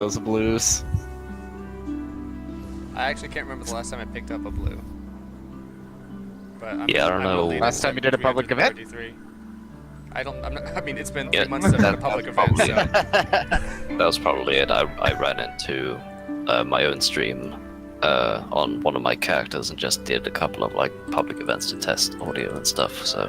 those blues. I actually can't remember the last time I picked up a blue. But I don't know. Last time you did a public event? 333. I mean, it's been Yeah, 3 months since I did a public event, so. That was probably it. I ran into my own stream on one of my characters and just did a couple of like public events to test audio and stuff. So,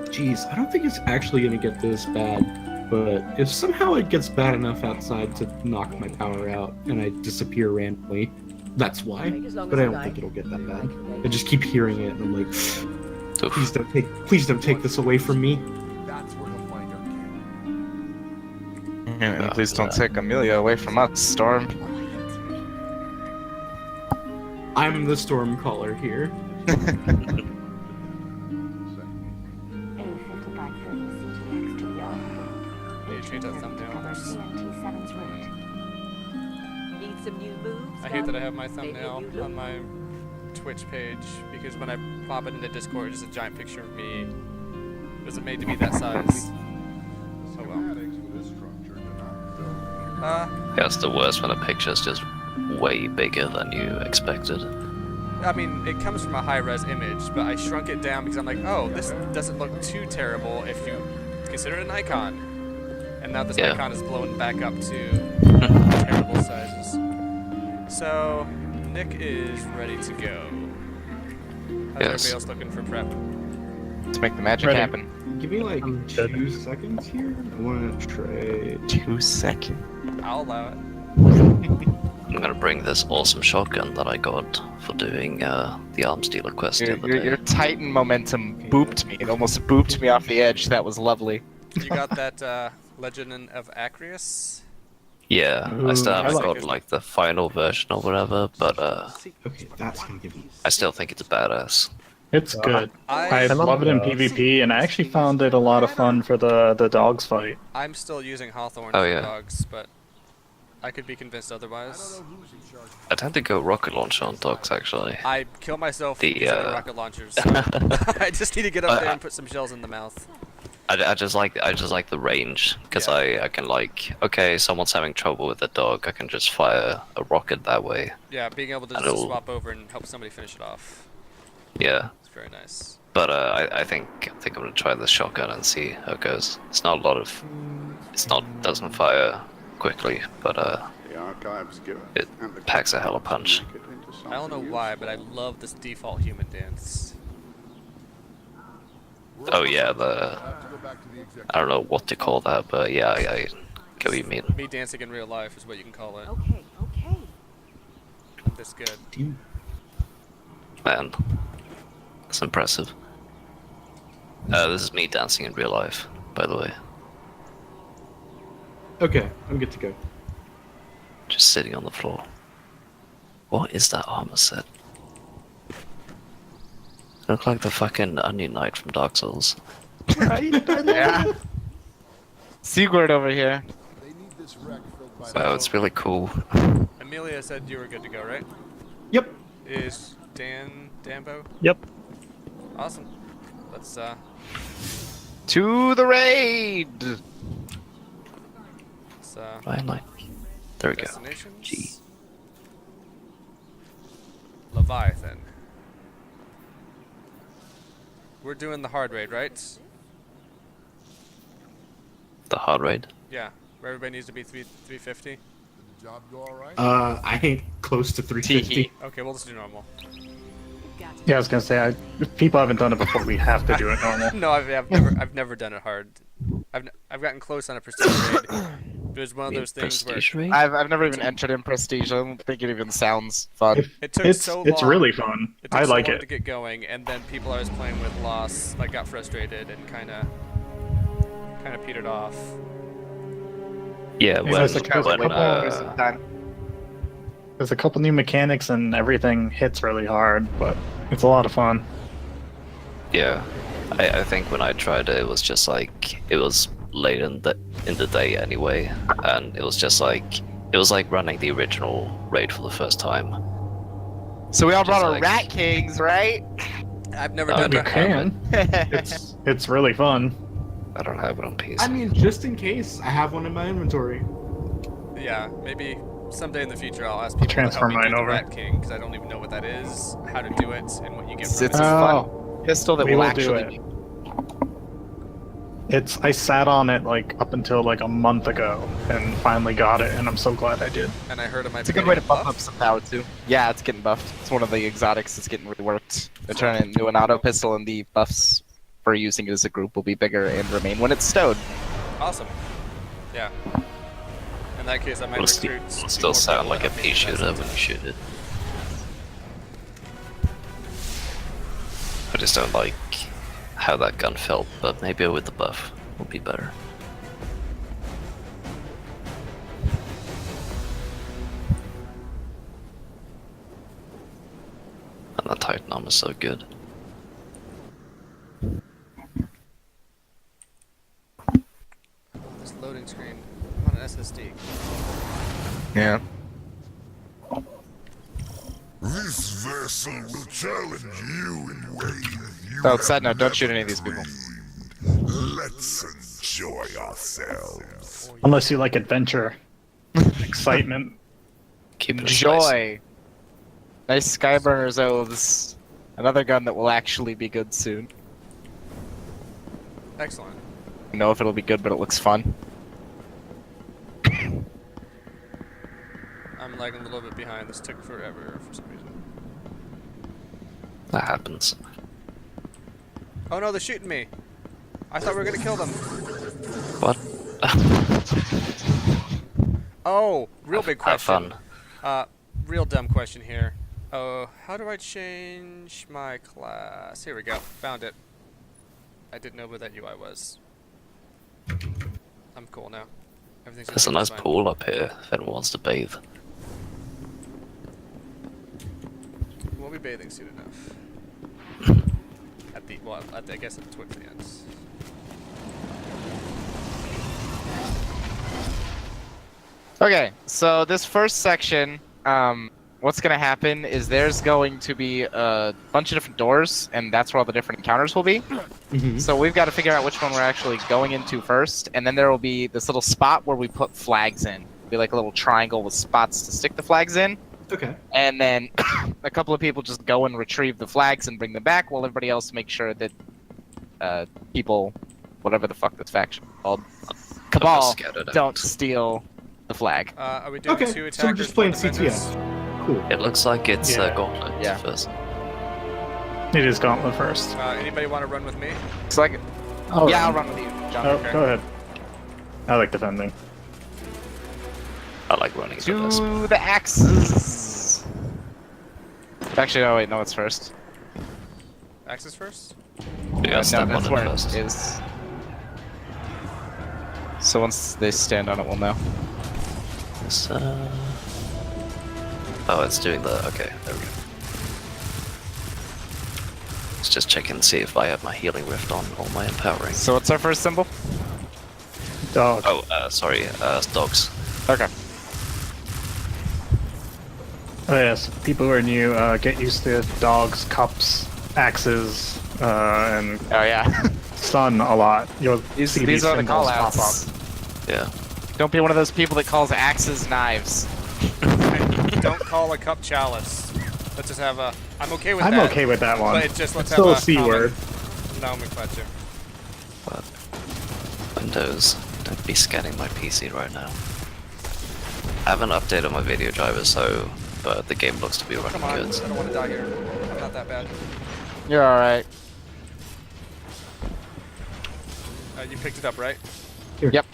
Jeez, I don't think it's actually gonna get this bad, but if somehow it gets bad enough outside to knock my power out and I disappear randomly, that's why. But I don't think it'll get that bad. I just keep hearing it and I'm like, please don't take this away from me. That's where he'll find our king. And please don't take Amelia away from us, Storm. I'm the storm caller here. Need to change that thumbnail. Need some new moves? I hate that I have my thumbnail on my Twitch page, because when I pop it into Discord, it's a giant picture of me. It wasn't made to be that size. Oh well. yeah, it's the worst when a picture's just way bigger than you expected. I mean, it comes from a high-res image, but I shrunk it down because I'm like, oh, this doesn't look too terrible if you consider it an icon. And now this icon is blown back up to terrible sizes. So, Nick is ready to go. How's everybody else looking for prep? Let's make the magic happen. Give me like 2 seconds here. I want to try 2 seconds. I'll allow it. I'm gonna bring this awesome shotgun that I got for doing the arms dealer quest the other day. Your Titan momentum booped me. It almost booped me off the edge. That was lovely. You got that Legend of Acreus? Yeah, I still haven't got like the final version or whatever, but okay, that's gonna give me. I still think it's badass. It's good. I love it in PvP, and I actually found it a lot of fun for the dogs fight. I'm still using Hawthorne Oh, for yeah. dogs, but I could be convinced otherwise. I tend to go rocket launcher on dogs actually. I kill myself The, using rocket launchers. I just need to get up there and put some shells in the mouth. I just like the range because I can like, okay, someone's having trouble with a dog, I can just fire a rocket that way. Yeah, being able to just It'll- swap over and help somebody finish it off. Yeah, It's very nice. but I think I'm gonna try the shotgun and see how it goes. It's not a lot of, doesn't fire quickly, but The archives give it packs a hella punch. I don't know why, but I love this default human dance. Oh yeah, I don't know what to call that, but yeah, I get what you mean. Me dancing in real life is what you can call it. Okay, okay. This good. Man, that's impressive. This is me dancing in real life, by the way. Okay, I'm good to go. Just sitting on the floor. What is that armor set? I look like the fucking Onion Knight from Dark Souls. Yeah. Sigurd over here. They need this wreck filled by Wow, it's really cool. Amelia said you were good to go, right? Yep. Is Danbo? Yep. Awesome. Let's To the raid! Finally. There we go. destinations. G. Leviathan. We're doing the hard raid, right? The hard raid. Yeah. Where everybody needs to be 350. Did the job go all right? I ain't close to 350. Okay, we'll just do normal. Yeah, I was gonna say, if people haven't done it before, we have to do it normal. No, I've never done it hard. I've gotten close on a prestige raid. It was one of those things where Prestige raid? I've never even entered in Prestige. I don't think it even sounds fun. it took It's so long. it's really fun. It took I so like long it. to get going, and then people I was playing with lost, like got frustrated and kind of petered off. Yeah, There's a when There's a couple new mechanics and everything hits really hard, but it's a lot of fun. yeah, I think when I tried it, it was just like it was late in the day anyway, and it was just like running the original raid for the first time. So we all brought our like- Rat Kings, right? I've never Oh, done You that. can. It's really fun. I don't have it on PC. I mean, just in case, I have one in my inventory. Yeah, maybe someday in the future I'll ask people to Transfer help me mine do the over. Rat King because I don't even know what that is, how to do it, and what you get It's from a it. fun pistol that we will will do actually. it. I sat on it like up until like a month ago and finally got it, and I'm so glad I did. And I heard it might It's a be good way to getting buff buffed. up some power too. Yeah, it's getting buffed. It's one of the exotics that's getting reworked. They're turning it into an auto pistol, and the buffs for using it as a group will be bigger and remain when it's stowed. Awesome. Yeah. In that case, I might It'll recruit. still two more sound people like a and pea shooter when you shoot it. I just don't like how that gun felt, but maybe with the buff will be better. And the Titan armor is so good. This loading screen. I'm on an SSD. Yeah. This vessel will challenge you in ways you Oh, have side note, don't never shoot any of these people. dreamed. Let's enjoy ourselves. Unless you like adventure, excitement. Keep it spicy. Joy. Nice Skyburner's oaths. Another gun that will actually be good soon. Excellent. I don't know if it'll be good, but it looks fun. I'm lagging a little bit behind. This took forever for some reason. That happens. Oh no, they're shooting me. I thought we were gonna kill them. What? Oh, real big Have question. fun. Real dumb question here. Oh, how do I change my class? Here we go. Found it. I didn't know where that UI was. I'm cool now. Everything's There's a gonna be nice fine. pool up here if anyone wants to bathe. We'll be bathing soon enough. At the I guess at towards the end. Okay, so this first section, what's gonna happen is there's going to be a bunch of different doors, and that's where all the different encounters will be. Mhm. So we've got to figure out which one we're actually going into first, and then there will be this little spot where we put flags in. It'll be like a little triangle with spots to stick the flags in, Okay. and then a couple of people just go and retrieve the flags and bring them back, while everybody else makes sure that people, whatever the fuck this faction is called, Cabal, scattered out. don't steal the flag. Are we doing Okay, two attackers? so we're just playing one defenders? CTF. Cool. It looks like it's Yeah. Gauntlet Yeah. first. It is Gauntlet first. Anybody want to run with me? It's like, I'll yeah, I'll run. run with you, John. Oh, Okay. go ahead. I like defending. I like running the best. To the axes. Actually, oh wait, no, it's first. Axis first? Yeah, No, step on that's it where first. it is. So once they stand on it, we'll know. It's, oh, it's doing the. Okay, there we go. Let's just check and see if I have my healing rift on or my empowering. So what's our first symbol? Dog. Oh, sorry, dogs. Okay. Oh, yes, people who are new, get used to dogs, cups, axes, and Oh yeah. sun a lot. You'll see these are the symbols pop callouts. up. Yeah. Don't be one of those people that calls axes knives. And don't call a cup chalice. Let's just have a. I'm okay with I'm that. okay with that one. But it's just let's It's still have a C common word. nomenclature. But Windows, don't be scanning my PC right now. I haven't updated my video driver, so but the game looks to be running Come on, I good. don't want to die here. I'm not that bad. You're alright. You picked it up, right? Yep.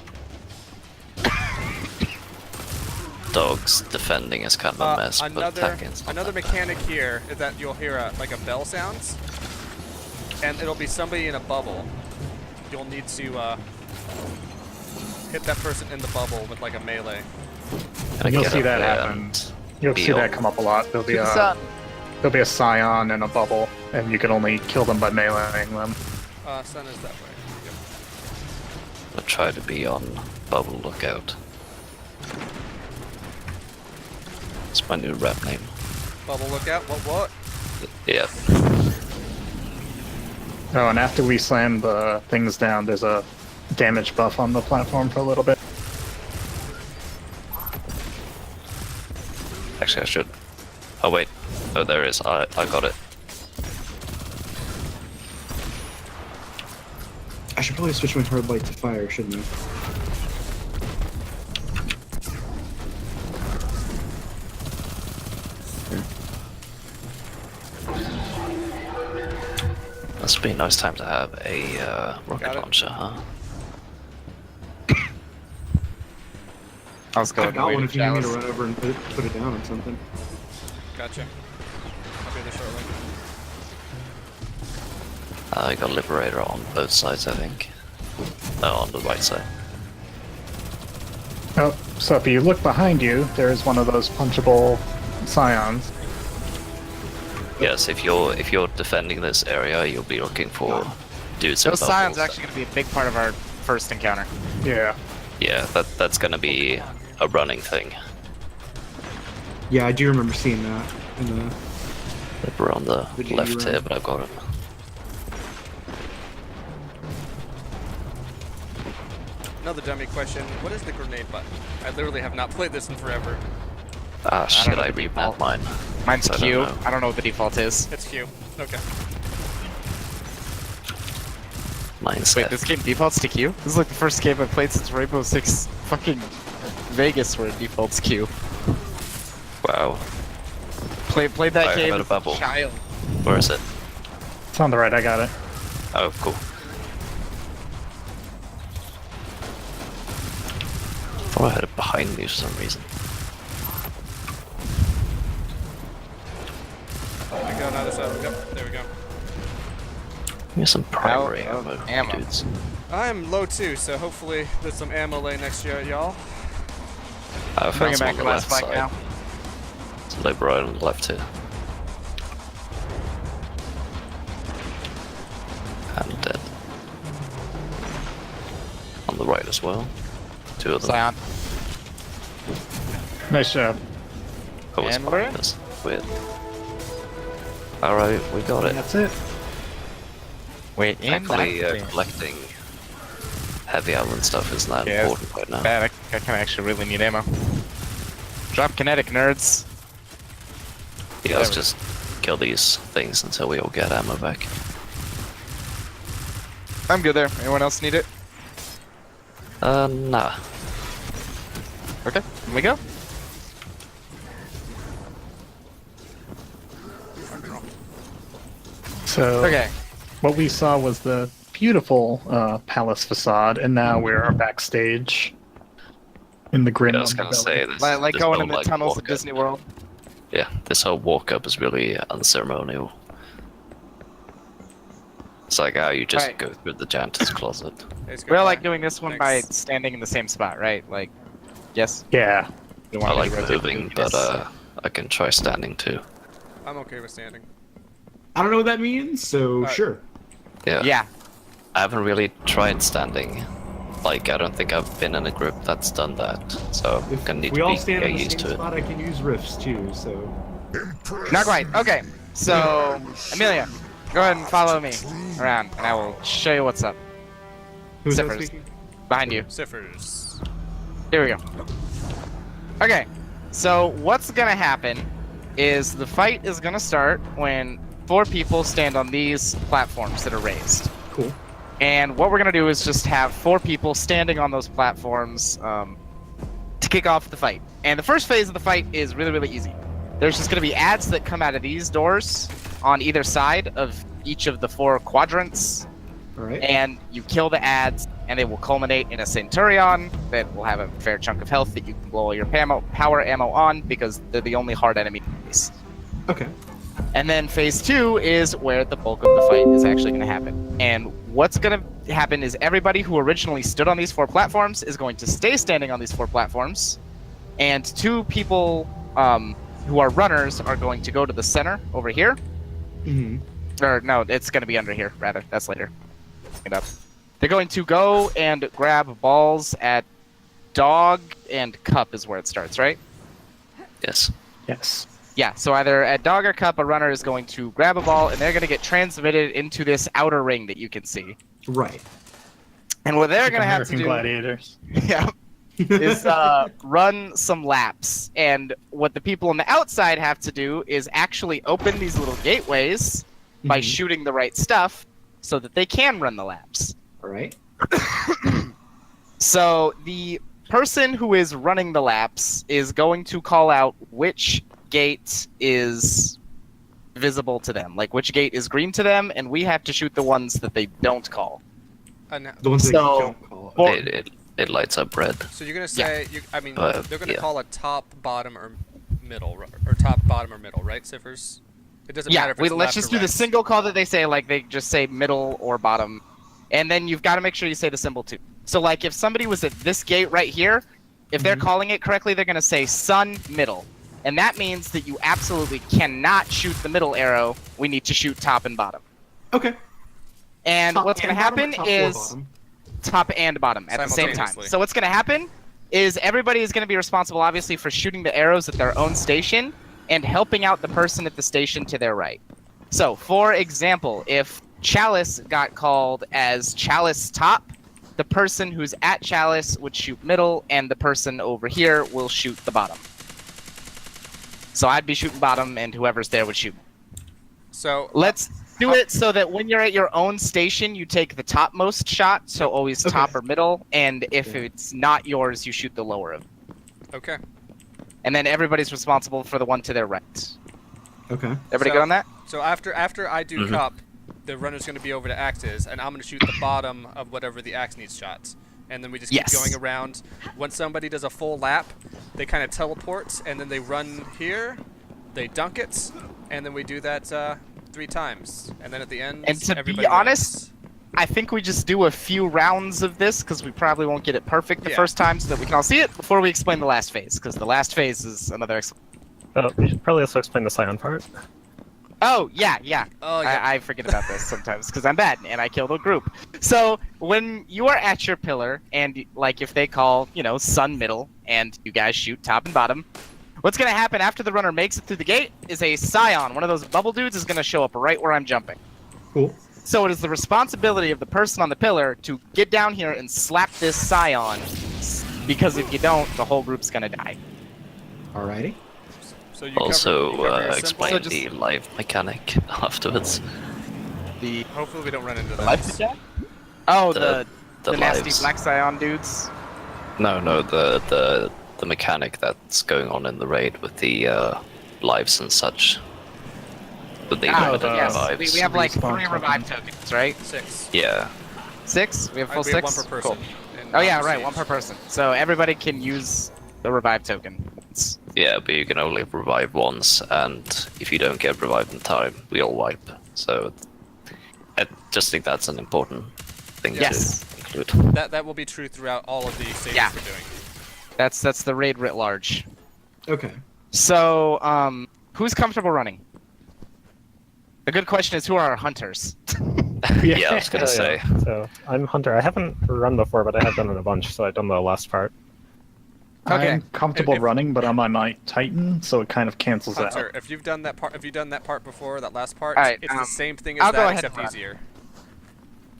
Dogs defending is kind of a mess, but attacking is not another that bad. mechanic here is that you'll hear like a bell sounds, and it'll be somebody in a bubble. You'll need to hit that person in the bubble with like a melee. Gonna You'll get see up that there happen. and You'll be see on- that come up a lot. There'll be To the a scion and a bubble, and you can only kill them by meleeing them. Sun is that way. Yep. I'll try to be on bubble lookout. It's my new rap name. Bubble lookout. What? Yeah. Oh, and after we slam the things down, there's a damage buff on the platform for a little bit. Actually, I should. Oh wait. Oh, there it is. I got it. I should probably switch my hard light to fire, shouldn't I? Must be a nice time to have a rocket Got it. launcher, huh? I was going I've got one if you need me to showers. run over and put it down on something. Gotcha. I'll be there shortly. I got a liberator on both sides, I think. No, on the right side. Oh, so if you look behind you, there is one of those punchable scions. Yes, if you're defending this area, you'll be looking for dudes in Those scions bubbles. are actually going to be a big part of our first encounter. Yeah. Yeah, that's gonna be a running thing. Yeah, I do remember seeing that in the. We're on the Would you left run? here, but I've got it. Another dummy question. What is the grenade button? I literally have not played this in forever. Ah, shit, know I the remapped default. mine. Mine's I don't Q. know. I don't know what the default is. It's Q. Okay. Mine's Wait, F. this game defaults to Q? This is like the first game I've played since Rainbow Six fucking Vegas where it defaults Q. Wow. Played that I game have a as bubble. a child. Where is it? It's on the right, I got it. Oh, cool. Thought I had it behind me for some reason. I go on the other side. Yep, there we go. Give me some primary ammo, ammo. dudes. I'm low too, so hopefully there's some ammo lay next year, y'all. I Bring found it some back on to the last left fight side. now. It's a liberator on the left here. And dead. On the right as well. Two of them. Scion. Nice job. Oh, it's And we're behind us. Weird. Alright, we got it. That's it. Wait, Thankfully, collecting heavy ammo and stuff isn't that Yeah, important right now. bad. I kind of actually really need ammo. Drop kinetic, nerds. Yeah, let's just kill these things until we all get ammo back. I'm good there. Anyone else need it? Nah. Okay, here we go. So Okay. what we saw was the beautiful palace facade, and now we're backstage in the grin Yeah, I was on the gonna belly. say this. Like this going whole, in the like, tunnels of walk-up- Disney World. Yeah, this whole walk up is really unceremonial. It's like how you just Right. go through the janitor's closet. Hey, it's good We all try. like doing this one by Thanks. standing in the same spot, right? Like, yes. Yeah. You I want like to rotate moving, the- but I can try standing too. I'm okay with standing. I don't know what that means, so Alright. sure. Yeah. Yeah. I haven't really tried standing. Like, I don't think I've been in a group that's done that. So I'm If gonna need we to all be, stand get in the used same to it. spot, I can use rifts too. So Not quite. Okay. So, Amelia, go ahead and follow me around, and I will show you what's up. who's that Zippers. speaking? Behind you. Ciphers. Here we go. Okay. So, what's gonna happen is the fight is gonna start when 4 people stand on these platforms that are raised. Cool. And what we're gonna do is just have 4 people standing on those platforms to kick off the fight. And the first phase of the fight is really, really easy. There's just gonna be ads that come out of these doors on either side of each of the 4 quadrants, All right. and you kill the ads, and they will culminate in a Centurion that will have a fair chunk of health that you can blow all your power ammo on because they're the only hard enemy in this. Okay. And then phase 2 is where the bulk of the fight is actually going to happen. And what's going to happen is everybody who originally stood on these 4 platforms is going to stay standing on these 4 platforms. And 2 people who are runners are going to go to the center over here. Mm-hmm. Or no, it's going to be under here, rather. That's later. Look it up. They're going to go and grab balls at Dog and Cup is where it starts, right? Yes. Yes. Yeah, so either at Dog or Cup, a runner is going to grab a ball, and they're going to get transmitted into this outer ring that you can see. Right. And what they're going to have to American do... Gladiators. Yeah. is run some laps. And what the people on the outside have to do is actually open these little gateways by shooting the right stuff so that they can run the laps. All right. So the person who is running the laps is going to call out which gate is visible to them, like which gate is green to them, and we have to shoot the ones that they don't call. The ones that So- you don't call. Or- It lights up red. So you're gonna say, they're gonna yeah. call a top, bottom, or middle, or top, bottom, or middle, right, Ciphers? It doesn't matter Yeah, if it's let's left just or do the right. single call that they say, like they just say middle or bottom. And then you've got to make sure you say the symbol too. So like if somebody was at this gate right here, if they're calling it correctly, they're going to say sun middle. And that means that you absolutely cannot shoot the middle arrow. We need to shoot top and bottom. Okay. And Top what's going and to bottom or happen top or is bottom? top and bottom at the same time. Simultaneously. So what's going to happen is everybody is going to be responsible, obviously, for shooting the arrows at their own station and helping out the person at the station to their right. So, for example, if Chalice got called as Chalice top, the person who's at Chalice would shoot middle, and the person over here will shoot the bottom. So I'd be shooting bottom, and whoever's there would shoot. So Let's do it so that when you're at your own station, you take the topmost shot, so always top or middle, and if it's not yours, you shoot the lower of it. okay. And then everybody's responsible for the one to their right. Okay. Everybody So- good on that? So after I do cup, the runner's gonna be over to axes, and I'm gonna shoot the bottom of whatever the axe needs shots. And then we just keep Yes. going around. Once somebody does a full lap, they kind of teleport, and then they run here, they dunk it, and then we do that 3 times. And then at the end, And to be everybody honest, wins. I think we just do a few rounds of this because we probably won't get it perfect the Yeah. first time so that we can all see it before we explain the last phase, because the last phase is another We should probably also explain the Scion part. Oh, yeah. Oh, yeah. I forget about this sometimes because I'm bad and I killed a group. So when you are at your pillar and like if they call, sun middle and you guys shoot top and bottom, what's going to happen after the runner makes it through the gate is a Scion, one of those bubble dudes, is going to show up right where I'm jumping. Cool. So it is the responsibility of the person on the pillar to get down here and slap this Scion, because if you don't, the whole group's going to die. Alrighty. So you Also, cover your symbol. explain So just- the live mechanic afterwards. The Hopefully we don't run into that. life jack? Oh, The- the the nasty lives. black Scion dudes. No, the mechanic that's going on in the raid with the lives and such. With the Ah, limited yes. revives. We have like Respawn 3 revive tokens, right? 6. Yeah. 6? We have full We 6? have 1 per person. Cool. in Oh yeah, Prestige. right, 1 per person. So everybody can use the revive token. It's- Yeah, but you can only revive once, and if you don't get revived in time, we all wipe. So I just think that's an important thing Yes. to include. That will be true throughout all of the stages Yeah. we're doing. That's the raid writ large. Okay. So, who's comfortable running? The good question is, who are our hunters? Yeah, I was gonna say. So I'm Hunter. I haven't run before, but I have done it a bunch, so I've done the last part. Okay. I'm comfortable If- running, but I'm on my Titan, so it kind of cancels Hunter, out. if you've done that part before, that last part, Alright, it's the same thing as I'll go that, ahead except and run. easier.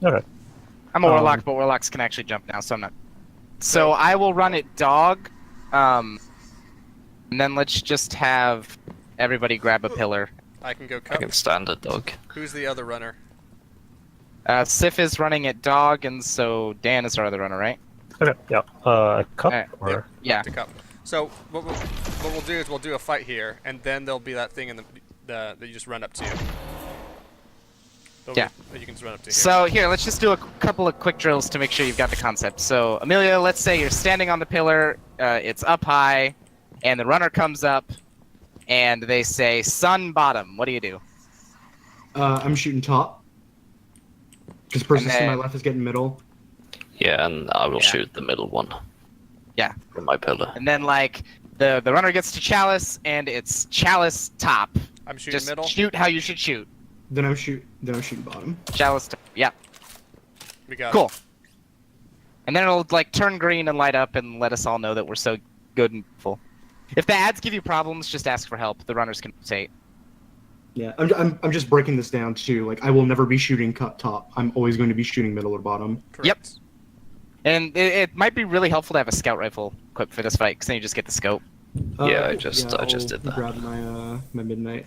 Okay. I'm a warlock, but warlocks can actually jump now, so I'm not. So I will run it dog, and then let's just have everybody grab a pillar. I can go I cup. can stand it, dog. Who's the other runner? Sif is running at dog, and so Dan is our other runner, right? Okay. Yeah. Cup Alright, or Yeah. To cup. So what we'll do is we'll do a fight here, and then there'll be that thing in the that you just run up to. Yeah. That you can just run up to. Here. So here, let's just do a couple of quick drills to make sure you've got the concept. So Amelia, let's say you're standing on the pillar, it's up high, and the runner comes up, and they say sun bottom. What do you do? I'm shooting top. Because the person And to my then- left is getting middle. Yeah, and I will Yeah. shoot the middle one. Yeah. From my pillar. And then like the runner gets to Chalice, and it's Chalice top. I'm shooting Just middle. shoot how you should shoot. Then I'm shooting bottom. Chalice top. Yeah. We got Cool. And then it'll like turn green and light up and let us all know that we're so good and full. If the ads give you problems, just ask for help. The runners can rotate. Yeah, I'm just breaking this down too. Like, I will never be shooting cut top. I'm always going to be shooting middle or bottom. Correct. And it might be really helpful to have a scout rifle equipped for this fight, because then you just get the scope. Yeah, I just I'll did that. grab my my midnight.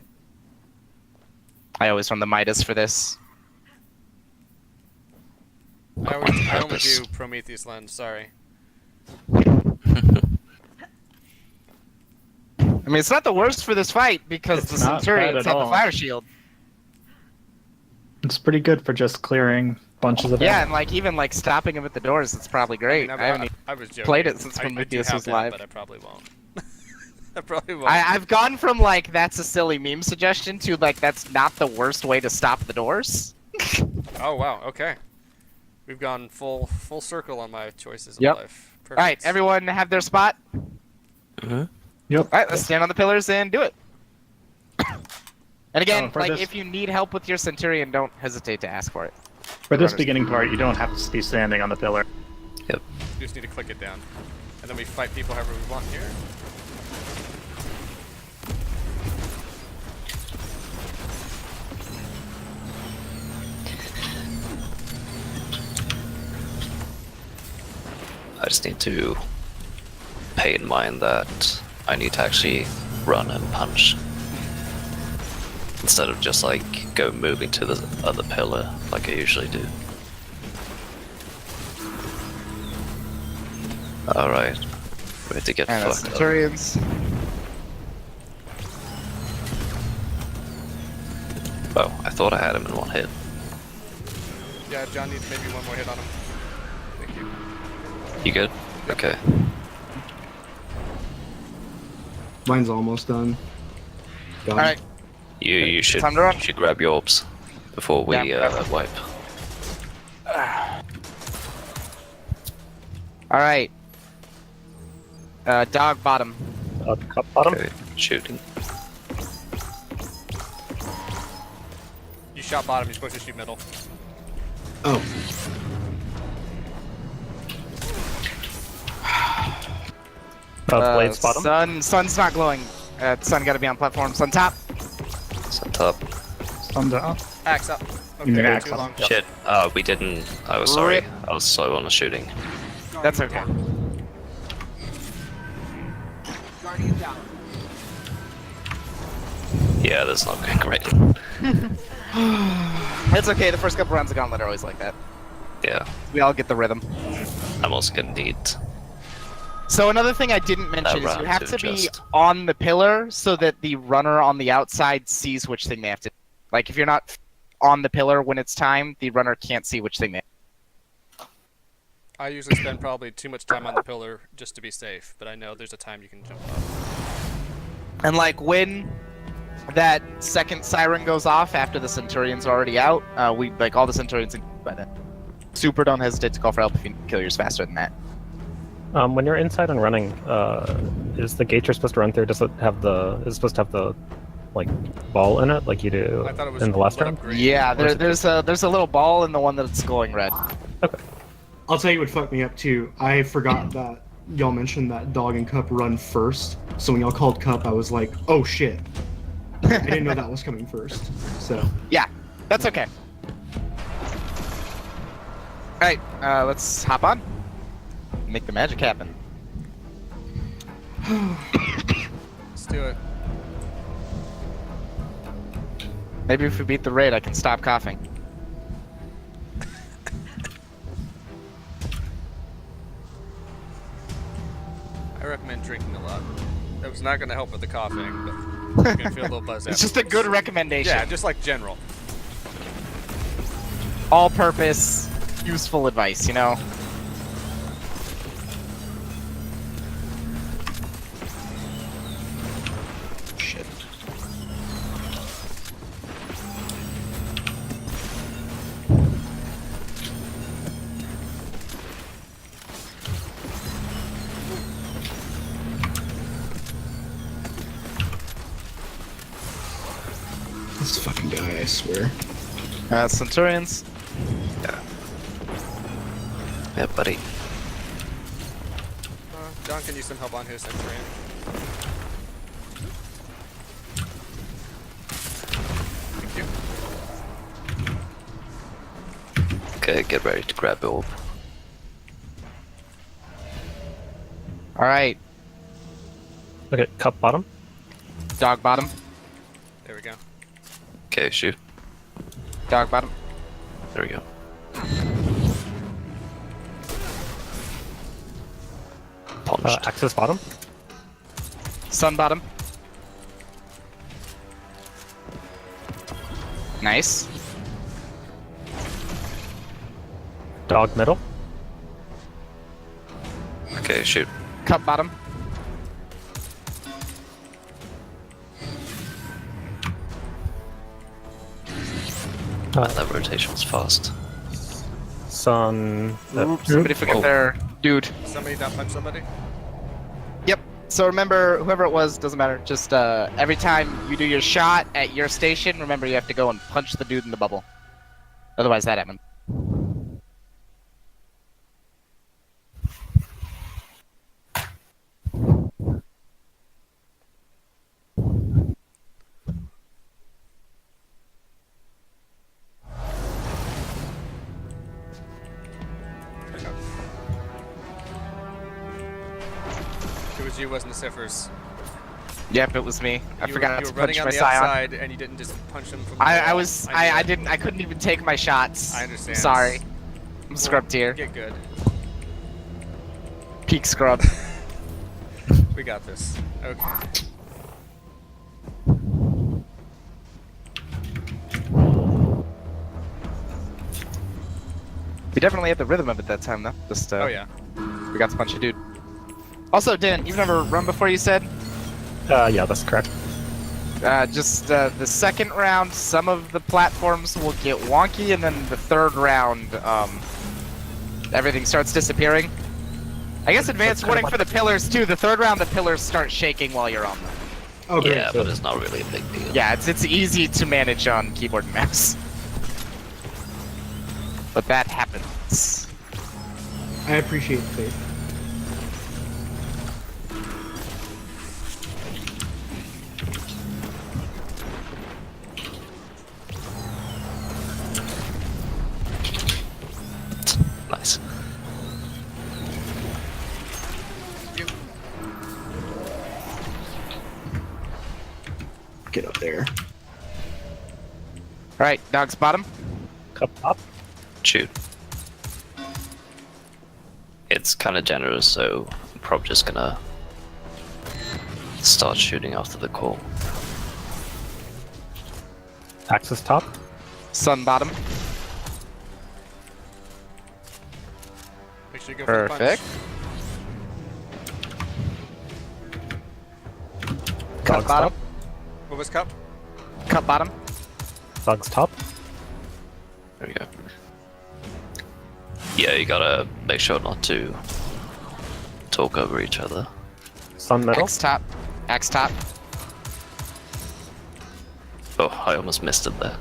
I always run the Midas for this. I only Purpose. do Prometheus lens. Sorry. I mean, it's not the worst for this fight, because It's the not Centurions bad at have the all. fire shield. It's pretty good for just clearing bunches of Yeah, ammo. and like even like stopping him at the doors, it's probably great. I haven't even I was joking. played it since I do Prometheus have was that, live. but I probably won't. I probably won't. I've gone from like that's a silly meme suggestion to like that's not the worst way to stop the doors. Oh wow. Okay. We've gone full circle on my choices of Yep. life. All right, Perfect. everyone have their spot. Yep. All right, let's stand on the pillars and do it. And again, for like this- if you need help with your Centurion, don't hesitate to ask for it. For this beginning part, you don't have to be standing on the pillar. You just need to click it down, and then we fight people however we want here. I just need to pay in mind that I need to actually run and punch instead of just like moving to the other pillar like I usually do. Alright, ready to get And the fucked up. Centurions. Oh, I thought I had him in one hit. Yeah, John needs maybe one more hit on him. Thank you. You good? Okay. Mine's almost done. Done. All right, You should time to run. you should grab your orbs before we Yeah, wipe. all right. Dog bottom. Cup bottom? Okay, shooting. You shot bottom. You're supposed to shoot middle. Oh, Blades bottom? Sun's not glowing. Sun got to be on platform. Sun top. It's on top. On the Axe up. Okay, You mean too axe up? long. Shit. We didn't. I was sorry. I was slow on the shooting. That's okay. Yeah, that's not going great. It's okay. The first couple rounds of Gauntlet are always like that. Yeah, We all get the rhythm. I'm also gonna need. So another thing I didn't mention is round you have to to be adjust. on the pillar so that the runner on the outside sees which thing they have to. Like if you're not on the pillar when it's time, the runner can't see which thing they. I usually spend probably too much time on the pillar just to be safe, but I know there's a time you can jump off. And like when that second siren goes off after the Centurion's already out, we like all the Centurions by then. Super don't hesitate to call for help if you kill yours faster than that. When you're inside and running, is the gate you're supposed to run through, does it have the, is it supposed to have the, like, ball in it, like you do I thought it was in the last lit round? up green. Yeah, Or is it there's a little ball in the one that's glowing red. I'll tell you what fucked me up too. I forgot that y'all mentioned that Dog and Cup run first. So when y'all called Cup, I was like, oh shit. I didn't know that was coming first. So Yeah, that's okay. Alright, let's hop on. Make the magic happen. Let's do it. Maybe if we beat the raid, I can stop coughing. I recommend drinking a lot. It was not going to help with the coughing, but you're going to feel a little buzz It's just a afterwards. good recommendation. Yeah, just like general. All-purpose, useful advice, you know? Shit. this fucking guy, I swear. Centurions. Yeah, buddy. John can use some help on his Centurion. Thank you. Okay, get ready to grab the orb. All right, Okay, cup bottom. dog bottom, There we go. Okay, shoot. dog bottom, There we go. Punched. Axis bottom. sun bottom. Nice. Dog middle. Okay, shoot. Cup bottom. Man, that rotation was fast. Sun. Oops, somebody forgot Oh. their dude. Somebody not punch somebody? Yep. So remember, whoever it was, doesn't matter. Just every time you do your shot at your station, remember you have to go and punch the dude in the bubble. Otherwise, that happens. It was you, wasn't the Ciphers. Yep, it was me. I You forgot were, to you were running punch on my the scion. outside and you didn't just punch him from the I wall. was knew I it. didn't I couldn't even take my shots. I understand. Sorry. I'm scrubbed here. Get good. Peak scrub. We got this. Okay. We definitely had the rhythm of it that time though. Just Oh yeah. we got to punch a dude. Also, Dan, you've never run before, you said? Yeah, that's correct. The second round, some of the platforms will get wonky, and then the third round, everything starts disappearing. I guess advance warning for the pillars too. The third round, the pillars start shaking while you're on them. Oh, great. Yeah, but it's not really a big deal. Yeah, it's easy to manage on keyboard and mouse. But that happens. I appreciate the faith. Nice. Get up there. Alright, dog's bottom. Cup top. Shoot. It's kind of generous, so I'm probably just gonna start shooting after the call. Axis top. Sun bottom. Make sure you go for the Perfect. punch. Cup Dog's bottom. top. What was cup? Cup bottom. Dog's top. There we go. Yeah, you gotta make sure not to talk over each other. Sun middle. Axe top. Axe top. Oh, I almost missed it there.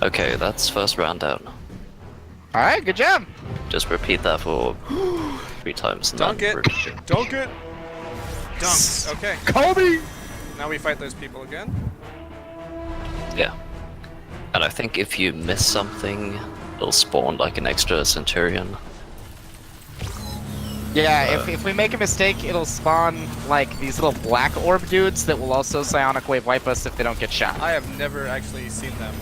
Okay, that's first round down. Alright, good job. Just repeat that for 3 times. And Dunk then it! repeat Dunk it! Dunked. Okay. Kobe! Now we fight those people again. Yeah. And I think if you miss something, it'll spawn like an extra Centurion. Yeah, if we make a mistake, it'll spawn like these little black orb dudes that will also psionic wave wipe us if they don't get shot. I have never actually seen them.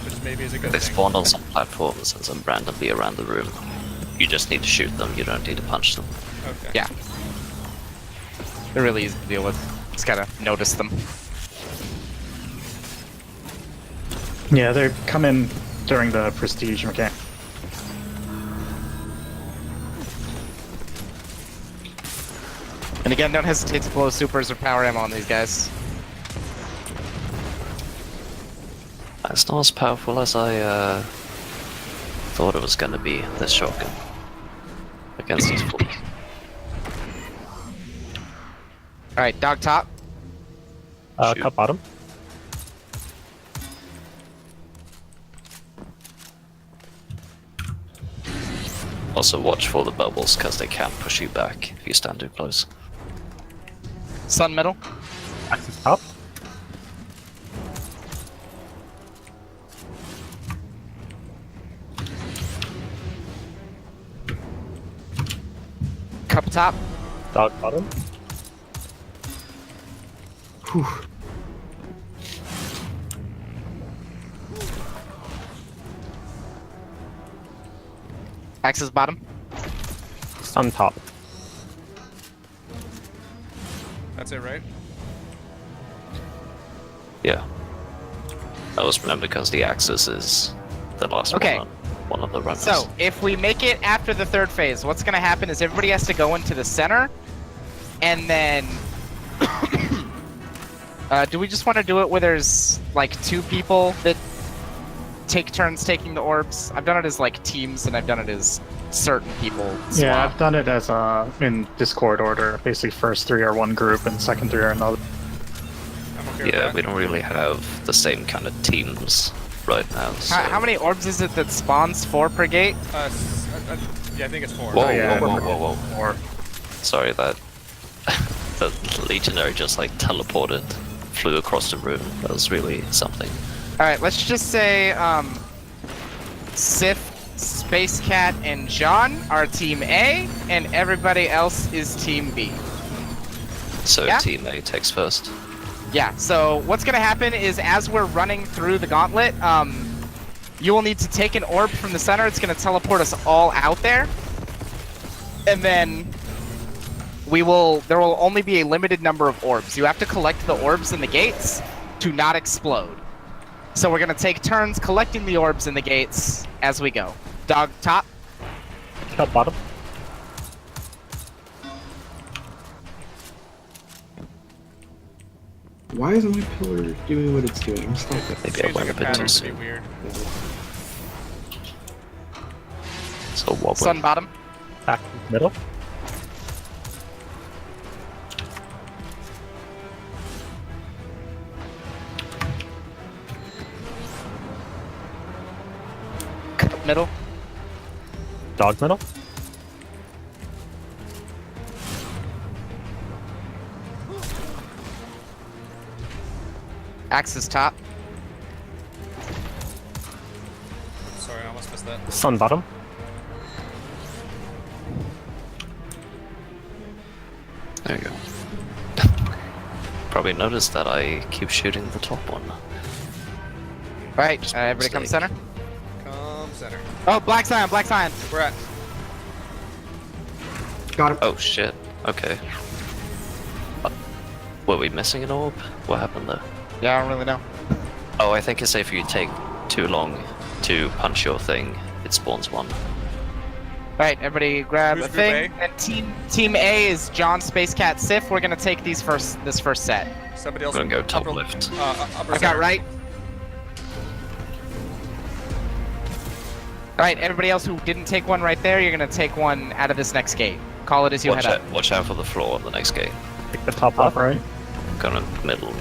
Which maybe is a good They thing. spawn on some platforms and some randomly around the room. You just need to shoot them, you don't need to punch them. Okay. Yeah. They're really easy to deal with. Just gotta notice them. Yeah, they come in during the prestige mechanic. And again, don't hesitate to blow supers or power ammo on these guys. It's not as powerful as I thought it was gonna be, this shotgun. Against these fools. Alright, dog top. Shoot. Cup bottom. Also watch for the bubbles, because they can push you back if you stand too close. Sun middle. Axis top. Cup top. Dog bottom. Whew. Axe's bottom. Sun top. That's it, right? Yeah. That was remember because the axis is the last Okay. one of the runners. So, if we make it after the third phase, what's going to happen is everybody has to go into the center, and then... do we just want to do it where there's, like, 2 people that take turns taking the orbs? I've done it as, like, teams, and I've done it as certain people swap. Yeah, I've done it as in Discord order. Basically, first 3 are one group and second 3 are another. I'm okay with Yeah, that. we don't really have the same kind of teams right now. So. How many orbs is it that spawns 4 per gate? Yeah, I think it's 4. Whoa, yeah, whoa, whoa, whoa, whoa. Or Sorry, that the legionary just like teleported, flew across the room. That was really something. Alright, let's just say, Sif, Space Cat, and John are Team A, and everybody else is Team B. So Yeah? Team A takes first. Yeah, so what's gonna happen is as we're running through the gauntlet, you will need to take an orb from the center. It's gonna teleport us all out there. And then there will only be a limited number of orbs. You have to collect the orbs in the gates to not explode. So we're gonna take turns collecting the orbs in the gates as we go. Dog top. Cup bottom. Why isn't my pillar doing what it's doing? I'm stuck with Maybe I Changing went a a bit pattern too to be soon. weird. So wobbling. Sun bottom. Back middle. Middle. Dog middle. Axis top. Sorry, I almost missed that. Sun bottom. There you go. Probably noticed that I keep shooting the top one. Right, everybody come Mistake. center. Come center. Oh, Black Scion, Black Scion. We're at. Got him. Oh shit. Okay. Were we missing an orb? What happened there? Yeah, I don't really know. Oh, I think it's if you take too long to punch your thing, it spawns one. Right, everybody grab Who's a group thing. A? And team A is John, Space Cat, Sif. We're gonna take this first set. Somebody I'm else. gonna go top upper, left. Upper I got center. right. Alright, everybody else who didn't take one right there, you're gonna take one out of this next gate. Call it as you Watch head out, watch out for the floor on the next game. Take the top top left. right. Kind of middle.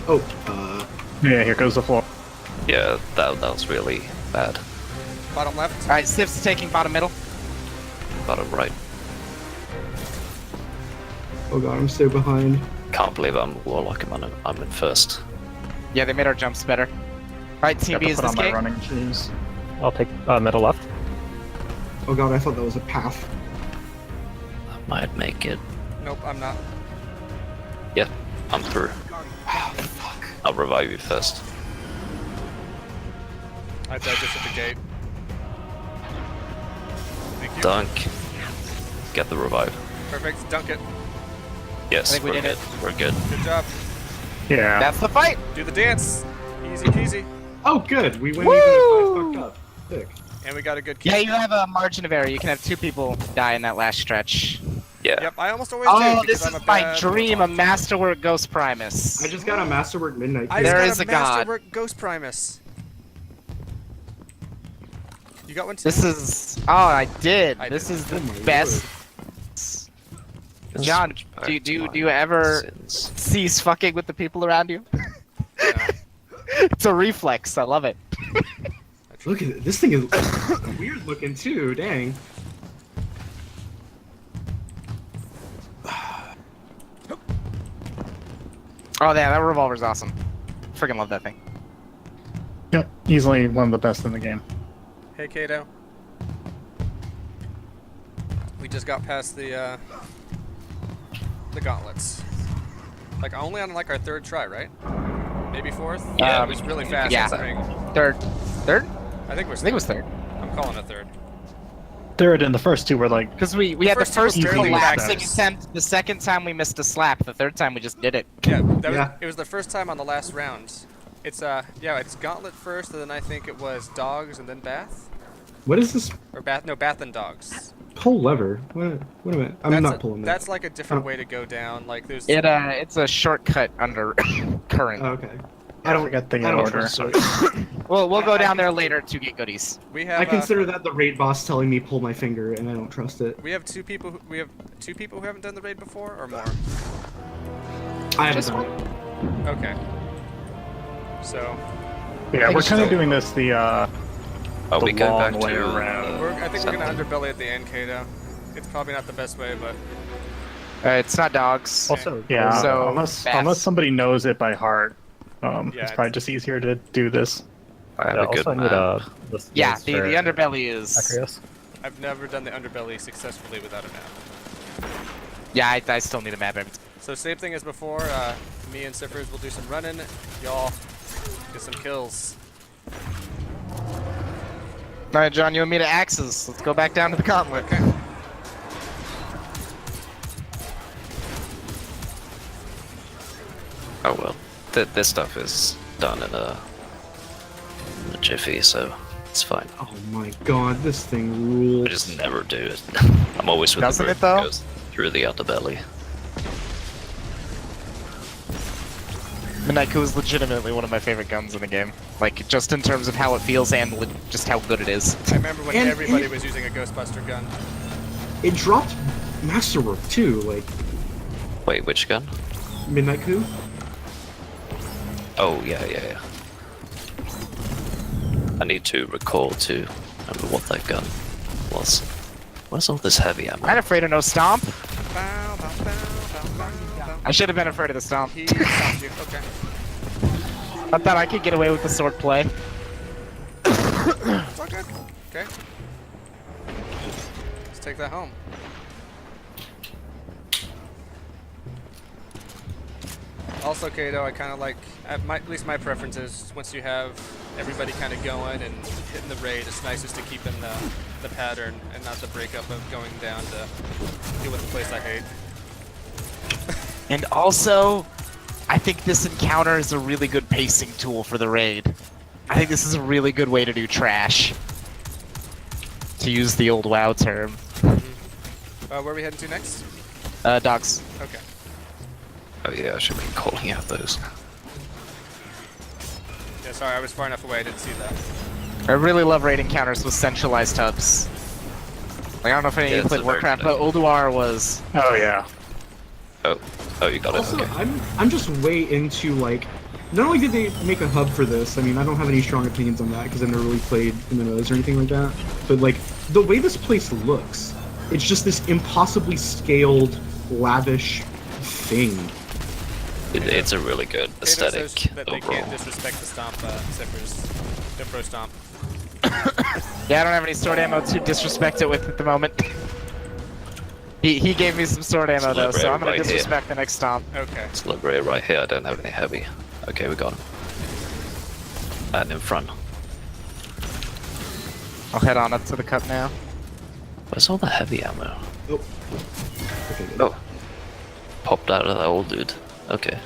Oh, Yeah, here goes the floor. Yeah, that was really bad. Bottom left. Alright, Sif's taking bottom middle. Bottom right. oh god, I'm so behind. Can't believe I'm Warlock. I'm in first. Yeah, they made our jumps better. Alright, Team Got B to is put this on my gate. running shoes. I'll take middle left. Oh god, I thought that was a path. I might make it. Nope, I'm not. Yeah, I'm through. I'll revive you first. I died just at the gate. Thank you. Dunk. Get the revive. Perfect. Dunk it. Yes, I think we we're did good. it. We're good. Good job. Yeah. That's the fight! Do the dance. Easy peasy. Oh good, we went Woo! even if I fucked up. Sick. And we got a good kill. Yeah, you have a margin of error. You can have 2 people die in that last stretch. Yeah. Yep, I almost always do. Oh, because this I'm is a my bad dream, a Warlock. Masterwork Ghost Primus. I just got a Masterwork Midnight. I Kid. There just is got a god. Masterwork Ghost Primus. You got one too? This is... Oh, I did. I This did. is the Oh my best... Let's John, switch back do to you my ever sins. cease fucking with the people around you? No. It's a reflex. I love it. Look at it. This thing is weird looking too. Dang. Oh, yeah, that revolver's awesome. Freaking love that thing. Yep, easily one of the best in the game. Hey, Kato. just got past the gauntlets. Like only on like our third try, right? Maybe fourth. Yeah. It was really fast. Yeah. Considering. Third? I think it was. I think it was third. I'm calling it third. Third and the first two were like Because we had the first two were first barely collapsing backwards. attempt. The second time we missed a slap. The third time we just did it. Yeah, Yeah. it was the first time on the last round. It's it's Gauntlet first, and then I think it was Dogs, and then Bath, What is this or Bath? No, Bath and Dogs. pull lever? What a minute. I'm not pulling that. That's like a different Oh. way to go down. Like there's. It's a shortcut under current. Oh, okay. I don't get thing I in don't order. trust it. We'll go down there later to get goodies. We have. I consider that the raid boss telling me pull my finger, and I don't trust it. We have two people. We have two people who haven't done the raid before, or more. I haven't done it. Okay. So Yeah, we're kind of doing this the Are the we going long back way to? around. I think we're gonna Something. underbelly at the end, Kato. It's probably not the best way, but It's not dogs. Also, Yeah, So, unless Bath. somebody knows it by heart, Yeah, it's probably just easier to do this. I have yeah, a good also I need map. this Yeah, this the for underbelly is. Acreus. I've never done the underbelly successfully without a map. Yeah, I still need a map. Every So same thing as before. Me and Sippers will do some running. Y'all get some kills. All right, John, you and me to axes. Let's go back down to the gauntlet. Okay. Oh well, this stuff is done in a jiffy, so it's fine. Oh my god, this thing I rules. just never do it. I'm always with Doesn't the it, group that though? goes through the underbelly. Midnight Coup is legitimately one of my favorite guns in the game. Like, just in terms of how it feels and just how good it is. I remember when And- everybody and- was using a Ghostbuster gun. It dropped Masterwork too, like Wait, which gun? Midnight Coup. Oh yeah. I need to recall to remember what that gun was. What's all this heavy ammo? I'm not afraid of no stomp. Bow, bow, bow, bow, bow, bow. I should have been afraid of the stomp. He stopped you. Okay. I thought I could get away with the sword play. It's all good. Okay. Let's take that home. Also, Kato, I kind of like, at least my preference is once you have everybody kind of going and hitting the raid, it's nicest to keep in the pattern and not the breakup of going down to deal with the place I hate. And also, I think this encounter is a really good pacing tool for the raid. I think this is a really good way to do trash. To use the old WoW term. Where are we heading to next? Dogs. Okay. Oh yeah, I should be calling out those. Yeah, sorry, I was far enough away, I didn't see that. I really love raid encounters with centralized hubs. Like, I don't know if any of Yeah, you it's played a very Warcraft, good but Ulduar was... Oh yeah. Oh, you got it. Also, Okay. I'm just way into like. Not only did they make a hub for this, I mean, I don't have any strong opinions on that because I've never really played MMOs or anything like that. But like the way this place looks, it's just this impossibly lavish thing. It's a really good Kato says aesthetic that they overall. can't disrespect the stomp Sippers. The pro stomp. Yeah, I don't have any sword ammo to disrespect it with at the moment. He gave me some sword ammo though, so I'm gonna Right here. disrespect the next stomp. Okay. It's liberated right here. I don't have any heavy. Okay, we got him. And in front. I'll head on up to the cup now. Where's all the heavy ammo? Oh. Okay, good. Oh. Popped out of that old dude. Okay.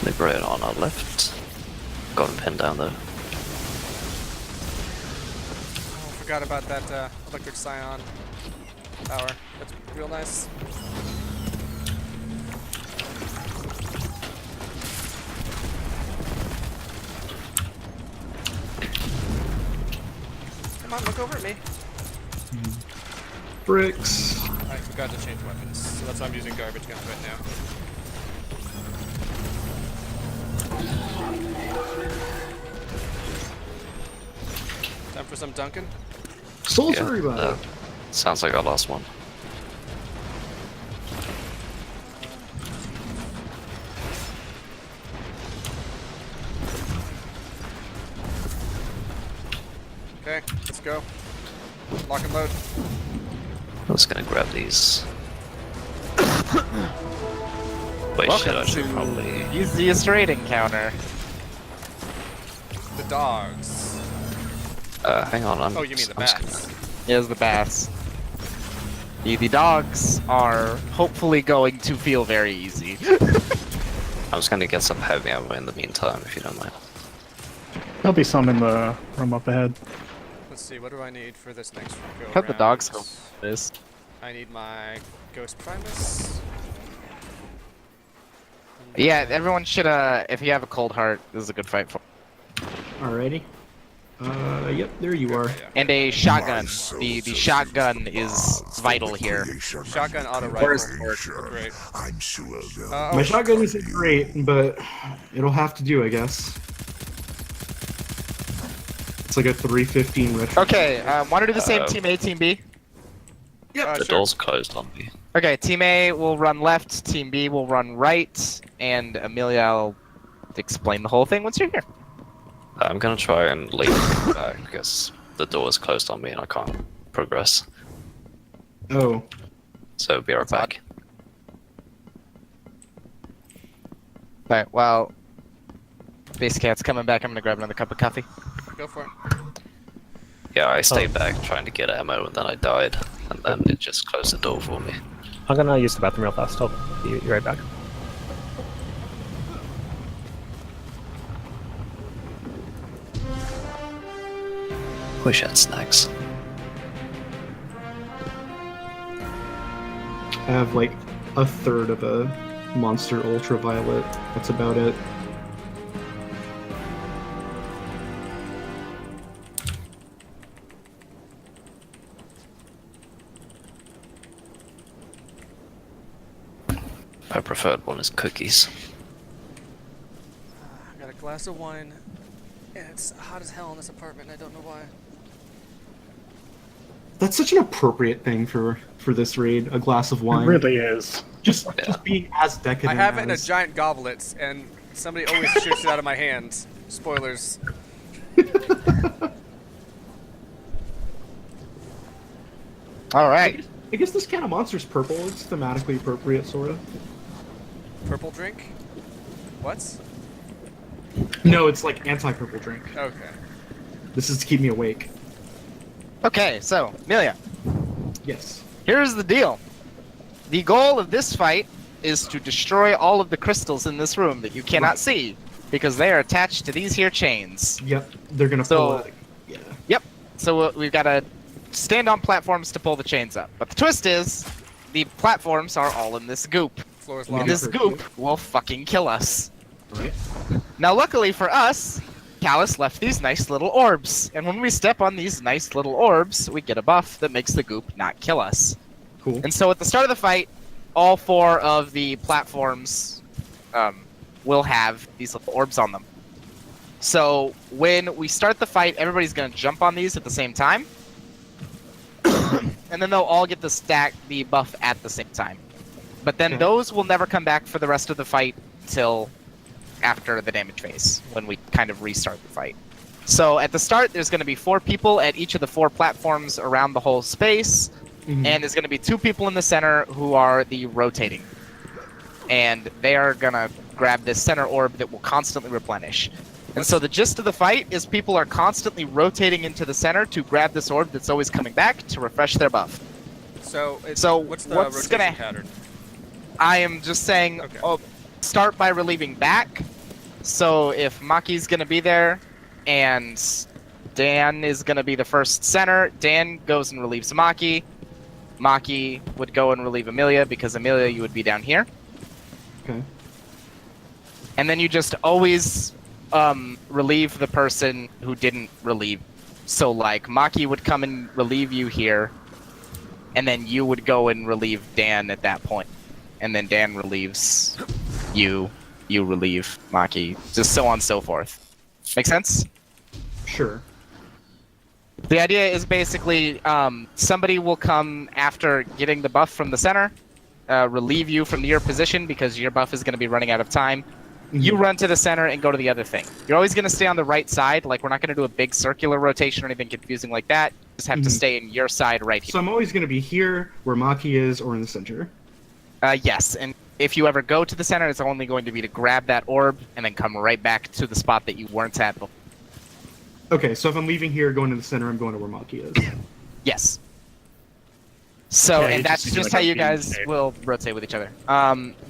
Liberate on our left. Got him pinned down though. Oh, forgot about that electric scion power. That's real nice. Come on, look over at me. Bricks. I forgot to change weapons, so that's why I'm using garbage guns right now. Time for some Duncan? Soul Yeah, Survivor. sounds like our last one. Okay, let's go. Lock and load. I was gonna grab these. Wait, shit, I Welcome should to probably. easiest raid encounter. The dogs. Hang on, Oh, you mean the I'm just bats. Is the bass. The dogs are hopefully going to feel very easy. I'm just gonna get some heavy ammo in the meantime, if you don't mind. There'll be some in the room up ahead. Let's see, what do I need for this next go How'd the round? dogs go? This. I need my Ghost Primus. Yeah, everyone should. If you have a cold heart, this is a good fight for. Alrighty. Yep, there you are. Yeah. And a shotgun. The shotgun is vital here. Shotgun auto Where's- rifle. Great. I'm sure they'll My shotgun isn't great, but it'll have to do, I guess. It's like a 315 retro. Okay, want to do the same Uh, team A, team B? The Sure. door's closed on me. Okay, team A will run left, team B will run right, and Amelia, I'll explain the whole thing once you're here. I'm gonna try and leave back because the door is closed on me and I can't progress. Oh, So be right back. Alright, well, Base Cat's coming back. I'm gonna grab another cup of coffee. Go for it. Yeah, I stayed back trying to get ammo and then I died, and then it just closed the door for me. I'm gonna use the bathroom real fast. I'll be right back. Wish I had snacks. I have like a third of a monster ultraviolet. That's about it. My preferred one is cookies. I got a glass of wine. And it's hot as hell in this apartment, and I don't know why. That's such an appropriate thing for this raid. A glass of It wine. really is. Just being as decadent. I have it in a as... giant goblet, and somebody always shoots it out of my hand. Spoilers. Alright. I guess this can of monster's purple. It's thematically appropriate, sort of. Purple drink? What? No, it's like anti-purple drink. Okay. This is to keep me awake. Okay, so, Amelia, Yes. here's the deal. The goal of this fight is to destroy all of the crystals in this room that you cannot Right. see, because they are attached to these here chains. Yep. They're gonna So- pull out. Yeah. Yep. So we've got to stand on platforms to pull the chains up. But the twist is, the platforms are all in this goop. Floor is Yeah. And locked. this goop will fucking kill us. Right. Now, luckily for us, Callus left these nice little orbs. And when we step on these nice little orbs, we get a buff that makes the goop not kill us. Cool. And so at the start of the fight, all 4 of the platforms will have these little orbs on them. So when we start the fight, everybody's going to jump on these at the same time. And then they'll all get the buff at the same time. But then Okay. those will never come back for the rest of the fight till after the damage phase, when we kind of restart the fight. So at the start, there's going to be 4 people at each of the 4 platforms around the whole space. Mhm. And there's going to be 2 people in the center who are the rotating. And they are going to grab this center orb that will constantly replenish. And so the gist of the fight is people are constantly rotating into the center to grab this orb that's always coming back to refresh their buff. So, what's the what's rotation gonna- pattern? I am just saying, Okay. start by relieving back. So if Maki's going to be there and Dan is going to be the first center, Dan goes and relieves Maki. Maki would go and relieve Amelia because Amelia, you would be down here. Okay. And then you just always relieve the person who didn't relieve. So like Maki would come and relieve you here, and then you would go and relieve Dan at that point. And then Dan relieves you, you relieve Maki, just so on and so forth. Make sense? Sure. The idea is basically somebody will come after getting the buff from the center, relieve you from your position because your buff is going to be running out of time. You run to the center and go to the other thing. You're always going to stay on the right side. Like, we're not going to do a big circular rotation or anything confusing like that. You just have to stay in your side right here. So I'm always going to be here, where Maki is, or in the center. Yes, and if you ever go to the center, it's only going to be to grab that orb and then come right back to the spot that you weren't at before. Okay, so if I'm leaving here, going to the center, I'm going to where Maki is. Yes. So, Yeah, you and that's just do just like how a you guys beam shape. will rotate with each other.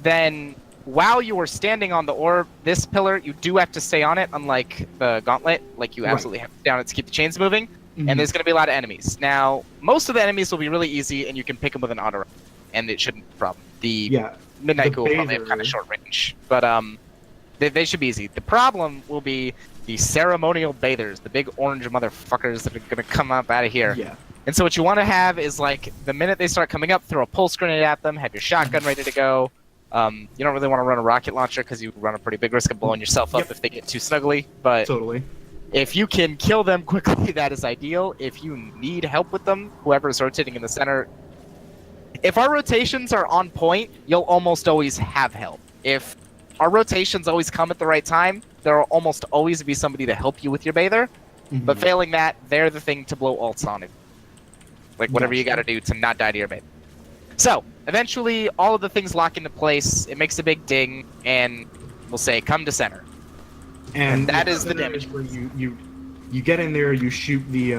Then, while you are standing on the orb, this pillar, you do have to stay on it, unlike the gauntlet. Like, you Right. absolutely have to stay on it to keep the chains moving. Mhm. And there's going to be a lot of enemies. Now, most of the enemies will be really easy, and you can pick them with an auto, and it shouldn't be a problem. The Yeah. Midnight the Ghoul probably have Bather- kind of short range, but they should be easy. The problem will be the ceremonial bathers, the big orange motherfuckers that are going to come up out of here. Yeah. And so what you want to have is, like, the minute they start coming up, throw a pulse grenade at them, have your shotgun ready to go. You don't really want to run a rocket launcher because you run a pretty big risk of blowing yourself up Yep. if they get too snuggly. But Totally. if you can kill them quickly, that is ideal. If you need help with them, whoever's rotating in the center... If our rotations are on point, you'll almost always have help. If our rotations always come at the right time, there will almost always be somebody to help you with your bather. But failing that, they're the thing to blow ults on it. Like, whatever you gotta do to not die to your bather. So, eventually, all of the things lock into place, it makes a big ding, and we'll say, come to center. And that is the center damage. where you get in there, you shoot the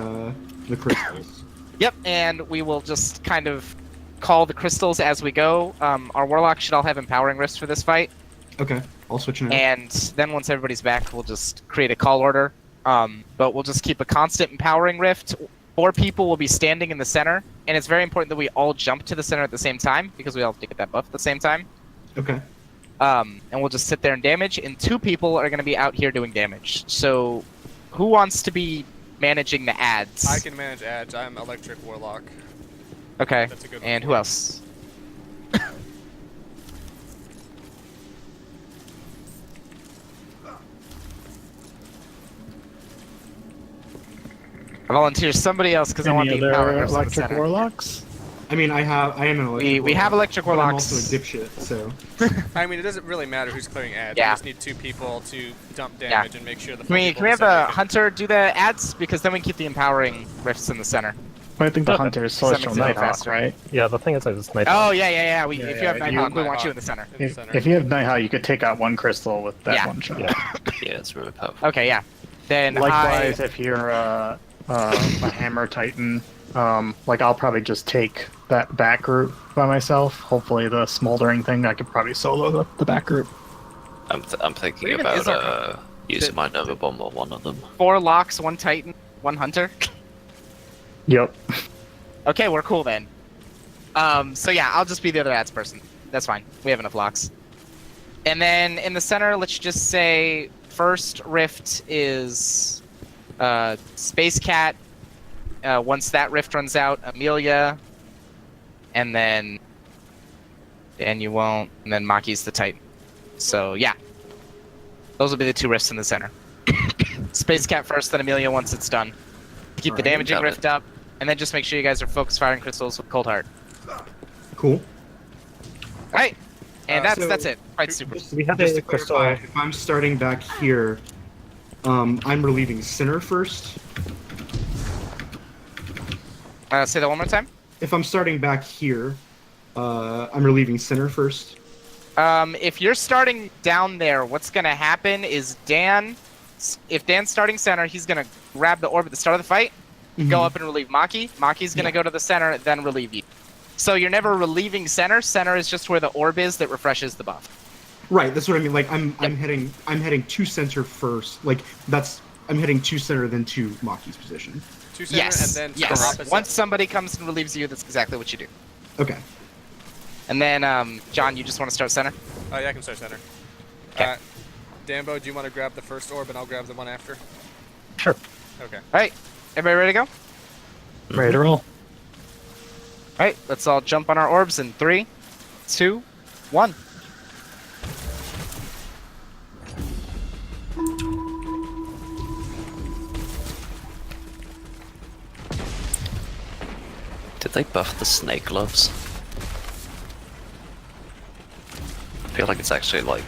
crystals. Yep, and we will just kind of call the crystals as we go. Our warlock should all have empowering rifts for this fight. Okay, I'll switch now. And then once everybody's back, we'll just create a call order. But we'll just keep a constant empowering rift. 4 people will be standing in the center, and it's very important that we all jump to the center at the same time, because we all have to get that buff at the same time. Okay. And we'll just sit there and damage, and 2 people are going to be out here doing damage. So, who wants to be managing the ads? I can manage ads. I'm Electric Warlock. Okay, That's a good one. and who else? I volunteer somebody else because I want Any the power other rifts in the electric center. warlocks? I mean, I am an electric We have electric but I'm warlocks. also a dipshit, so... I mean, it doesn't really matter who's clearing ads. Yeah. We just need 2 people to dump damage and make sure the. Can we have a hunter do the ads? Because then we can keep the empowering rifts in the center. I think the Okay. hunter is Does that Celestial make sense? Nighthawk, Faster. right? Yeah, the thing is, it's night. Oh, yeah. If you yeah, have if Nighthawk, you- we want you in the center. In the If, center. if you have Nighthawk, you could take out 1 crystal with that Yeah. 1 shot. Yeah. Yeah, it's really powerful. Okay, yeah. Then Likewise, if you're a Hammer Titan, like I'll probably just take that back route by myself. Hopefully, the smoldering thing, I could probably solo the back route. I'm thinking Even about Izarka. using my Nova Bomb on one of them. 4 locks, 1 Titan, 1 hunter. Yep. Okay, we're cool then. So yeah, I'll just be the other ads person. That's fine. We have enough locks. And then in the center, let's just say first rift is Space Cat. Once that rift runs out, Amelia, and then you won't, and then Maki's the Titan. So yeah, those will be the 2 rifts in the center. Space Cat first, then Amelia once it's done. Keep the Alright, damaging got it. rift up, and then just make sure you guys are focus firing crystals with Cold Heart. Cool. Alright, and So- that's it. Quite super. We have Just a to clarify, if I'm starting back here, I'm relieving center first. Say that one more time. If I'm starting back here, I'm relieving center first. If you're starting down there, what's gonna happen is if Dan's starting center, he's gonna grab the orb at the start of the fight, go up and relieve Maki. Maki's gonna go to the center, then relieve you. So you're never relieving center. Center is just where the orb is that refreshes the buff. Right, that's what I mean. Like I'm heading to center first. Like I'm heading to center then to Maki's position. 2 center Yes. and then to Yes. the opposite. Once somebody comes and relieves you, that's exactly what you do. Okay. And then, John, you just want to start center? Oh yeah, I can start center. Okay. Dambo, do you want to grab the first orb and I'll grab the one after? Sure. Okay. Alright, everybody ready to go? Ready to roll. Alright, let's all jump on our orbs in 3, 2, 1. Did they buff the snake gloves? I feel like it's actually like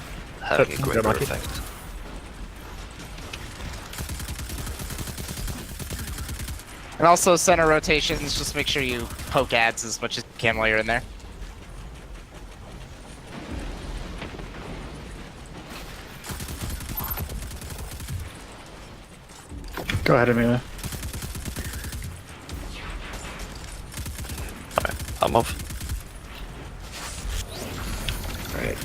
having a Go, greater Monkey. effect. And also center rotations, just make sure you poke ads as much as you can while you're in there. Go ahead, Amelia. Alright, I'm off. Alright.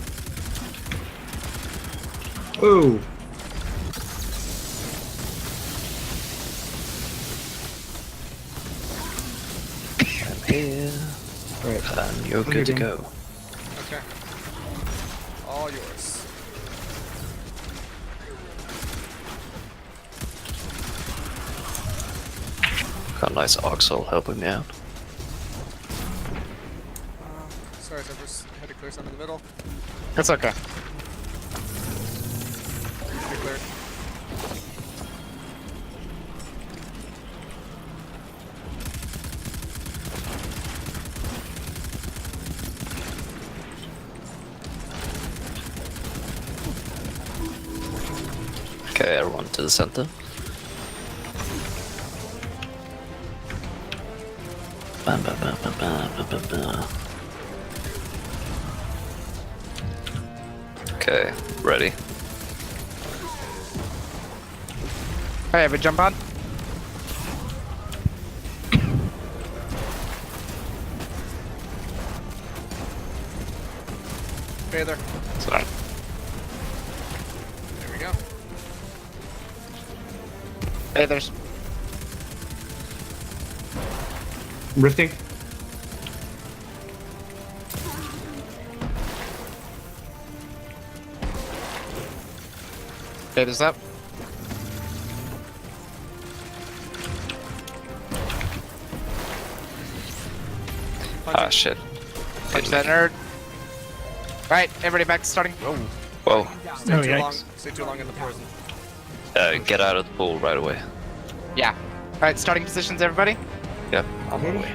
Oh! I'm here. Alright. And you're Okay, good to Dan. go. Okay. All yours. Got a nice Oxel helping me out. Sorry, so I just had to clear some in the middle. That's okay. You're cleared. Okay, everyone to the center. Ba, ba, ba, ba, ba, ba, ba, ba. Okay, ready. Alright, have a jump on. Bather. Sorry. There we go. Hey, there's. Rifting? Okay, there's up. Ah, shit. Punch that nerd. Alright, everybody back to starting. Oh. Whoa. Stay Oh, too yikes. long. Stay too long in the poison. Get out of the pool right away. Yeah. Alright, starting positions, everybody. Yep, I'm on my way.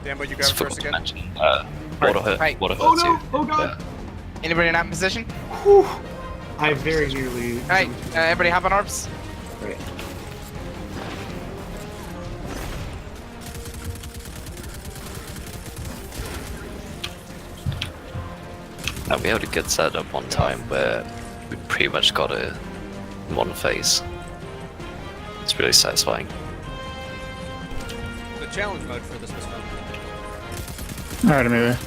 Dambo, you It's grab it first again. Water hurt. Right. Water Oh hurts no! you. Oh god! Anybody not in position? Whew. I very nearly. Alright, everybody hop on orbs. Right. And we had a good setup one time where we pretty much got it in one phase. It's really satisfying. The challenge mode for this was fun. Alright, Amelia.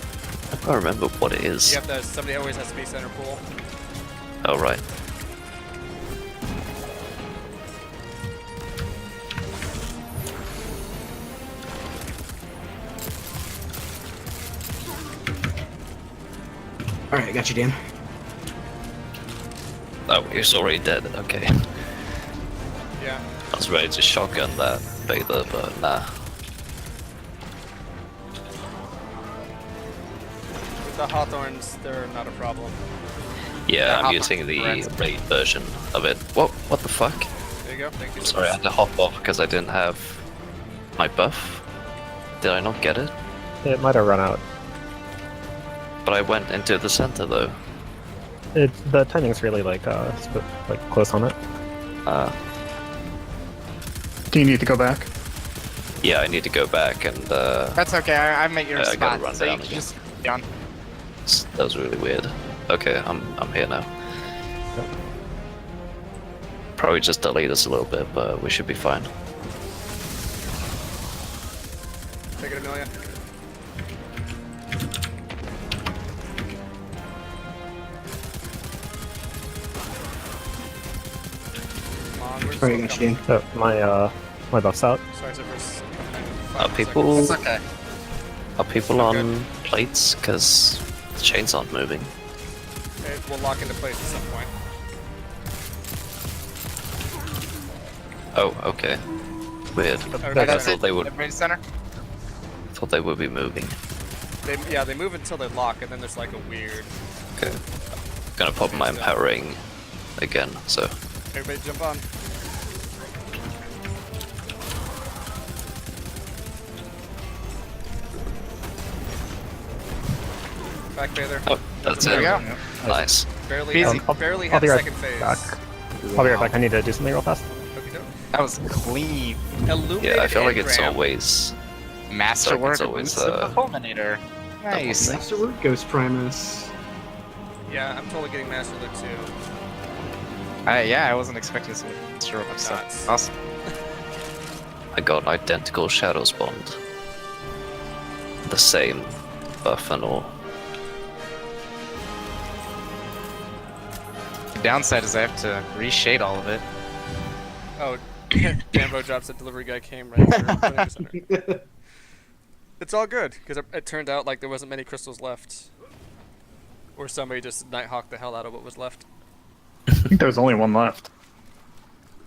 I can't remember what it is. You have to. Somebody always has to be center pool. Oh, right. Alright, I got you, Dan. Oh, he's already dead. Okay. Yeah. I was ready to shotgun that Bather, but nah. With the Hawthorns, they're not a problem. Yeah, I'm hop using on. the Right. raid version of it. What the fuck? There you go. Thank you. Sorry, I had to hop off because I didn't have my buff. Did I not get it? It might have run out. But I went into the center though. The timing's really like close on it. Do you need to go back? Yeah, I need to go back and That's okay, I'm at your I gotta spot, run so you down can again. just be on. that was really weird. Okay, I'm here now. Probably just delete us a little bit, but we should be fine. Take it, Amelia. Come on, where's Alright, I the got you, Dan. Oh, my buff's out. Sorry, so first. Are people That's okay. are people Okay. on plates? Because the chains aren't moving. It will lock into place at some point. Oh, okay. Weird. Okay, Alright, that's thought it. they would- Everybody center. Thought they would be moving. They move until they lock, and then there's like a weird. Okay. Gonna pop my empowering again. So Everybody jump on. Back Bather. oh, That's There it. we go. Nice. Barely, Easy. barely I'll had be the right second phase. back. I'll be right back. I need to do something real fast. Okey-doke. That was clean. Illuminated Yeah, I feel like it's engram. always Masterwork It's always, of the Fulminator. Nice. Masterwork, Ghost Primus. Yeah, I'm totally getting Master Look too. Yeah, I wasn't expecting some Masterwork Nuts. stuff. Awesome. I got an identical Shadows Bond. The same buff and all. The downside is I have to reshade all of it. Oh, Jambo drops the delivery guy came right here. Center. It's all good, because it turned out like there wasn't many crystals left. Or somebody just Nighthawked the hell out of what was left. I think there was only one left.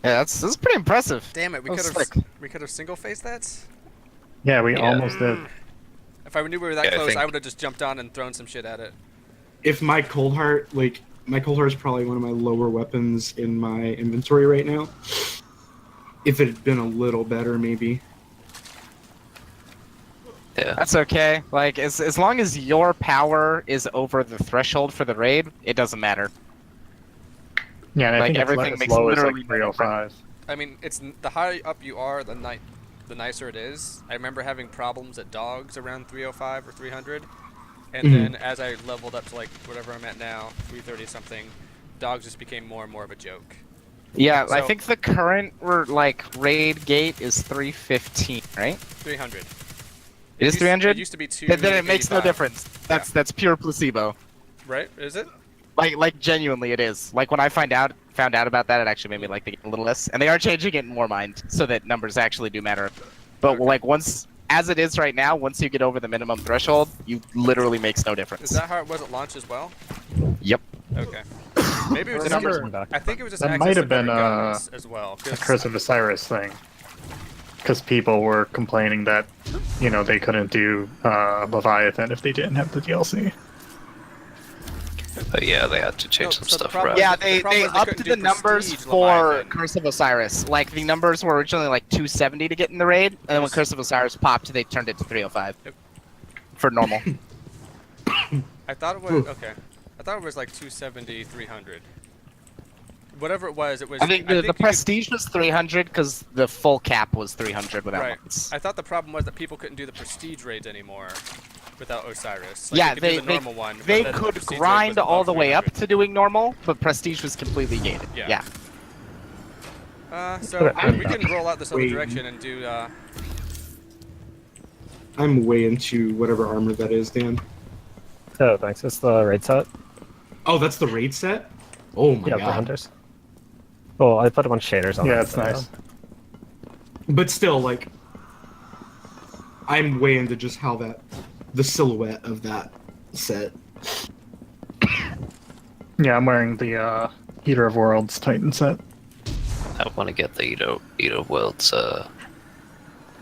Yeah, that's pretty impressive. Damn it, That was slick. we could have single faced that? Yeah, we Yeah. almost did. If I knew we were that Yeah, I close, I think- would have just jumped on and thrown some shit at it. If my Cold Heart, like, my Cold Heart is probably one of my lower weapons in my inventory right now. If it had been a little better, maybe. Yeah. That's okay. Like, as long as your power is over the threshold for the raid, it doesn't matter. Yeah, and I Like, think everything it's makes as low as literally like 305. I mean, it's the higher up you are, the nicer it is. I remember having problems at dogs around 305 or 300, and then as I leveled up to like whatever I'm at now, 330 something, dogs just became more and more of a joke. Yeah, I So- think the current raid gate is 315, right? 300. It is used- 300. It used to be 2. Then it makes no difference. That's pure placebo. Right? Is it? Like genuinely, it is. Like when I found out about that, it actually made me like the game a little less. And they are changing it in more mind so that numbers actually do matter. But like once, as it is right now, once you get over the minimum threshold, you literally makes no difference. Is that how it was at launch as well? Yep. Okay. Maybe it was The just numbers- Coming back. I think it was just That access might to have been, better guns as well. The 'cause- Curse of Osiris thing. Because people were complaining that, you know, they couldn't do Leviathan if they didn't have the DLC. But yeah, they had to change No, some so the stuff problem around. was- Yeah, the they problem was they upped couldn't the do numbers Prestige for Leviathan. Curse of Osiris. Like the numbers were originally like 270 to get in the raid, and then when Yes. Curse of Osiris popped, they turned it to 305 for normal. I thought it was okay. I thought it was like 270, 300. Whatever it was, it was. I think the you could- prestige was 300 because the full cap was 300 without Right. mods. I thought the problem was that people couldn't do the prestige raids anymore without Osiris. Like, Yeah, you could do they the normal one. but they then the could prestige raid grind was all above the way up 300. to doing normal, but prestige was completely gated. Yeah. Yeah. So I'm we can roll out this other waiting. direction and do. I'm way into whatever armor that is, Dan. Oh, thanks. It's the raid set. Oh, that's the raid set? Oh my Yeah, god. for hunters. Well, I put a bunch of shaders on Yeah, it, it's so- nice. But still, like, I'm way into just how the silhouette of that set. Yeah, I'm wearing the Eater of Worlds Titan set. I want to get the Eater Worlds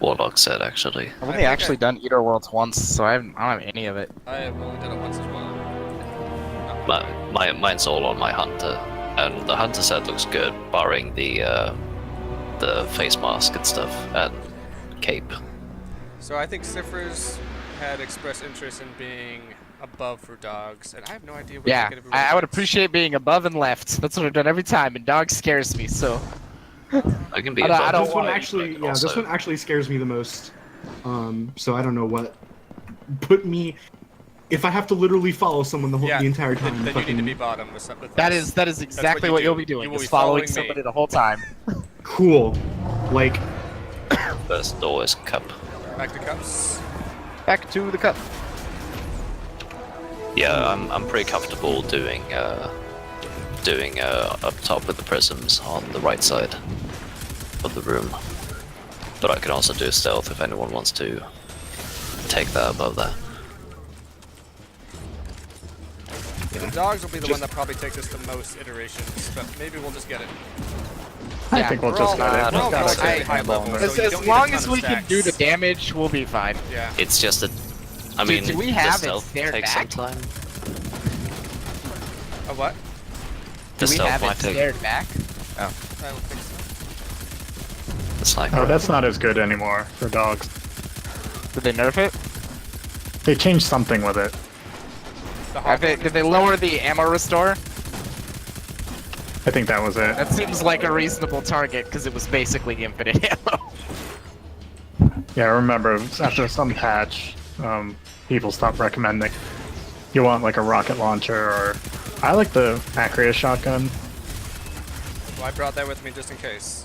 Warlock set actually. I've only actually done Eater Worlds once, so I don't have any of it. I have only done it once as well. Mine's all on my Hunter, and the Hunter set looks good, barring the face mask and stuff and cape. So I think Ciphers had expressed interest in being above for dogs, and I have no idea what Yeah, negative I would rates. appreciate being above and left. That's what I've done every time, and dog scares me. So I can be. I don't- I above don't This one but actually, yeah, also- this one actually scares me the most. So I don't know what put me. If I have to literally follow someone the entire time, Then you need to fucking- be bottom with something. that is exactly you what do. you'll be doing. You will Is be following following me. somebody the whole time. cool. Like, First door is cup. Back to cups. Back to the cup. Yeah, I'm pretty comfortable doing up top with the prisms on the right side of the room. But I can also do stealth if anyone wants to take that above that. The dogs will be the one that probably takes us the most iterations, but maybe we'll just get it. I Yeah, think we'll We're just all- get we're it. all We've got relatively a high level, so As you don't need a long ton as of we can do the stacks. damage, we'll be fine. Yeah. It's just that, I mean, do we the have it stealth stared takes back? some time. A what? The Do we stealth have it might take. stared back? I don't think so. The sniper. Oh, that's not as good anymore for dogs. Did they nerf it? They changed something with it. Did they lower the ammo restore? I think that was it. That seems like a reasonable target because it was basically infinite ammo. Yeah, I remember after some patch, people stopped recommending. You want like a rocket launcher, or I like the Acreus shotgun. Well, I brought that with me just in case.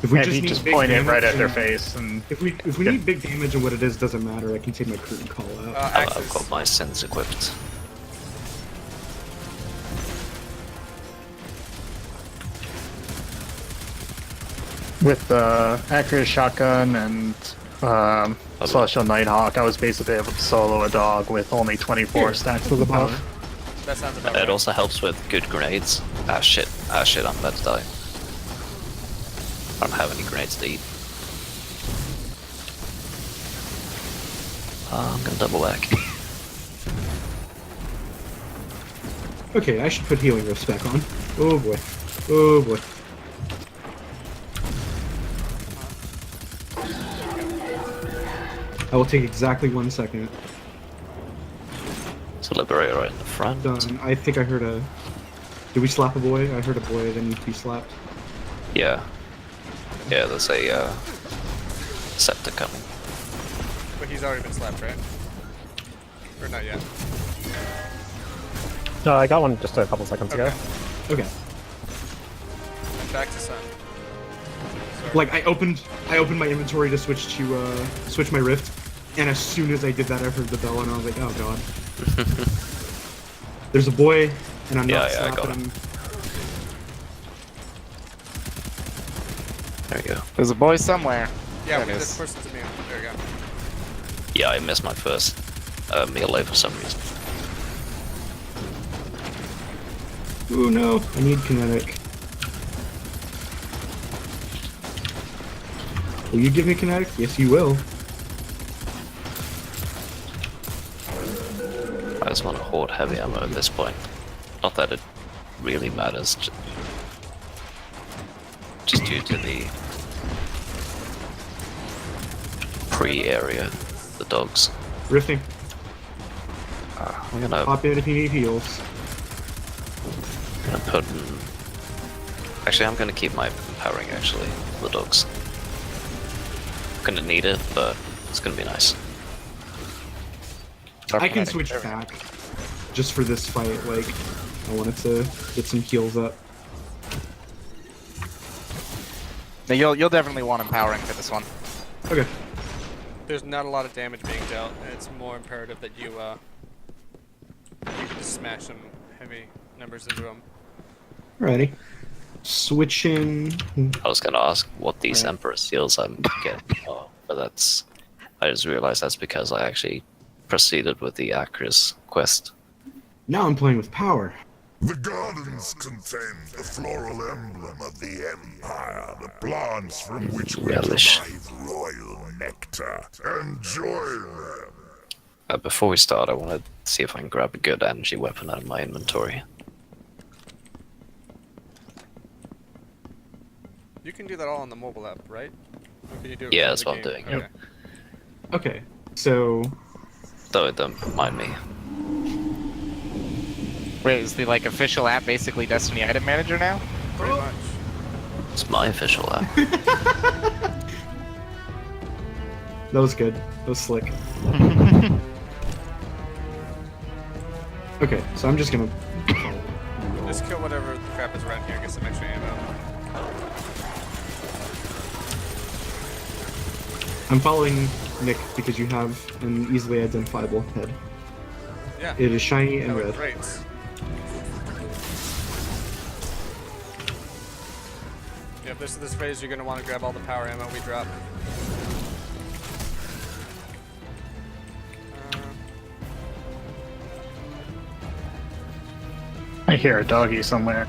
If we And just you need just big point it right damage at their and- face, and If we need big damage and what it is doesn't matter, I can take my curtain call out. I've Axis. got my sense equipped. with the Acreus shotgun and Celestial Nighthawk, I was basically able to solo a dog with only 24 stacks of the buff. That sounds about It right. also helps with good grenades. Ah shit, I'm about to die. I don't have any grenades to eat. I'm gonna double back. Okay, I should put healing rifts back on. Oh boy. Oh boy. I will take exactly 1 second. So Liberator right in the front. Done. I think I heard a... Did we slap a boy? I heard a boy that needs to be slapped. Yeah. Yeah, there's a scepter coming. But he's already been slapped, right? Or not yet? No, I got one just a couple seconds ago. Okay. Okay. And back to Sun. Sorry. Like I opened my inventory to switch my rift, and as soon as I did that, I heard the bell, and I was like, oh god. There's a boy, and I'm not Yeah, I got slapping him. There we go. There's a boy somewhere. Yeah, There it this is. person's immune. There we go. Yeah, I missed my first melee for some reason. Oh no, I need kinetic. Will you give me kinetic? Yes, you will. I just want to hoard heavy ammo at this point. Not that it really matters, just due to the pre-area, the dogs. Rifting. I'm gonna Pop in if you need heals. put in... Actually, I'm gonna keep my empowering, actually, for the dogs. Gonna need it, but it's gonna be nice. I can switch back just for this fight. Like, I wanted to get some heals up. Now, you'll definitely want empowering for this one. Okay. There's not a lot of damage being dealt, and it's more imperative that you can just smash some heavy numbers into them. Alrighty. Switching. I was gonna ask what these Right. Emperor Seals I'm getting, but that's... I just realized that's because I actually proceeded with the Acris quest. Now I'm playing with power. The gardens contain the floral emblem of the Empire, the plants from which we Relish. derive royal nectar. Enjoy them. Before we start, I want to see if I can grab a good energy weapon out of my inventory. You can do that all on the mobile app, right? Or can you do it Yeah, from that's the what I'm game? doing, Okay. Okay. So Though, don't mind me. Wait, is the like official app basically Destiny Item Manager now? Pretty much. It's my official app. that was good. That was slick. Okay, so I'm just gonna. Just kill whatever crap is around here, get some extra ammo. I'm following Nick because you have an easily identifiable head. Yeah. It is shiny and That red. was great. Yep, this phase you're gonna want to grab all the power ammo we drop. I hear a doggy somewhere.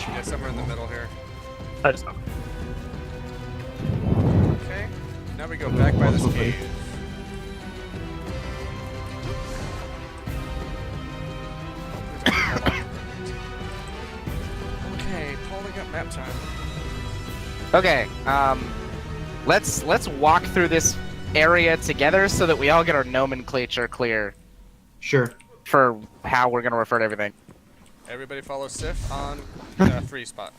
Yeah, somewhere in the middle here. I just Okay. Now we go back by this cave. Okay, pulling up map time. Okay, let's walk through this area together so that we all get our nomenclature clear. Sure. for how we're gonna refer to everything. Everybody follow Sif on 3 spot.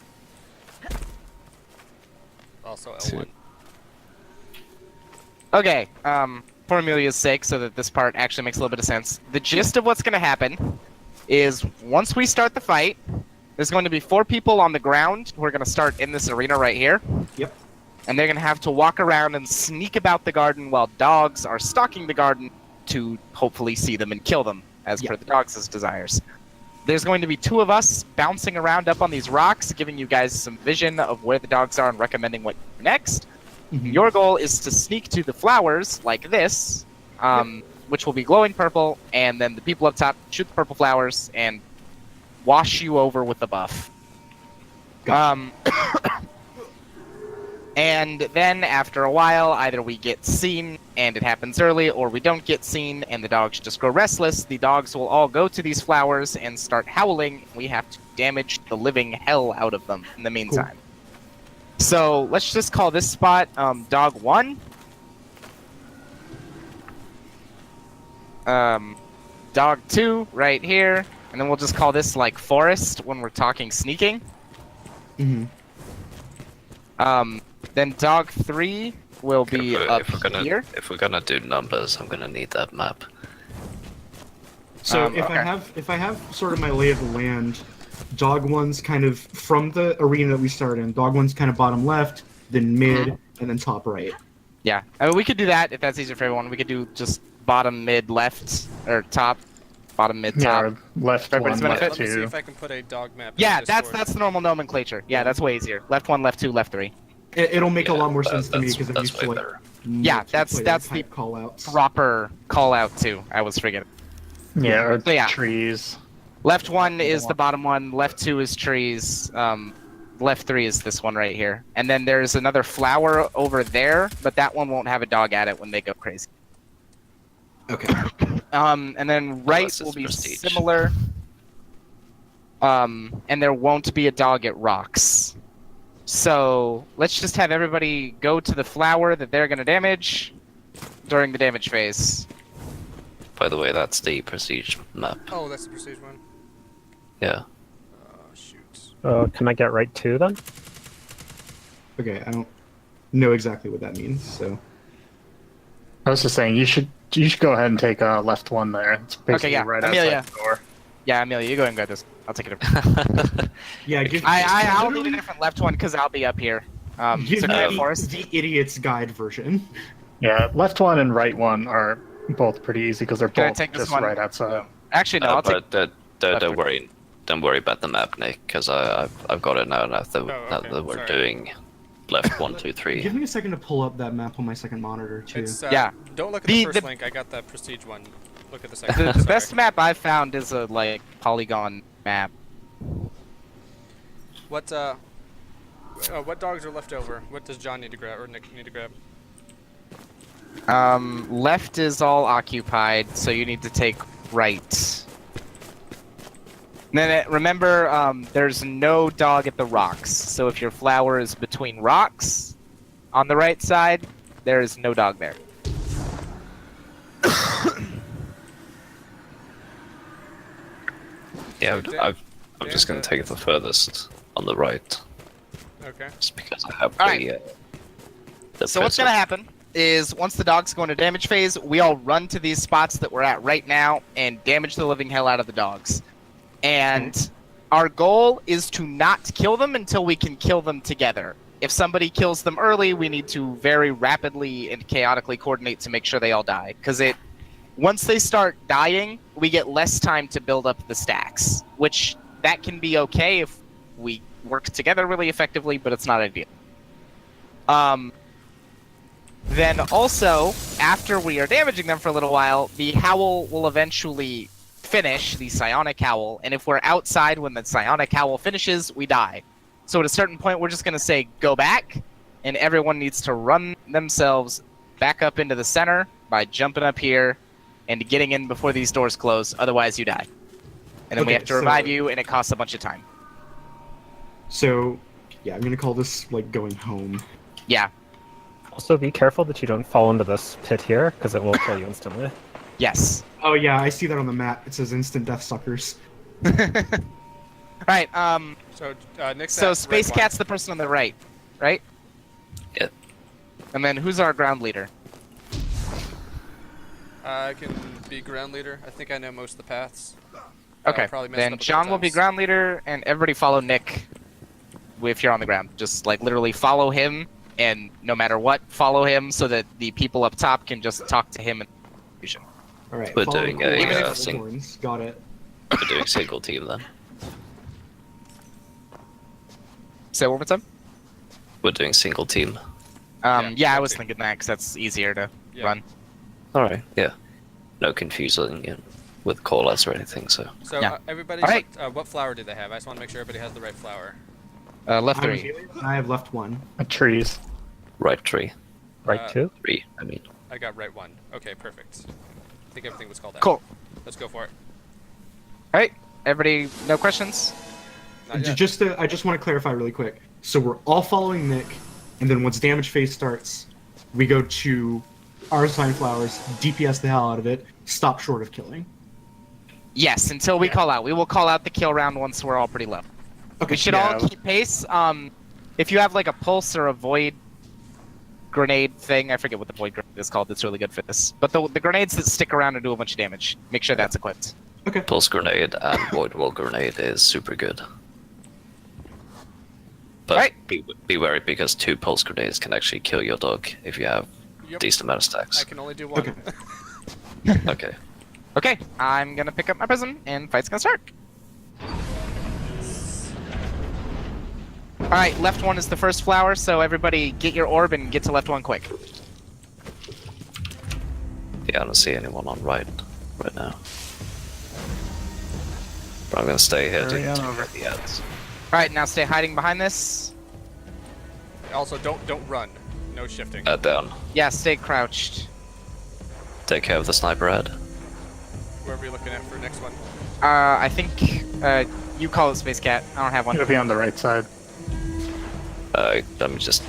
Also L1. Okay, for Amelia's sake, so that this part actually makes a little bit of sense, the gist of what's going to happen is once we start the fight, there's going to be 4 people on the ground who are going to start in this arena right here. Yep. And they're going to have to walk around and sneak about the garden while dogs are stalking the garden to hopefully see them and kill them, as per the dogs' desires. There's going to be 2 of us bouncing around up on these rocks, giving you guys some vision of where the dogs are and recommending what to do next. Your goal is to sneak to the flowers, like this, which will be glowing purple, and then the people up top shoot the purple flowers and wash you over with the buff. And then, after a while, either we get seen and it happens early, or we don't get seen and the dogs just grow restless. The dogs will all go to these flowers and start howling. We have to damage the living hell out of them in the meantime. So let's just call this spot Dog 1. Dog 2 right here, and then we'll just call this like Forest when we're talking sneaking. Then Dog 3 will be up here. If we're gonna do numbers, I'm gonna need that map. So if I have sort of my lay of the land, Dog 1's kind of from the arena that we started in. Dog 1's kind of bottom left, then mid, and then top right. Yeah, I mean, we could do that if that's easier for everyone. We could do just bottom, mid, left, or top, bottom, mid, top. Yeah, left one, Everybody's left benefit? Let me see 2. if I can put a dog map. Yeah, in that's Discord. the normal nomenclature. Yeah, that's way easier. Left 1, left 2, left 3. It'll make a lot more that- sense to me that's- because I'm that's used to way like better. Yeah, that's multiplayer the type call-outs. proper call out too. I was forgetting. Yeah, or So, yeah. trees. Left 1 is the bottom one. Left 2 is trees. Left 3 is this one right here. And then there's another flower over there, but that one won't have a dog at it when they go crazy. Okay. And then right Unless it's will be prestige. similar. And there won't be a dog at rocks. So let's just have everybody go to the flower that they're going to damage during the damage phase. By the way, that's the prestige map. Oh, that's the prestige one. Yeah. Oh, shoot. Can I get right 2 then? Okay, I don't know exactly what that means, so... I was just saying, you should go ahead and take left 1 there. It's basically yeah. right Amelia. outside the door. Yeah, Amelia, you go ahead and grab this. I'll take it. Yeah, give I'll need a different left one because I'll be up here. give So me go Forest. the idiot's guide version. Yeah, left 1 and right 1 are both pretty easy because they're Can I both take this just one? right outside. Actually, no, I'll take. But left don't worry. Don't worry about the map, Nick, because I've got it now. Now that, okay, that we're sorry. doing left 1, 2, 3. Give me a second to pull up that map on my second monitor, too. It's, Yeah. Don't look at The- the first the- link. I got that prestige one. Look at the second. The Sorry. best map I've found is a like polygon map. What dogs are left over? What does John need to grab or Nick need to grab? Left is all occupied, so you need to take right. And then remember, there's no dog at the rocks. So if your flower is between rocks, on the right side, there is no dog there. Yeah, Dan- I'm just Dan, gonna take it the furthest on the right, Okay. just because I have Alright. the So what's prism. gonna happen is once the dogs go into damage phase, we all run to these spots that we're at right now and damage the living hell out of the dogs. And our goal is to not kill them until we can kill them together. If somebody kills them early, we need to very rapidly and chaotically coordinate to make sure they all die. Because once they start dying, we get less time to build up the stacks. Which, that can be okay if we work together really effectively, but it's not ideal. Then also, after we are damaging them for a little while, the howl will eventually finish, the psionic howl, and if we're outside when the psionic howl finishes, we die. So at a certain point, we're just going to say, go back, and everyone needs to run themselves back up into the center by jumping up here and getting in before these doors close, otherwise you die. And then we Okay, have to revive you, and it costs a bunch of time. So, yeah, I'm gonna call this, like, going home. Yeah, Also, be careful that you don't fall into this pit here, because it will kill you instantly. yes. Oh yeah, I see that on the map. It says instant death suckers. Alright, So Nick's so at Space red one. Cat's the person on the right, right? Yeah. And then who's our ground leader? I can be ground leader. I think I know most of the paths. Okay, probably messed then up a John couple will be times. ground leader, and everybody follow Nick if you're on the ground. Just, like, literally follow him, and no matter what, follow him so that the people up top can just talk to him. All right. We're follow doing the a, cool thing. horns. Got it. We're doing single team then. Say it one more time? We're doing single team. Yeah, I was okay. thinking that, because that's easier to Yeah. run. Alright, yeah. No confusing it with call-outs or anything, so... So Yeah. everybody, All right. what flower do they have? I just want to make sure everybody has the right flower. Left I'm 3. Helios, and I have left 1. Trees. Right tree. Right 2? 3, I mean. I got right one. Okay, perfect. I think everything was called out. Cool. Let's go for it. Alright, everybody, no questions? Not yet. I just want to clarify really quick. So we're all following Nick, and then once damage phase starts, we go to Arsine Flowers, DPS the hell out of it, stop short of killing. Yes, until we call out. We will call out the kill round once we're all pretty low. Okay. We should Yeah. all keep pace. If you have like a pulse or a void grenade thing, I forget what the void grenade is called. It's really good for this. But the grenades that stick around and do a bunch of damage, make sure that's equipped. Okay. Pulse grenade and void wall grenade is super good. But Right. be wary because 2 pulse grenades can actually kill your dog if you have Yep. decent amount of I stacks. can only do one. Okay. Okay. Okay, I'm gonna pick up my prism and fight's gonna start. Alright, left 1 is the first flower, so everybody get your orb and get to left 1 quick. Yeah, I don't see anyone on right now. But I'm gonna stay here Hurry on to over. get the ads. Alright, now stay hiding behind this. Also, don't run. No shifting. Down. Yeah, stay crouched. Take care of the sniper head. Whoever you're looking at for next one. I think, you call it Space Cat. I don't have one. It'll be on the right side. Let me just...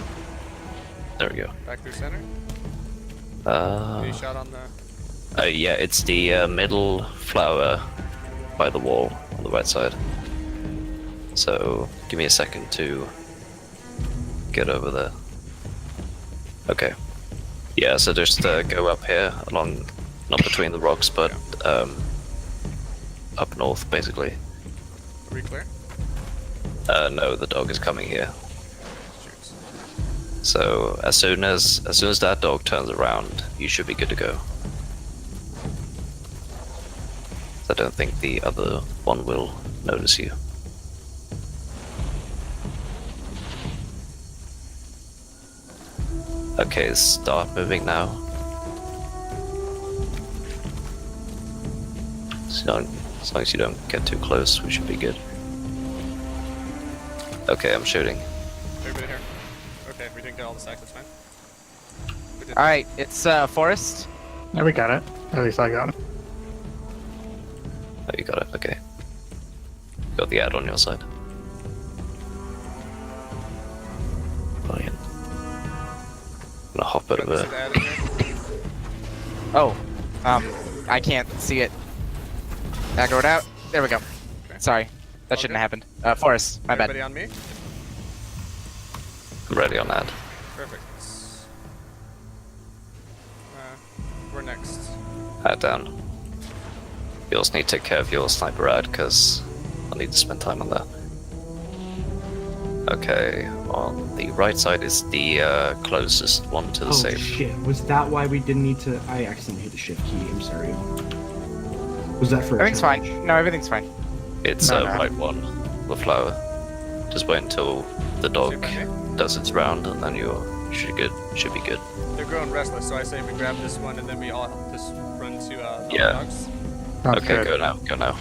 There we go. Back through center. Any shot on the... Yeah, it's the middle flower by the wall on the right side. So, give me a second to get over there. Okay. Yeah, so just go up here, along, not between the rocks, but up north, basically. Are we clear? No, the dog is coming here. Shoots. So as soon as that dog turns around, you should be good to go. I don't think the other one will notice you. Okay, start moving now. So as long as you don't get too close, we should be good. Okay, I'm shooting. Everybody here? Okay, we didn't get all the stacks, that's fine. We did. Alright, it's, Forest. Yeah, we got it. At least I got it. Oh, you got it, okay. Got the ad on your side. Brilliant. I'm gonna hop Got over. this ad in here. Oh, I can't see it. Aggro it out. There we go. Okay. Sorry. That shouldn't have happened. Forest, my Everybody bad. on me? I'm ready on ad. Perfect. We're next. Ad down. You also need to take care of your sniper ad, because I'll need to spend time on that. Okay, on the right side is the closest one to the Oh safe. shit! Was that why we didn't need to? I accidentally hit the shift key. I'm sorry. Was that for? a Everything's challenge? fine. No, everything's fine. It's No, no. right one, the flower. Just wait until the dog Okay. does its round, and then you should be good. They're growing restless, so I say we grab this one and then we all just run to the Yeah. dogs. Sounds Okay, good. go now.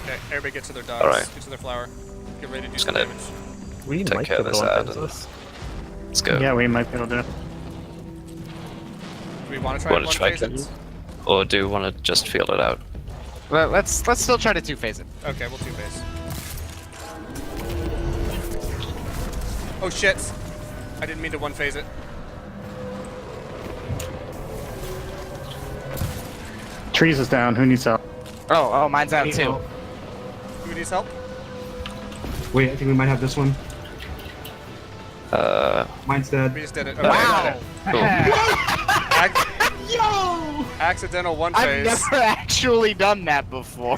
Okay, everybody get to their dogs. Alright. Get to their flower. Get ready to do Just some gonna- damage. We Take might care be of able this to ad fix and this. let's go. Yeah, we might be able to. Do we want to try Wanna one try phase to- it? Or do you want to just feel it out? Let's still try to two-phase it. Okay, we'll two phase. Oh shit! I didn't mean to one phase it. Trees is down. Who needs help? Oh, mine's out too. Who needs help? Wait, I think we might have this one. Mine's We dead. just did it. Okay, Wow! Yo! Accidental one I've phase. never actually done that before.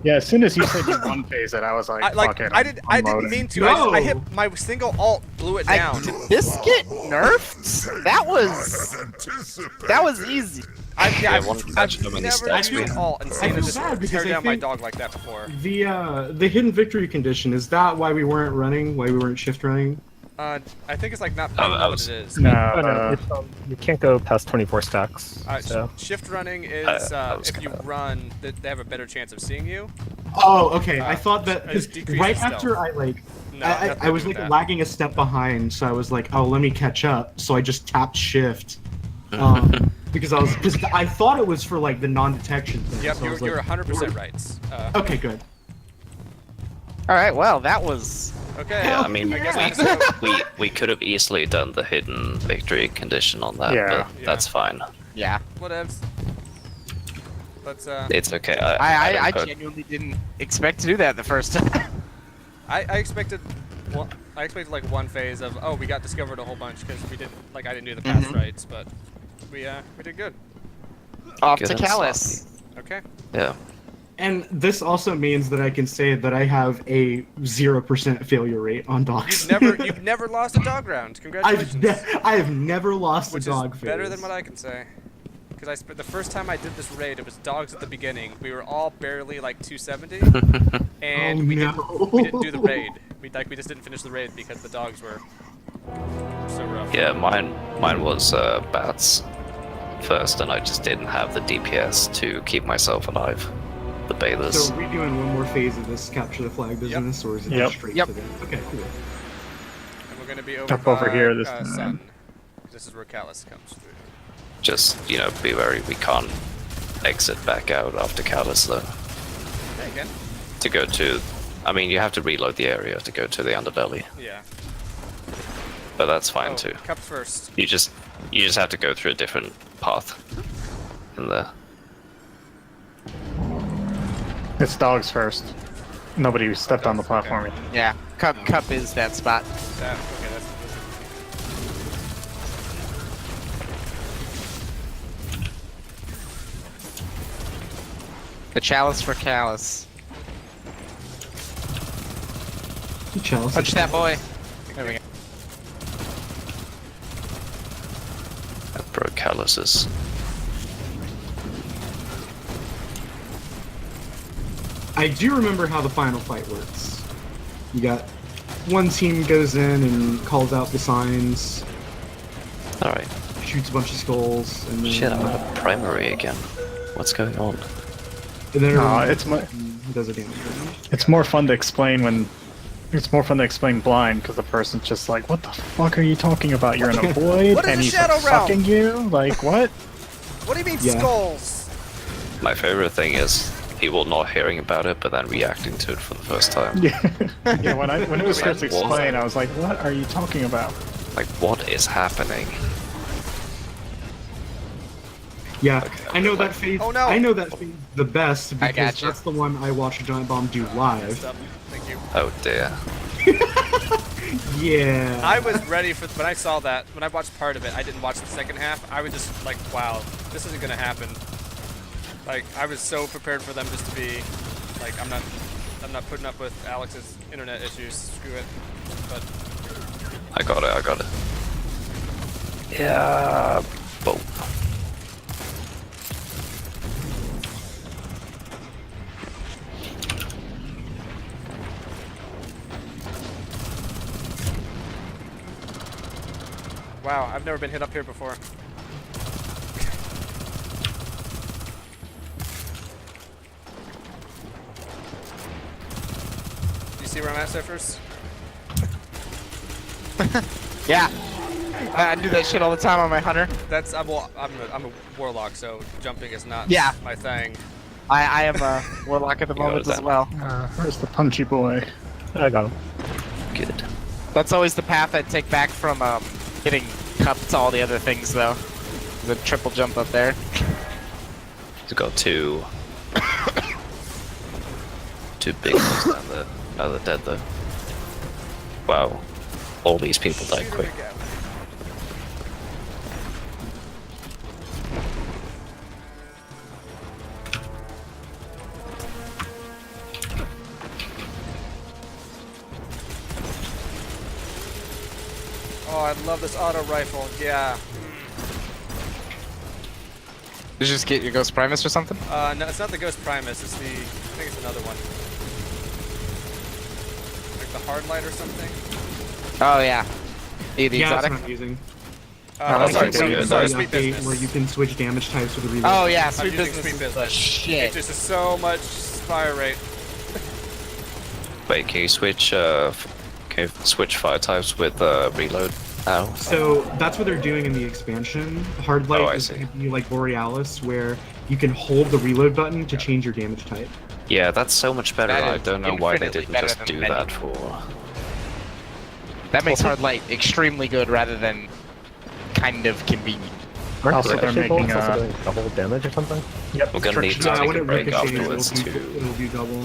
Yeah, as soon as you said you one phase it, I was like, fuck it. I didn't mean to. I hit my single alt, blew it down. Did this get nerfed? That was easy. I've one catch how many never stats we used have. alt and seen feel it just bad because tear I down my think- dog like that before. The hidden victory condition, is that why we weren't running? Why we weren't shift running? I think it's like not I what was- it is. No, Oh, no, it's, you can't go past 24 stacks. So Shift running is I was if you gonna- run, they have a better chance of seeing you. Oh, okay. I thought that it just because decreases right stealth. after I like, No, I nothing was to do like with that. lagging a step behind, so I was like, oh, let me catch up. So I just tapped shift, because I thought it was for like the non-detection thing. Yep, so I was you're like, 100% right. Okay, good. All right, well, that was. Okay. Yeah, I mean, I guess we could have easily done the hidden victory condition on that, Yeah. but that's fine. Yeah. whatevs. Let's It's okay. I don't genuinely didn't expect to do that the first time. I expected. Well, I expected like one phase of we got discovered a whole bunch because we didn't I didn't do the path rights, but we did good. Off Good to and Callus. Okay. Yeah. And this also means that I can say that I have a 0% failure rate on dogs. You've never lost a dog round. Congratulations. I have never lost Which a dog is phase. better than what I can say. Because the first time I did this raid, it was dogs at the beginning. We were all barely like 270, and Oh, we no. didn't do the raid. We just didn't finish the raid because the dogs were so rough. Yeah, mine was bats first, and I just didn't have the DPS to keep myself alive. The bathers. So are we doing one more phase of this capture the flag business, or is it Yep. just straight Yep. to the... Okay, cool. And we're gonna be over, Up over by, here this time. Sun. This is where Callus comes through. Just, be wary, we can't exit back out after Callus though. Hey, again. To go to, I mean, you have to reload the area to go to the underbelly, Yeah. but that's fine too. Cup first. You just have to go through a different path in there. It's dogs first. Nobody stepped on the platform yet. Yeah. Cup is that spot. Okay, that's. The chalice for Callus. Chalice. Punch that boy. There we go. Emperor Calluses. I do remember how the final fight works. You got one team goes in and calls out the signs, Alright. shoots a bunch of skulls, and then Shit, I'm at a primary again. What's going on? and then No, everyone does a damage. It's more fun to explain when. It's more fun to explain blind because the person's just like, "What the fuck are you talking about? You're in a void, What is and a he's Shadow like, Realm? fucking you? Like what?" What do you mean Yeah. skulls? My favorite thing is people not hearing about it, but then reacting to it for the first time. Yeah, yeah. When it was first What? explained, I was like, "What are you talking about?" Like, what is happening? Yeah, Okay, I know like- that phase. Oh, no. I know that phase the best I because gotcha. that's the one I watched Giant Bomb do live. Stuff. Thank you. Oh dear. Yeah. I was ready for when I saw that. When I watched part of it, I didn't watch the second half. I was just like, "Wow, this isn't gonna happen." Like, I was so prepared for them just to be like, "I'm not putting up with Alex's internet issues. Screw it." But I got it. Yeah. Boom. wow, I've never been hit up here before. You see where I'm at, Surfers? Yeah. I do that shit all the time on my hunter. That's I'm a warlock, so jumping is not Yeah. my thing. I am a warlock at the You got moment it as then. well. Where's the punchy boy? I got him. Good. That's always the path I take back from getting cup to all the other things, though. The triple jump up there. He's got two big ones down there. Now they're dead though. Wow. All these people died Shoot 'em quick. again. Oh, I love this auto rifle. Yeah. Did you just get your Ghost Primus or something? No, it's not the Ghost Primus. It's the. I think it's another one. Like the Hard Light or something. Oh yeah. The Yeah, that's exotic. what I'm using. Oh, sorry, that's good. sorry, The Sweet update Business. where you can switch damage types with the reload. Oh yeah, I'm Sweet using Business. Sweet is the Business. shit. It just is so much fire rate. Wait, can you switch fire types with reload now? So that's what they're doing in the expansion. Hard Light Oh, I is see. going to be like Borealis, where you can hold the reload button to change your damage type. Yeah, that's so much better. That I is don't know why they infinitely didn't better just than do many. that for. That makes Hard Light extremely good rather than kind of convenient. Aren't Also, they're ricochet bolts making, also doing double damage or something? Yep. We're gonna need to Yeah, take when a it break ricochets, afterwards it'll do double.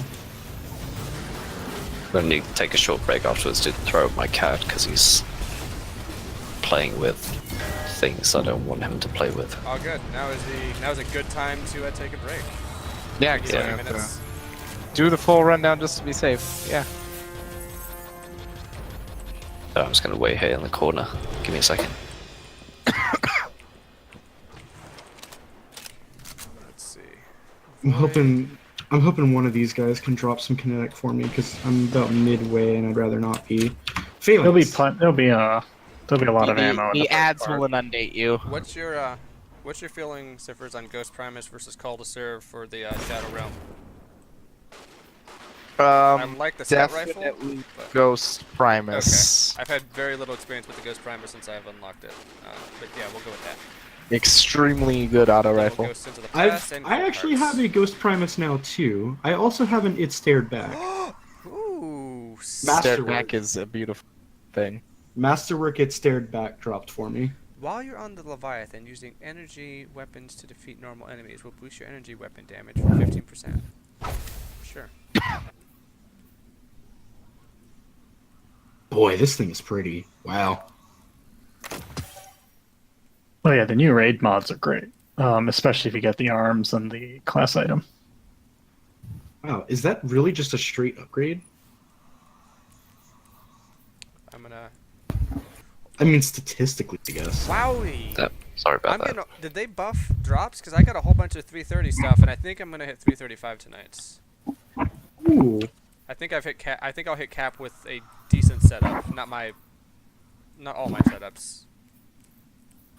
I'm gonna need to take a short break afterwards to throw out my cat because he's playing with things I don't want him to play with. All good. Now is a good time to take a break. Yeah, 20 Yeah. minutes. do the full rundown just to be safe. Yeah. So I'm just gonna wait here in the corner. Give me a second. Let's see. I'm hoping one of these guys can drop some kinetic for me because I'm about midway and I'd rather not be. Phalanx. There'll be a lot of ammo. in The the first ads part. will inundate you. What's your feeling, Ciphers, on Ghost Primus versus Call to Serve for the Shadow Realm? I like the scout rifle, definitely but Ghost Primus. I've had very little experience with the Ghost Primus since I have unlocked it. But yeah, we'll go with that. Extremely good auto Then we'll rifle. go Sins of the Past and I actually Hearts. have a Ghost Primus now too. I also have an It Stared Back. Ooh, Stared Masterwork. back is a beautiful thing. Masterwork It Stared Back dropped for me. While you're on the Leviathan, using energy weapons to defeat normal enemies will boost your energy weapon damage for 15%. Sure. Boy, this thing is pretty. Wow. Oh yeah, the new raid mods are great, especially if you get the arms and the class item. Wow, is that really just a straight upgrade? I'm gonna. I mean, statistically, I guess. Wowie! Sorry about that. Did they buff drops? Because I got a whole bunch of 330 stuff, and I think I'm gonna hit 335 tonight. Ooh. I think I've hit cap. I think I'll hit cap with a decent setup. Not all my setups.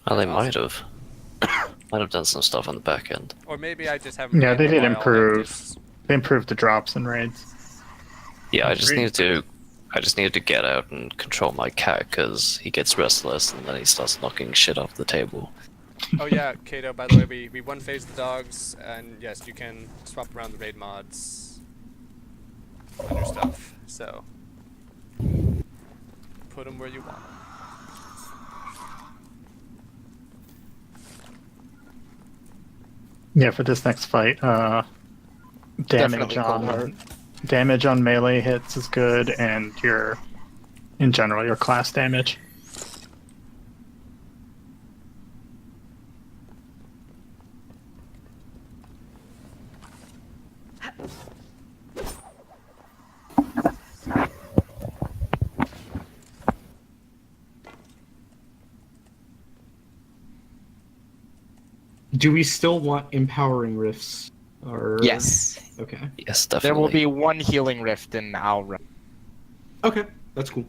Well, they might have. Might have done some stuff on the back end. Or maybe I just haven't. Yeah, played they in a did while and improve. just- They improved the drops and raids. Yeah, I just Agreed. needed to get out and control my cat because he gets restless and then he starts knocking shit off the table. Oh yeah, Kato. By the way, we one phase the dogs, and yes, you can swap around the raid mods on your stuff. So put them where you want 'em. Yeah, for this next fight, damage Definitely Cold Heart. on damage on melee hits is good, and in general, your class damage. Do we still want empowering rifts? Or Yes. Okay. Yes, definitely. There will be one healing rift in I'll run. Okay, that's cool.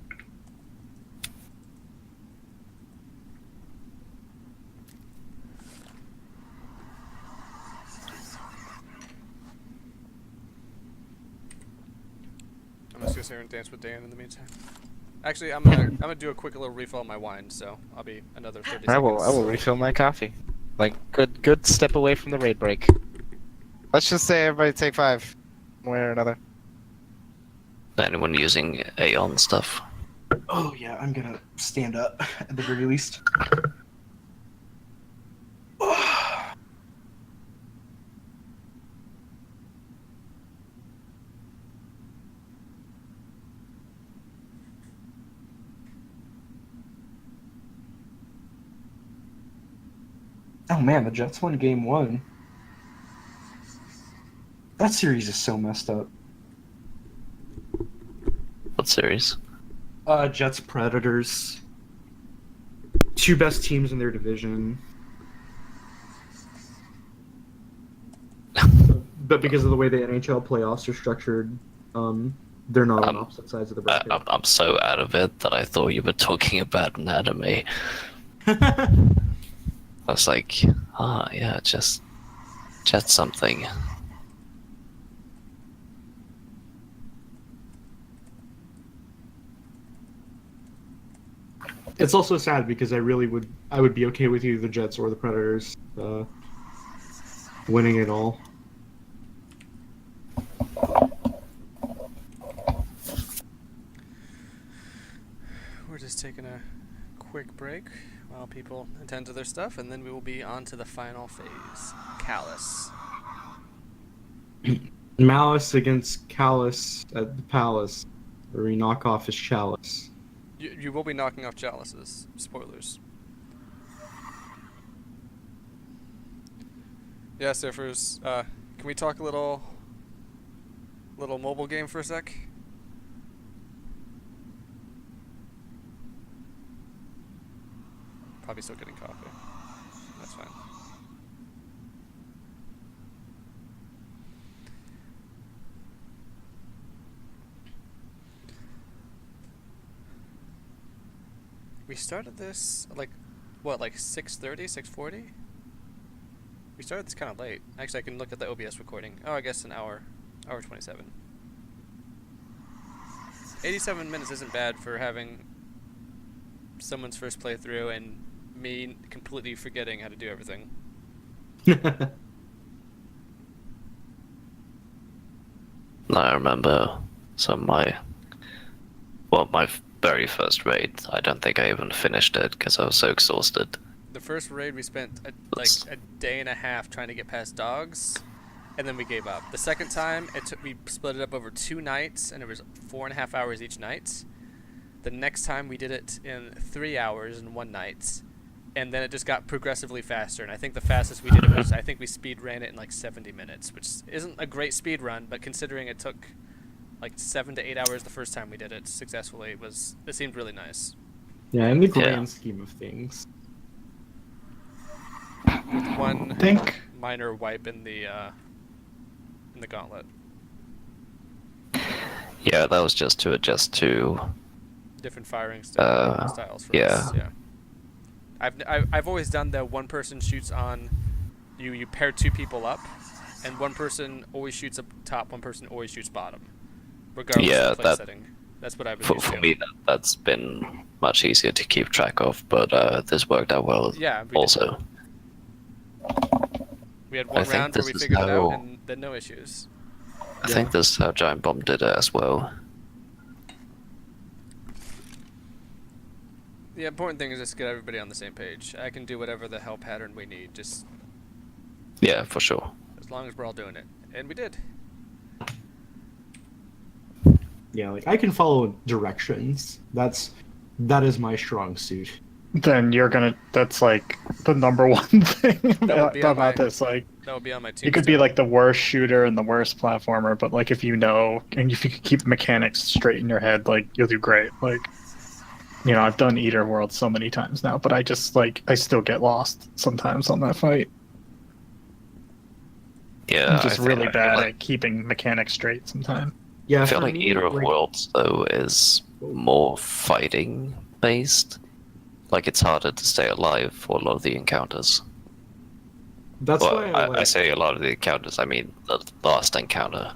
I'm just gonna sit here and dance with Dan in the meantime. Actually, I'm gonna do a quick little refill on my wine, so I'll be another 30 seconds. I will refill my coffee. Like good step away from the raid break. Let's just say everybody take 5, one way or another. Anyone using Aeon stuff? Oh yeah, I'm gonna stand up at the very least. Oh man, the Jets won game 1. That series is so messed up. What series? Jets Predators. 2 best teams in their division. But because of the way the NHL playoffs are structured, they're not on opposite sides of the bracket. I'm so out of it that I thought you were talking about an anime. I was like, yeah, just something. It's also sad because I would be okay with either the Jets or the Predators winning it all. We're just taking a quick break while people attend to their stuff, and then we will be on to the final phase, Callus. Malice against Callus at the Palace, where we knock off his chalice. You will be knocking off chalices. Spoilers. Yeah, surfers. Can we talk a little mobile game for a sec? Probably still getting coffee. That's fine. We started this like 6:30, 6:40? We started this kind of late. Actually, I can look at the OBS recording. Oh, I guess an hour 27. 87 minutes isn't bad for having someone's first playthrough and me completely forgetting how to do everything. I remember my very first raid. I don't think I even finished it because I was so exhausted. The first raid we spent a day and a half trying to get past dogs, and then we gave up. The second time we split it up over 2 nights, and it was 4.5 hours each night. The next time we did it in 3 hours in 1 night, and then it just got progressively faster. And I think the fastest we did it was, I think we speed ran it in like 70 minutes, which isn't a great speed run, but considering it took like 7 to 8 hours the first time we did it successfully, it seemed really nice. Yeah, in the grand scheme of things. With one minor wipe in the gauntlet. Yeah, that was just to adjust to different firing styles for us. Yeah. I've always done the one person shoots on you pair 2 people up, and one person always shoots up top, one person always shoots bottom, regardless of the play setting. That's what I've been for me. That's been much easier to keep track of, but this worked out well. Yeah. Also, we had one round where we figured it out, and then no issues. I think this is how Giant Bomb did it as well. The important thing is just get everybody on the same page. I can do whatever the hell pattern we need, just... Yeah, for sure. As long as we're all doing it. And we did. Yeah, like, I can follow directions. That is my strong suit. Then that's like the number one thing about this. Like, that would be on my team. You could be like the worst shooter and the worst platformer, but like if you know, and if you could keep mechanics straight in your head, like you'll do great. Like, you know, I've done Eater World so many times now, but I still get lost sometimes on that fight. Yeah, I'm just really bad at keeping mechanics straight sometimes. Yeah, I feel like Eater of Worlds though is more fighting based. Like it's harder to stay alive for a lot of the encounters. That's why I say a lot of the encounters. I mean the last encounter.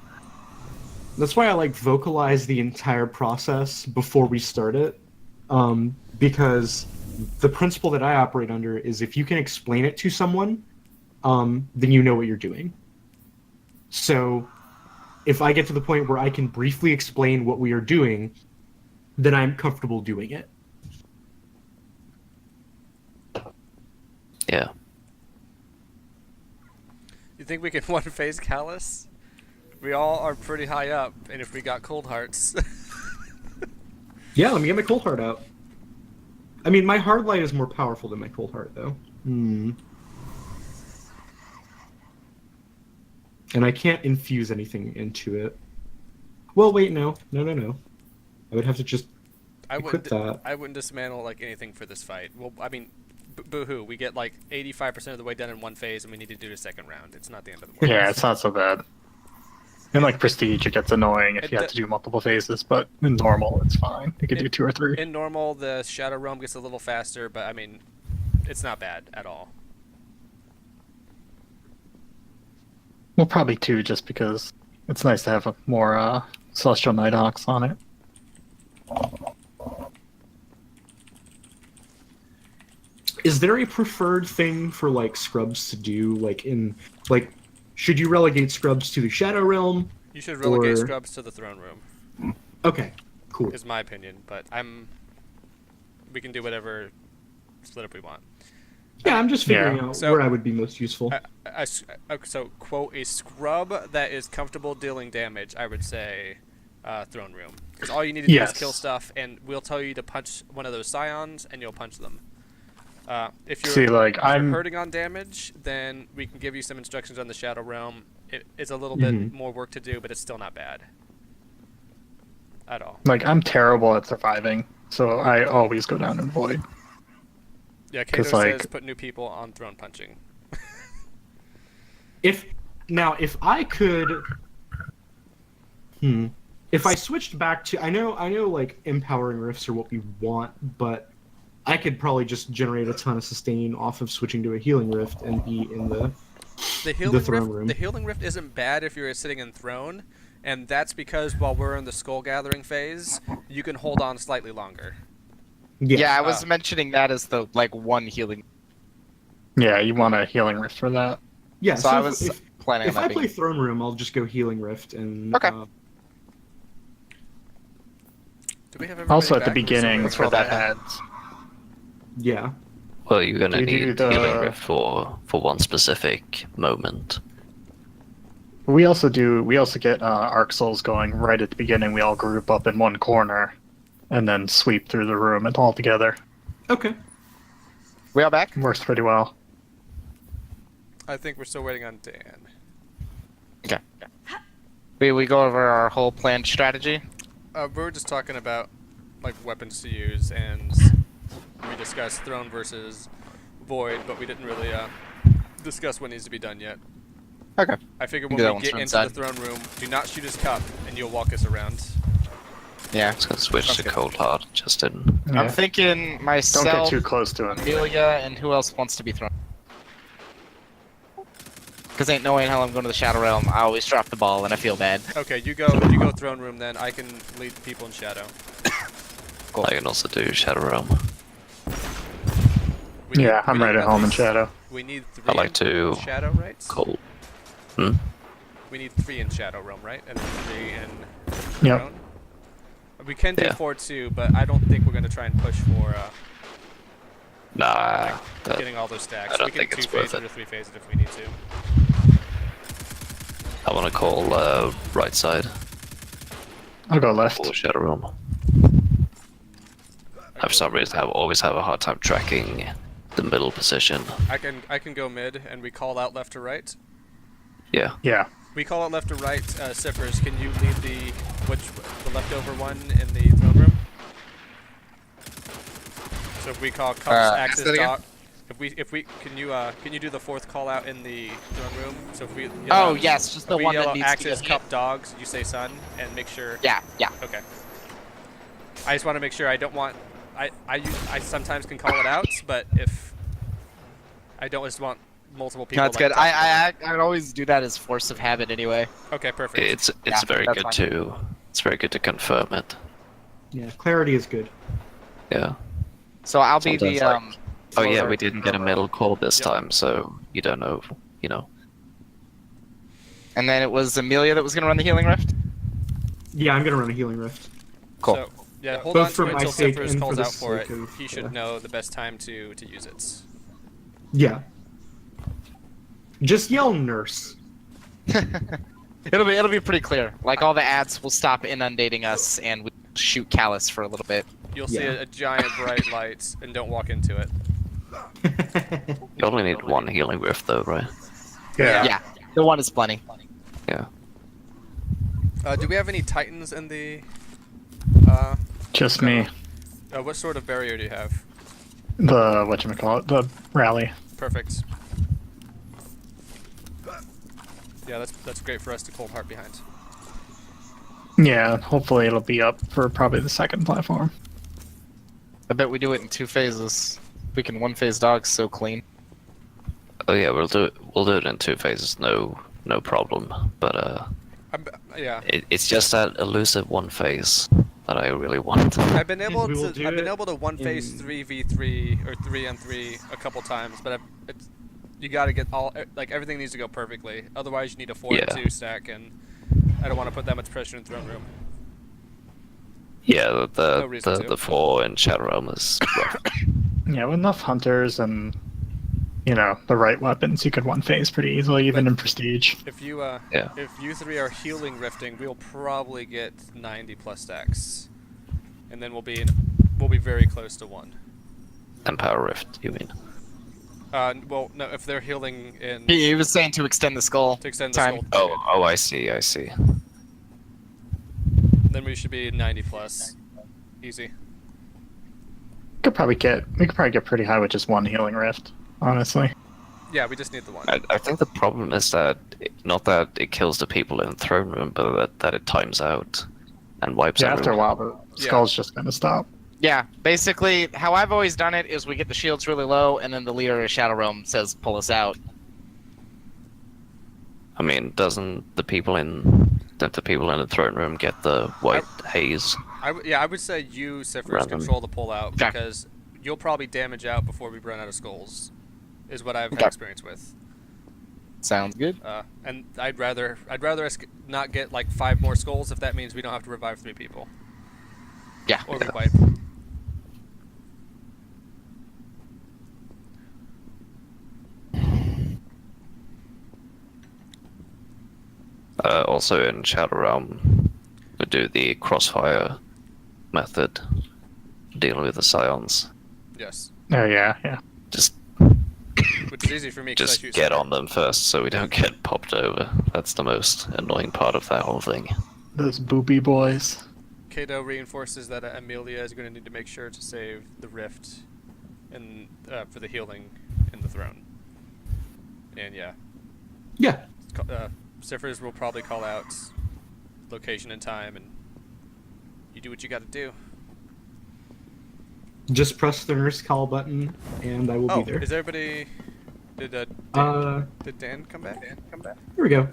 That's why I like vocalize the entire process before we start it, because the principle that I operate under is if you can explain it to someone, then you know what you're doing. So, if I get to the point where I can briefly explain what we are doing, then I'm comfortable doing it. Yeah. You think we can one-phase Callus? We all are pretty high up, and if we got cold hearts... Yeah, let me get my cold heart out. I mean, my hard light is more powerful than my cold heart, though. And I can't infuse anything into it. Well, wait, no. I would have to just equip that. I wouldn't dismantle like anything for this fight. Well, I mean, boo-hoo. We get like 85% of the way done in one phase, and we need to do the second round. It's not the end of the world. Yeah, it's not so bad. In like Prestige, it gets annoying if you have to do multiple phases, but in normal, it's fine. You could do 2 or 3. In normal, the Shadow Realm gets a little faster, but I mean, it's not bad at all. Well, probably 2, just because it's nice to have more Celestial Nighthawks on it. Is there a preferred thing for like scrubs to do? Should you relegate scrubs to the Shadow Realm? You should relegate scrubs to the Throne Room. Okay, cool. Is my opinion, but we can do whatever split up we want. Yeah, I'm just figuring out where I would be most useful. So, quote, a scrub that is comfortable dealing damage, I would say Throne Room. Because all you need to do is kill stuff, and we'll tell you to punch one of those Scions, and you'll punch them. If you're hurting on damage, then we can give you some instructions on the Shadow Realm. It's a little bit more work to do, but it's still not bad. At all. Like, I'm terrible at surviving, so I always go down in Void. Yeah, Kato says put new people on throne punching. If I could, if I switched back to, I know, like empowering rifts are what we want, but I could probably just generate a ton of sustain off of switching to a healing rift and be in the throne room. The healing rift isn't bad if you're sitting in throne, and that's because while we're in the skull gathering phase, you can hold on slightly longer. Yeah, I was mentioning that as the one healing. Yeah, you want a healing rift for that. Yeah, so I was planning. If I play Throne Room, I'll just go healing rift and. Okay. Do we have also at the beginning for the ads. Yeah. Well, you're gonna need healing rift for one specific moment. We also get Arc Souls going right at the beginning. We all group up in one corner. And then sweep through the room and all together. Okay. We are back? Works pretty well. I think we're still waiting on Dan. Okay. We go over our whole planned strategy? We were just talking about weapons to use, and we discussed Throne versus Void, but we didn't really discuss what needs to be done yet. Okay. I figured when we get into the Throne Room, do not shoot his cup, and you'll walk us around. Yeah. I'm just gonna switch to Cold Heart, just in. Yeah. I'm thinking myself. Don't get too close to him. Amelia, and who else wants to be thrown? Because ain't no way in hell I'm going to the Shadow Realm. I always drop the ball, and I feel bad. Okay, you go Throne Room then. I can lead people in Shadow. Cool. I can also do Shadow Realm. I'm right at home in Shadow. We need 3 I like to Shadow, right? Cold. We need 3 in Shadow Realm, right? And 3 in Throne? We can do 4 too, but I don't think we're going to try and push for getting all those stacks. I don't we can think it's worth it. or 3 phase it if we need to. I want to call right side. I'll go left. Or Shadow Realm. For some reason, I always have a hard time tracking the middle position. I can go mid, and we call out left to right. Yeah. Yeah. We call out left to right. Sippers, can you lead the leftover one in the throne room? So if we call cups, axes, dog. If we can you do the 4th call out in the throne room? So if we yes, just the one that needs axes, to get cup, dogs. You say sun, and make sure. Yeah. Okay. I just want to make sure. I don't want. I sometimes can call it out, but if I don't just want multiple people. No, that's good. I always do that as force of habit anyway. Okay, perfect. It's very good fine. to. It's very good to confirm it. Yeah, clarity is good. Yeah. So I'll be the oh yeah, we didn't get a middle call this time, so you don't know, And then it was Amelia that was going to run the healing rift? Yeah, I'm going to run a healing rift. Cool. So, yeah, hold Both on for to it my until sake Sippers and calls for the out for it. sake of, He should know the best time to use it. Yeah. Just yell nurse. It'll be pretty clear. All the ads will stop inundating us, and we shoot Callus for a little bit. You'll see a giant bright light, and don't walk into it. You only need one healing rift though, right? Yeah. Yeah, the one is plenty. Yeah. Do we have any Titans in the? Just me. What sort of barrier do you have? The whatchamacallit, the rally. Perfect. Yeah, that's great for us to cold heart behind. Yeah, hopefully it'll be up for probably the second platform. I bet we do it in 2 phases. We can 1-phase dogs so clean. Oh yeah, we'll do it in 2 phases, no problem. But Yeah. it's just that elusive 1 phase that I really want. I've been able We will to do I've been it able to 1-phase in- 3v3 or 3-on-3 a couple times, but you got to get everything needs to go perfectly. Otherwise, you need a 4-2 stack, and I don't want to put that much pressure in Throne Room. Yeah, No reason to. the 4 in Shadow Realm is rough. Yeah, with enough hunters and the right weapons, you could 1-phase pretty easily, even But- in prestige. If you Yeah. if you 3 are healing rifting, we'll probably get 90+ stacks, and then we'll be very close to 1. And Power Rift, you mean? Well, no, if they're healing in He was saying to extend the skull. to extend the time. skull, Oh, I see. then we should be 90+. Easy. We could probably get pretty high with just 1 healing rift, honestly. Yeah, we just need the 1. I think the problem is that not that it kills the people in the Throne Room, but that it times out and wipes Yeah, everyone. after a while, the skull's just gonna stop. Yeah, basically, how I've always done it is we get the shields really low, and then the leader of Shadow Realm says, pull us out. I mean, don't the people in the Throne Room get the white haze? I would say you, Cyphers, Random. control the pullout Okay. because you'll probably damage out before we run out of skulls, is what I've had Okay. experience with. Sounds good. And I'd rather us not get like 5 more skulls if that means we don't have to revive 3 people Yeah. or revive. Also in Shadow Realm, we do the crossfire method, dealing with the scions. Yes, Oh yeah. Just which is easy for me because I just shoot. get on them first, so we don't get popped over. That's the most annoying part of that whole thing. Those boopy boys. Kato reinforces that Amelia is going to need to make sure to save the rift and for the healing in the throne. And yeah, Yeah. Cyphers will probably call out location and time, and you do what you got to do. Just press the nurse call button, and I will Oh, be there. is everybody? Did Dan come back? Here we go.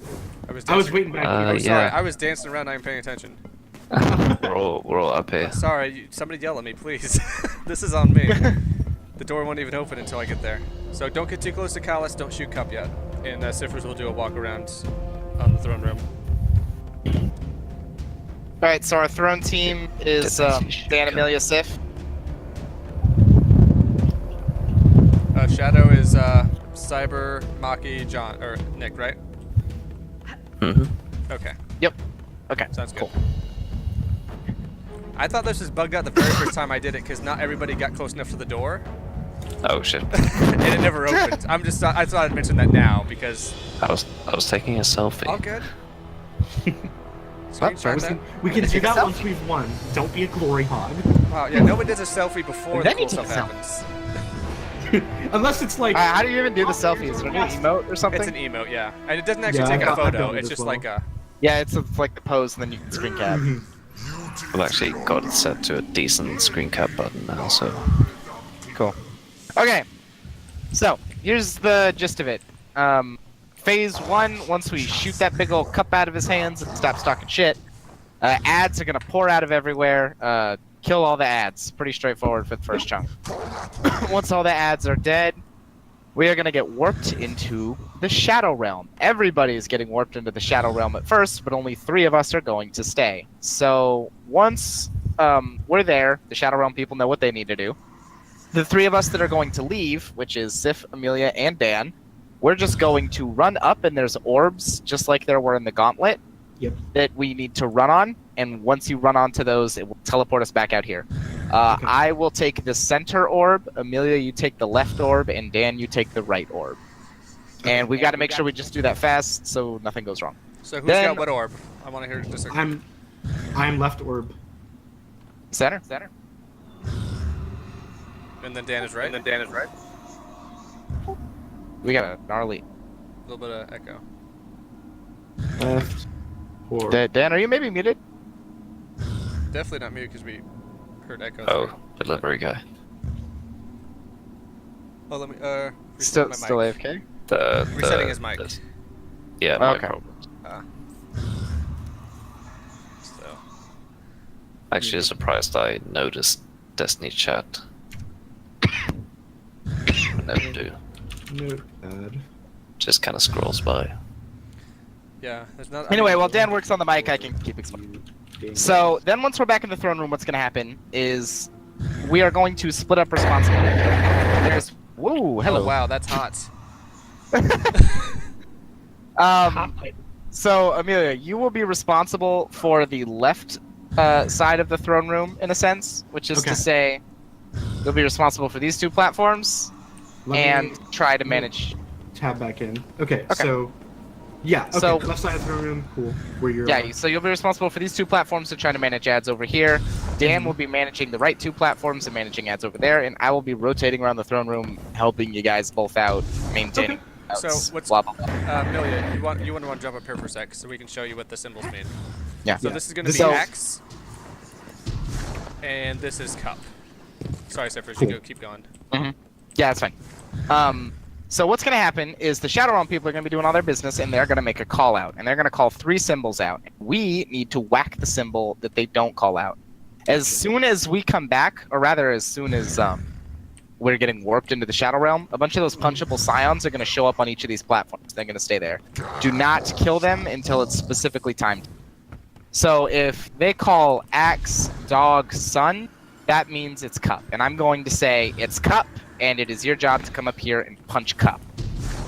I was I was dancing- waiting back I'm here. sorry, yeah. I was dancing around, not even paying attention. We're all up here. Sorry, somebody yell at me, please. This is on me. The door won't even open until I get there. So don't get too close to Callus, don't shoot Cup yet. And Cyphers will do a walk around on the throne room. Alright, so our throne team is Dan, Amelia, Sif. Shadow is Cyber, Maki, John, or Nick, right? hmm Okay, Yep. Okay. sounds good. Cool. I thought this was bugged out the very first time I did it because not everybody got close enough to the door, Oh shit! and it never opened. I thought I'd mention that now because I was taking a selfie. all good. What? Screenshot We that. can, we can do Take a that selfie. once we've won. Don't be a glory hog. Wow, yeah, nobody does a selfie before And the then you cool take stuff a happens. Unless it's like. How do you even do the selfie? Is there a new emote or something? It's an emote, yeah, and it doesn't actually Yeah, take a I've photo. done it It's as just well. like a. Yeah, it's like the pose, and then you can screen cap. I've actually got it set to a decent screen cap button now, so Cool. Okay. So here's the gist of it. Phase 1, once we shoot that big old cup out of his hands and stop talking shit, ads are gonna pour out of everywhere. Kill all the ads. Pretty straightforward for the first chunk. Once all the ads are dead, we are gonna get warped into the Shadow Realm. Everybody is getting warped into the Shadow Realm at first, but only 3 of us are going to stay. So once we're there, the Shadow Realm people know what they need to do. The 3 of us that are going to leave, which is Sif, Amelia, and Dan, we're just going to run up, and there's orbs, just like there were in the Gauntlet, Yep. that we need to run on. And once you run onto those, it will teleport us back out here. I will take the center orb, Amelia, you take the left orb, and Dan, you take the right orb. And we got to make sure we just do that fast so nothing goes wrong. So who's Then- got what orb? I want to hear just a... I'm left orb. Center. And then Dan is right. We got a gnarly. A little bit of echo. Left orb. Dan, are you maybe muted? Definitely not mute because we heard echo. Oh, delivery guy. Oh, let me Still reset my mic. AFK? Resetting his mic. Yeah, no Okay. problem. So Actually surprised I noticed Destiny chat. Never do. Notepad. Just kind of scrolls by. yeah, there's not. Anyway, while Dan works on the mic, I can keep explaining. So then once we're back in the throne room, what's going to happen is we are going to split up responsibility. There's... Whoa, hello. Oh, wow, that's hot. So, Amelia, you will be responsible for the left side of the throne room, in a sense, which is Okay. to say, you'll be responsible for these two platforms Let me and try to manage. tab back in. Okay, Okay. so yeah, okay, So- left side of the room, cool. Where you're Yeah, so you'll be responsible for these two platforms and trying to manage ads over here. Dan Mhm. will be managing the right two platforms and managing ads over there, and I will be rotating around the throne room, helping you guys both out, maintaining. So outs, what's blah, blah, blah. Amelia? You want to jump up here for a sec so we can show you what the symbols mean. Yeah. So this is going to be So- X, and this is cup. Sorry, Cyphers, Cool. you keep going. Yeah, that's fine. So what's going to happen is the Shadow Realm people are going to be doing all their business, and they're going to make a call out, and they're going to call 3 symbols out. We need to whack the symbol that they don't call out. As soon as we come back, or rather, as soon as we're getting warped into the Shadow Realm, a bunch of those punchable scions are going to show up on each of these platforms. They're going to stay there. Do not kill them until it's specifically timed. So if they call axe, dog, sun, that means it's cup. And I'm going to say it's cup, and it is your job to come up here and punch cup.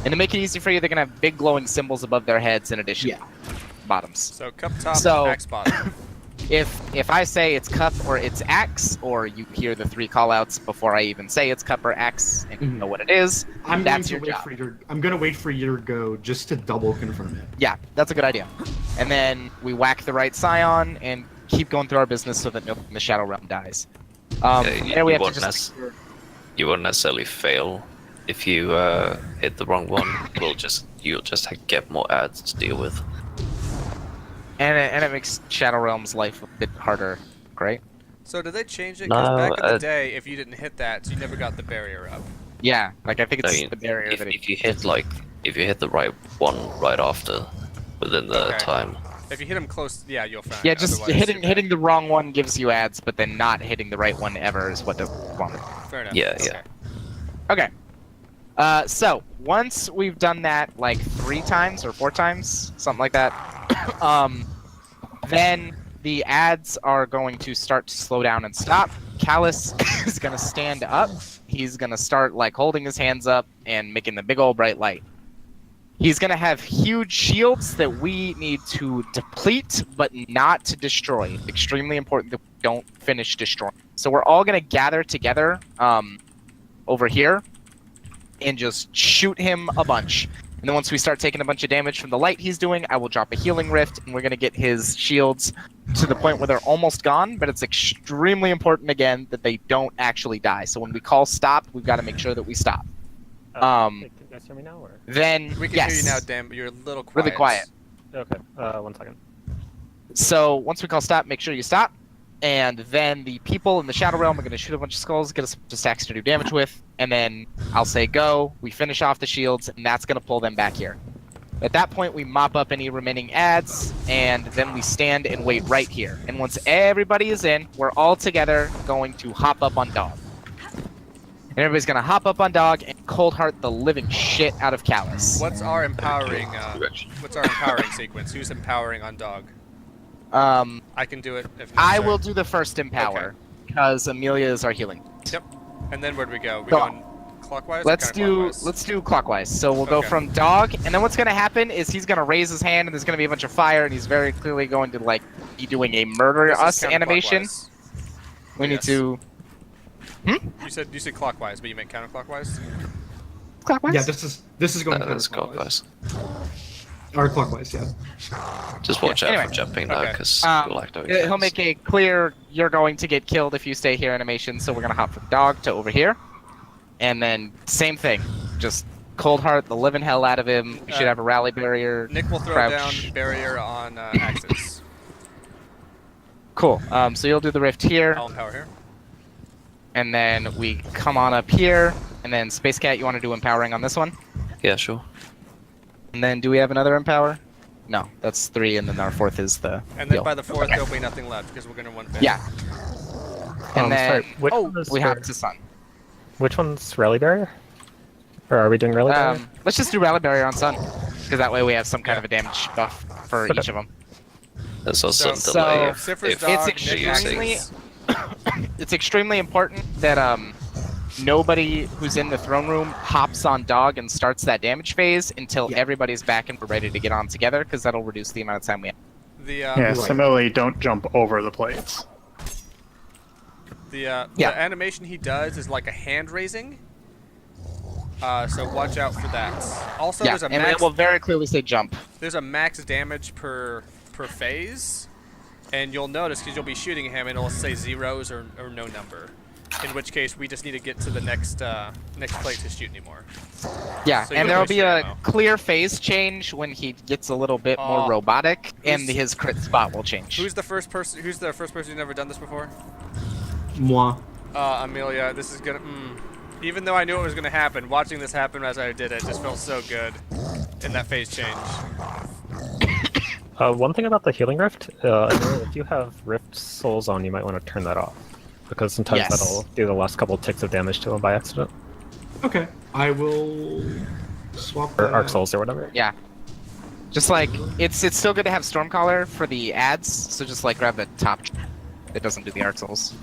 And to make it easy for you, they're going to have big glowing symbols above their heads in addition to bottoms. So cup top, So- X bottom. If I say it's cup or it's axe, or you hear the 3 callouts before I even say it's cup or axe, and you know what it is, I'm that's going your to job. I'm gonna wait for your go just to double confirm it. Yeah, that's a good idea. And then we whack the right scion and keep going through our business so that no the Shadow Realm dies. Yeah, and we you have to won't just... You won't necessarily fail if you hit the wrong one. You'll just get more ads to deal with. And it makes Shadow Realm's life a bit harder, right? So did they change it? Because No, back in the day, if you didn't hit that, you never got the barrier up. Yeah, like I think it's I mean, the barrier if, that if you hit the right one right after, within the Okay. time. If you hit them close, yeah, you'll find. Yeah, just Otherwise, you're hitting the wrong one gives you ads, but then not hitting the right one ever is what they want. bad. Fair enough. Yeah, okay. Okay. So once we've done that like 3 times or 4 times, something like that, then the ads are going to start to slow down and stop. Callus is gonna stand up. He's gonna start like holding his hands up and making the big old bright light. He's gonna have huge shields that we need to deplete, but not to destroy. Extremely important that we don't finish destroying. So we're all gonna gather together over here and just shoot him a bunch. And then once we start taking a bunch of damage from the light he's doing, I will drop a healing rift, and we're gonna get his shields to the point where they're almost gone, but it's extremely important again that they don't actually die. So when we call stop, we've got to make sure that we stop. Can you guys hear me now, or? Then We can yes, hear you now, Dan, but you're a little quiet. really quiet. Okay, 1 second. So once we call stop, make sure you stop. And then the people in the Shadow Realm are going to shoot a bunch of skulls, get us a bunch of stacks to do damage with, and then I'll say go, we finish off the shields, and that's going to pull them back here. At that point, we mop up any remaining ads, and then we stand and wait right here. And once everybody is in, we're all together going to hop up on Dog. And everybody's going to hop up on Dog and cold heart the living shit out of Callus. What's our empowering? What's our empowering sequence? Who's empowering on dog? I can do it if I necessary. will do the first empower, because Amelia is our healing. Yep. And then where do we go? We So, going clockwise? or Let's do counterclockwise? clockwise. So we'll go Okay. from Dog, and then what's gonna happen is he's gonna raise his hand, and there's gonna be a bunch of fire, and he's very clearly going to like be doing a murder This is us animation. counterclockwise. We need Yes. to You said clockwise, but you meant counterclockwise. clockwise. Yeah, this is going That's counterclockwise. clockwise. Or clockwise, yeah. Just watch out anyway. for jumping though, Okay. because you'll like those. He'll make a clear, you're going to get killed if you stay here animation, so we're going to hop from dog to over here. And then, same thing. Just cold heart the living hell out of him. We should have a rally barrier. Nick will throw crouch. down barrier on Axis. Cool. So you'll do the rift here, I'll empower here. and then we come on up here, and then Space Cat, you want to do empowering on this one? Yeah, sure. And then do we have another empower? No, that's 3, and then our 4th is the And then heal. by the 4th, there'll be nothing left because we're going to one phase. Yeah. And then sorry, which one is we for- hop to Sun. Which one's rally barrier? Or are we doing rally barrier? Let's just do rally barrier on Sun, because that way we have some kind of a damage buff for Okay. each of them. There's also So- delay so if, Sifra's if dog, It's Nick extremely, Axis. it's extremely important that nobody who's in the throne room hops on dog and starts that damage phase until Yeah. everybody's back and we're ready to get on together, because that'll reduce the amount of time we have. The Yeah, Right. similarly, don't jump over the plates. The Yeah. the animation he does is like a hand raising. So watch out for that. Also, Yeah, there's a and max it will very clearly say jump. damage per phase, and you'll notice because you'll be shooting him, and it'll say zeros or no number. In which case, we just need to get to the next plate to shoot anymore. Yeah, So you and don't there will waste be your a ammo. clear phase change when he gets a little bit Oh. more robotic, and Who's- his crit spot will change. Who's the first person who's never done this before? Moi. Amelia. This is gonna. Even though I knew it was gonna happen, watching this happen as I did it just felt so good in that phase change. One thing about the healing rift, if you have rift souls on, you might want to turn that off. Because sometimes Yes. that'll do the last couple ticks of damage to him by accident. Okay, I will swap Or that arc out. souls or whatever. Yeah. Just like, it's still good to have Stormcaller for the ads, so just like grab the top that doesn't do the Arc Souls.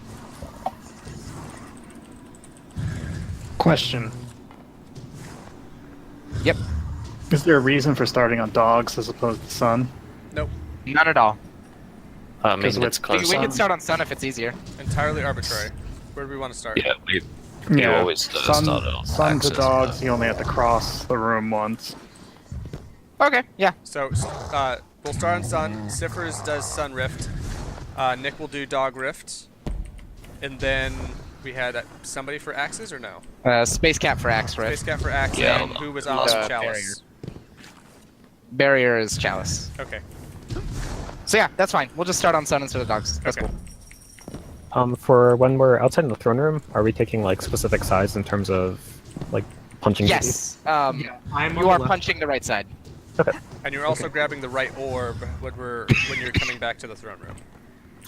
Question. Yep. Is there a reason for starting on dogs as opposed to sun? Nope. None at all. I mean, 'Cause it's We, close. we can start on Sun if it's easier. Entirely arbitrary. Where do we want to start? Yeah, you always sun, start on sun to axis, dogs, but- you only have to cross the room once. Okay, yeah. So we'll start on Sun. Siffers does Sun Rift. Nick will do Dog Rift. And then we had somebody for Axes or no? Space Cat for Axe, right? Space Cat for Axe, Yeah, and I'll- who was I'll on ask Chalice? Barrier is Chalice. Okay. So yeah, that's fine. We'll just start on Sun instead of Dogs. That's Okay. For when we're outside in the throne room, are we taking like specific sides in terms of like punching? cool. Yes. I'm You on are the left. punching the right side. And you're also grabbing the right orb when you're coming back to the throne room.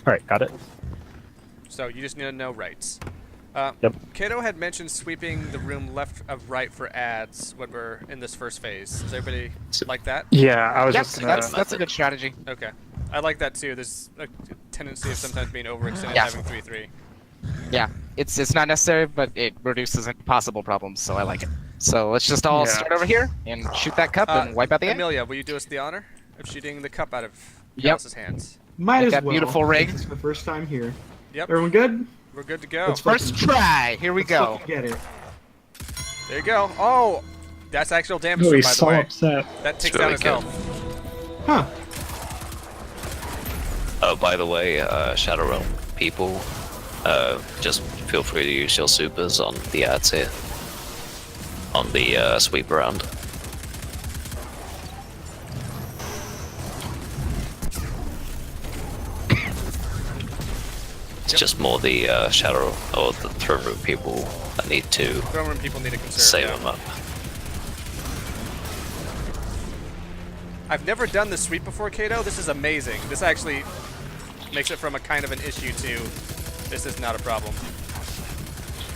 All right, got it. So you just need to know rights. Yep. Kato had mentioned sweeping the room left of right for ads when we're in this first phase. Does everybody like that? Yeah, I was Yep, just gonna. that's a good strategy. Okay. I like that too. There's a tendency of sometimes being overextended Yeah. having 3-3. Yeah, it's not necessary, but it reduces impossible problems, so I like it. So let's just all Yeah. start over here and shoot that cup and wipe out the end. Amelia, will you do us the honor of shooting the cup out of Yep. Alice's hands? Might With as that well. beautiful rig. It's the first time here. Yep. Everyone good? We're good to go. Let's First fucking- try. Here we let's go. fucking Get it. There you go. Oh, that's actual damage, Oh, by he's the so way. upset. That takes really down his good. health. Huh. Oh, by the way, Shadow Realm people, just feel free to use your supers on the ads here. On the sweep around. It's just more the Shadow or the Throne Room people that need to Throne room people need to conserve. save yeah. them up. I've never done the sweep before, Kato. This is amazing. This actually makes it from a kind of an issue to this is not a problem.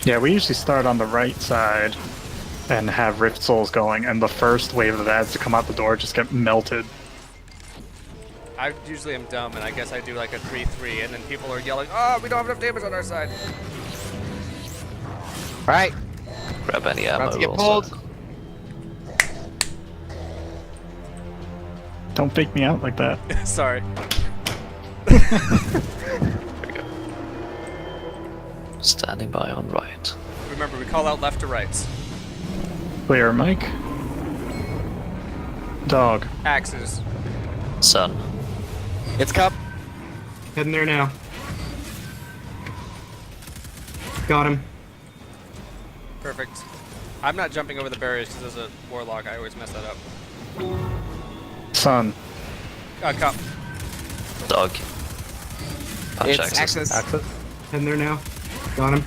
Yeah, we usually start on the right side and have Rift Souls going, and the first wave of ads to come out the door just get melted. I usually am dumb, and I guess I do like a 3-3, and then people are yelling, "Oh, we don't have enough damage on our side." All right, Grab any ammo about to get also. pulled. Don't fake me out like that. Sorry. Standing by on right. Remember, we call out left to right. Clear, Mike. Dog. Axes. Sun. It's Cup. Heading there now. Got him. Perfect. I'm not jumping over the barriers because as a warlock, I always mess that up. Sun. Cup. Dog. Punch It's axis. Axis. Axis. Heading there now. Got him.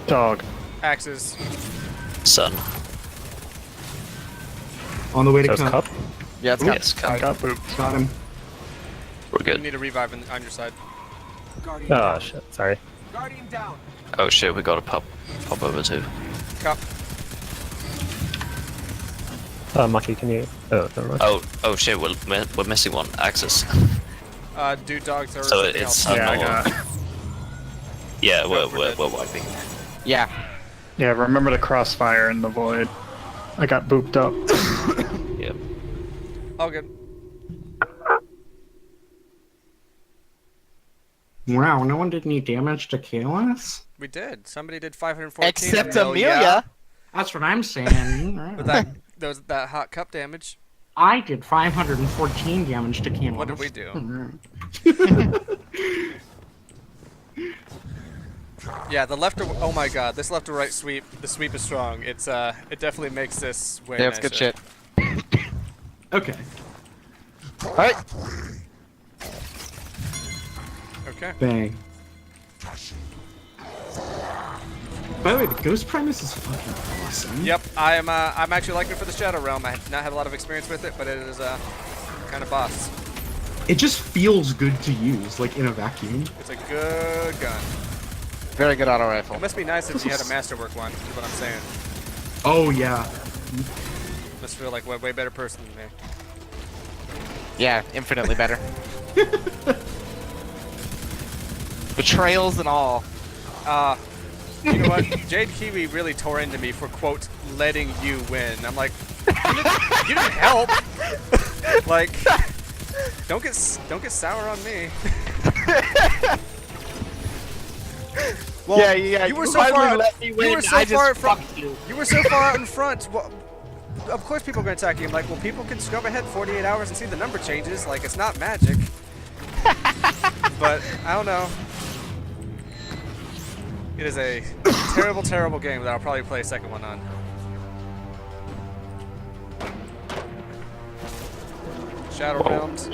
Dog. Axes. Sun. On the way So to it's Cup. Cup. Yeah, it's Cup. Yes, come. Got booped. Got him. We're You good. need a revive on your side. Oh shit. Sorry. Oh shit, we gotta pop over too. Cup. Maki, can you? Oh, never mind. Oh shit, we're missing one. Axis. Do dogs or So something it's else. Yeah, I Unknown. got it. Yeah, we're we're wiping. Yeah. Yeah, remember the crossfire in the void. I got booped up. Yep. All good. Wow, no one did any damage to Kalis? We did. Somebody did 514. Except Amelia. Amelia. That's what I'm saying. With that hot cup damage. I did 514 damage to Kalis. What did we do? Yeah, the left or oh my god, this left to right sweep. The sweep is strong. It's it definitely makes this way. Yeah, it's good nicer. shit. Okay. Alright. Okay. Bang. By the way, the Ghost Primus is fucking awesome. Yep, I'm actually liking it for the Shadow Realm. I have not had a lot of experience with it, but it is kind of boss. It just feels good to use, like in a vacuum. It's a good gun. Very good auto rifle. It must be nice if you had a Masterwork one. Is what I'm saying. Oh yeah. Must feel like a way better person than me. Yeah, infinitely better. Betrayals and all. You know what? Jade Kiwi really tore into me for quote letting you win. I'm like, you didn't help. Like, don't get sour on me. Well, you were so far. You were so far from. You were so far out in front. Well, of course, people are going to attack you. I'm like, well, people can scrub ahead 48 hours and see the number changes. Like, it's not magic. But I don't know. It is a terrible, terrible game that I'll probably play a second one on. Shadow Whoa. Realms.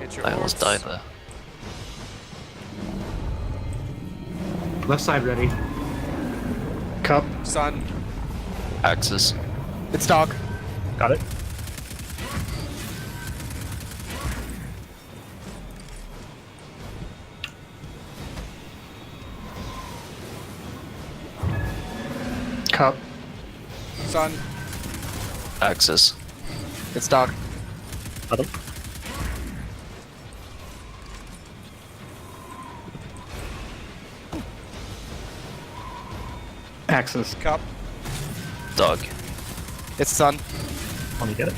Hit your I almost orbs. died there. Left side ready. Cup. Sun. Axis. It's dog. Got it. Cup. Sun. Axis. It's dog. Got him. Axis. Cup. Dog. It's sun. Let me get it.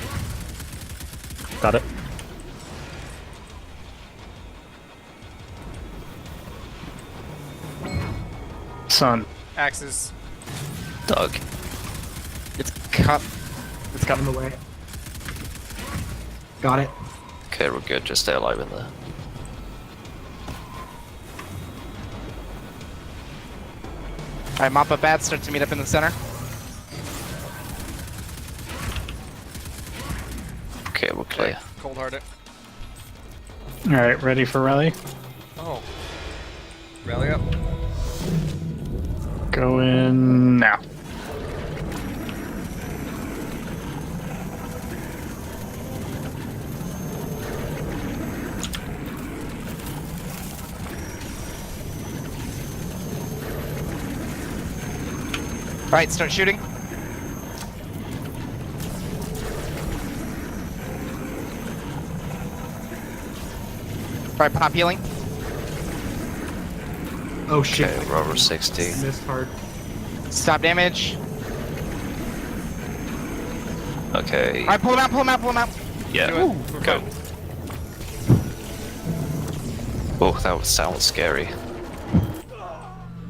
Got it. Sun. Axes. Dog. It's cup. It's cup. On the way. Got it. Okay, we're good. Just stay alive in there. Alright, Mappa Bats start to meet up in the center. Okay, we're clear. Cold hearted. Alright, ready for rally? Oh. Rally up. Go in now. Alright, start shooting. Alright, pop healing. Oh shit. Okay, rubber 60. Missed hard. Stop damage. Okay. Alright, pull him out, pull him out, pull him out. Yeah. Do it. We're Go. good. Oh, that sounds scary.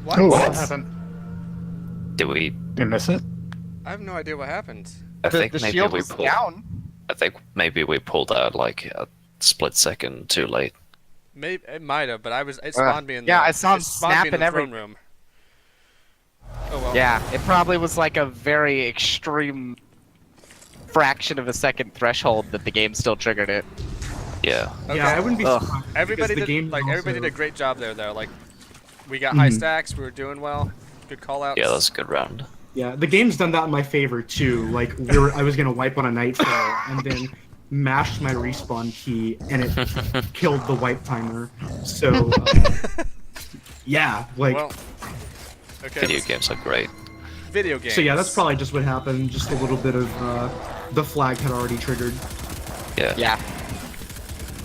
What? Oh, what happened? Did we? You miss it? I have no idea what happened. I think The maybe shield we was pulled. down. I think maybe we pulled out like a split second too late. Maybe it might have, but it spawned me in yeah, the, I saw him it spawned me snap in and the every- throne room. Oh well. Yeah, it probably was like a very extreme fraction of a second threshold that the game still triggered it. Yeah. Okay. Yeah, I wouldn't be Ugh. surprised. Everybody because the did game like also- everybody did a great job there though. Like we got high stacks, we were doing well. Good call outs. Yeah, that's a good round. Yeah, the game's done that in my favor too. Like I was gonna wipe on a nightfall and then mashed my respawn key and it killed the wipe timer. So yeah, like Well, okay. Video games are great. Video games. so yeah, that's probably just what happened. Just a little bit of the flag had already triggered. Yeah. Yeah.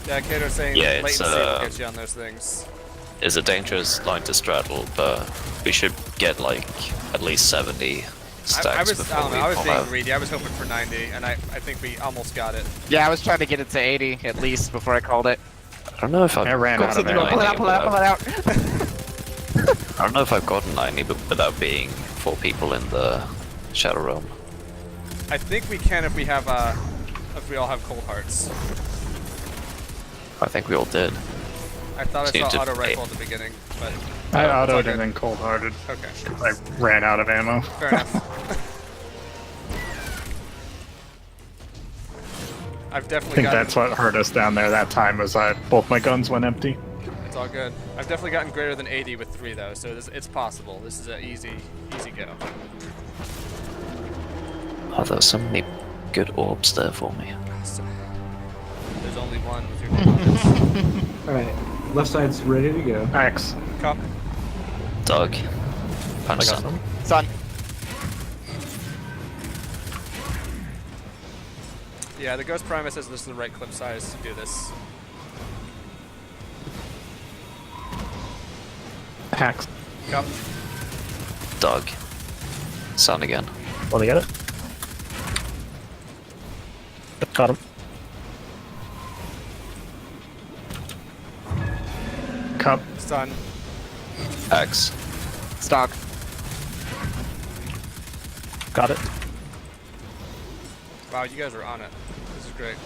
Yeah, Kato's saying Yeah, latency it's, will get you on those things. It's a dangerous line to straddle, but we should get like at least 70 stacks I before don't we know, I was pop being out. greedy. I was hoping for 90, and I think we almost got it. Yeah, I was trying to get it to 80 at least before I called it. I don't know if I've I ran gotten out of Pull it out, 90 pull it out, pull it out. I don't know if I've gotten 90 but without being 4 people in the Shadow Realm. I think we can if we have if we all have cold hearts. I think we all did. I thought I Seemed saw to auto rifle be. at the beginning, but I it's all autoed good. and then cold hearted. Okay, I ran out of ammo. fair enough. I've I definitely think gotten. that's what hurt us down there that time was both my guns went empty. It's all good. I've definitely gotten greater than 80 with 3 though, so it's possible. This is an easy go. Oh, there's so many good orbs there for me. There's only one with your name on Alright, left side's ready to go. X. it. Cup. Doug. Punch I got Sun. some. Son. Yeah, the Ghost Primus says this is the right clip size to do this. Hacks. Cup. Doug. Sun again. Want to get it? Got him. Cup. Stun. Axe. Stock. Got it. Wow, you guys are on it. This is great.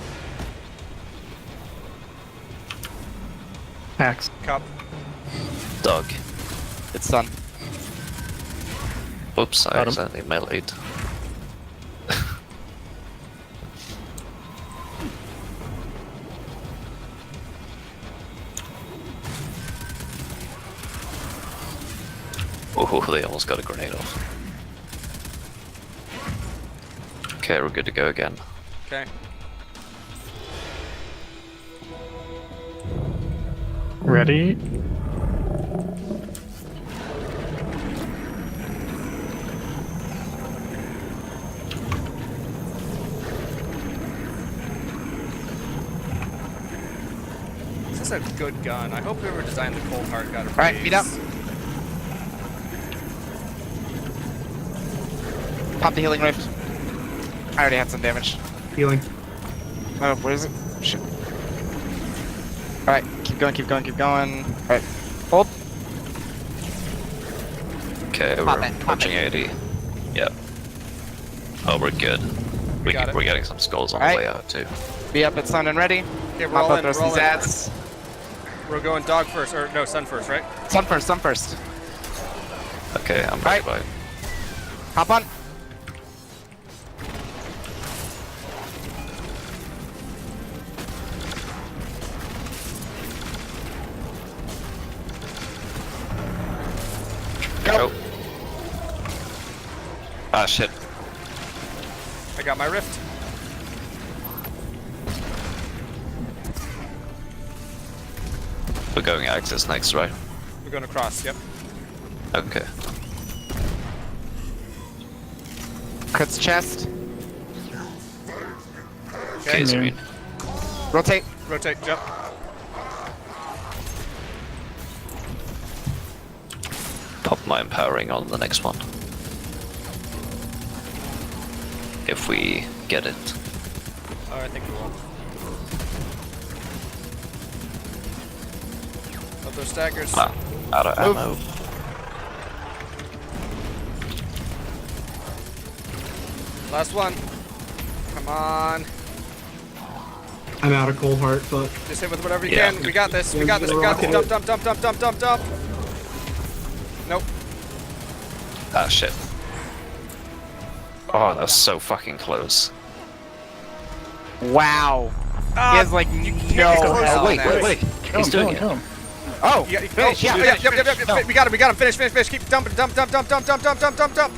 Hacks. Cup. Doug. It's Son. Oops, I Got him. accidentally meleeed. Oh, they almost got a grenade off. Okay, we're good to go again. Okay. Ready? This is a good gun. I hope whoever designed the Cold Heart got a raise. Alright, meet up. Pop the healing rift. I already had some damage. Healing. Oh, where is it? Shit. Alright, keep going, keep going, keep going. Alright, hold. Okay, Pop we're it, pop approaching it. 80. Yep. Oh, we're good. got it. We're getting some skulls on Alright. the way out too. Be up at Sun and ready. Okay, we're Pop all up, in, throw we're some all in. zats. We're going dog first, or no, sun first, right? Sun first, Sun first. Okay, I'm Alright. ready. Hop on. Go. Go. Ah, shit. I got my rift. We're going Axis next, right? We're going across, yep. Okay. Cuts chest. Okay, screen. Rotate. Rotate, jump. Pop my empowering on the next one. If we get it. Oh, I think we will. Of those staggers. Ah, out of Move. ammo. Last one. Come on. I'm out of cold heart, but Just hit with whatever you Yeah. can. We got this. We Yeah, got this. We got this. rocket. Dump, dump, dump, dump, dump, dump, dump. Nope. Ah, shit. Oh, that's so fucking close. Wow. Ah, He has like you can't no get close health. on Wait, that. wait, wait. Kill He's him, doing kill him, it. kill him. Oh, You finish, oh, yeah, yep, finish, yep, yep, finish. yep, No. We got him. We got him. Finish, finish, finish. Keep dumping, dump, dump, dump, dump, dump, dump, dump, dump, dump.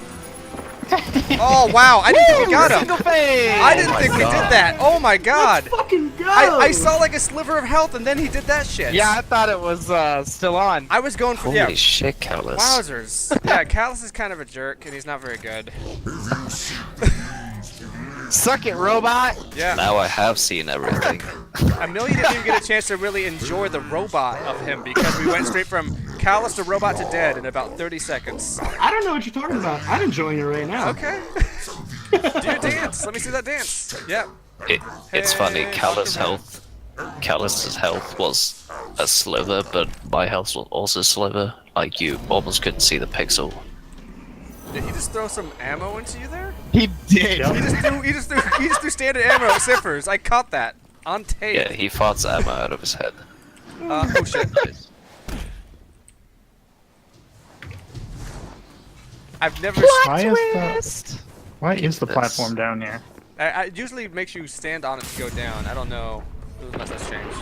Oh wow! I didn't think we got him. Single phase. I didn't my think we God. did that. Oh my god! fucking go. I saw like a sliver of health and then he did that shit. Yeah, I thought it was still on. I was going for Holy yeah. shit, Callus. Wowzers. Yeah, Callus is kind of a jerk and he's not very good. Suck it, robot. Yeah. Now I have seen everything. Amelia didn't even get a chance to really enjoy the robot of him because we went straight from Callus to robot to dead in about 30 seconds. I don't know what you're talking about. I'm enjoying it right now. Okay. Do your dance. Let me see that dance. Yep. It's funny, Hey, Callus's Dr. health was a sliver, but my health was also a sliver. Like, you almost couldn't see the pixel. Did he just throw some ammo into you there? He did. He just threw standard ammo at Ciphers. I caught that on tape. Yeah, he farts ammo out of his head. Oh shit. Nice. I've never. Why is the This. platform down here? It usually makes you stand on it to go down. I don't know unless that's changed.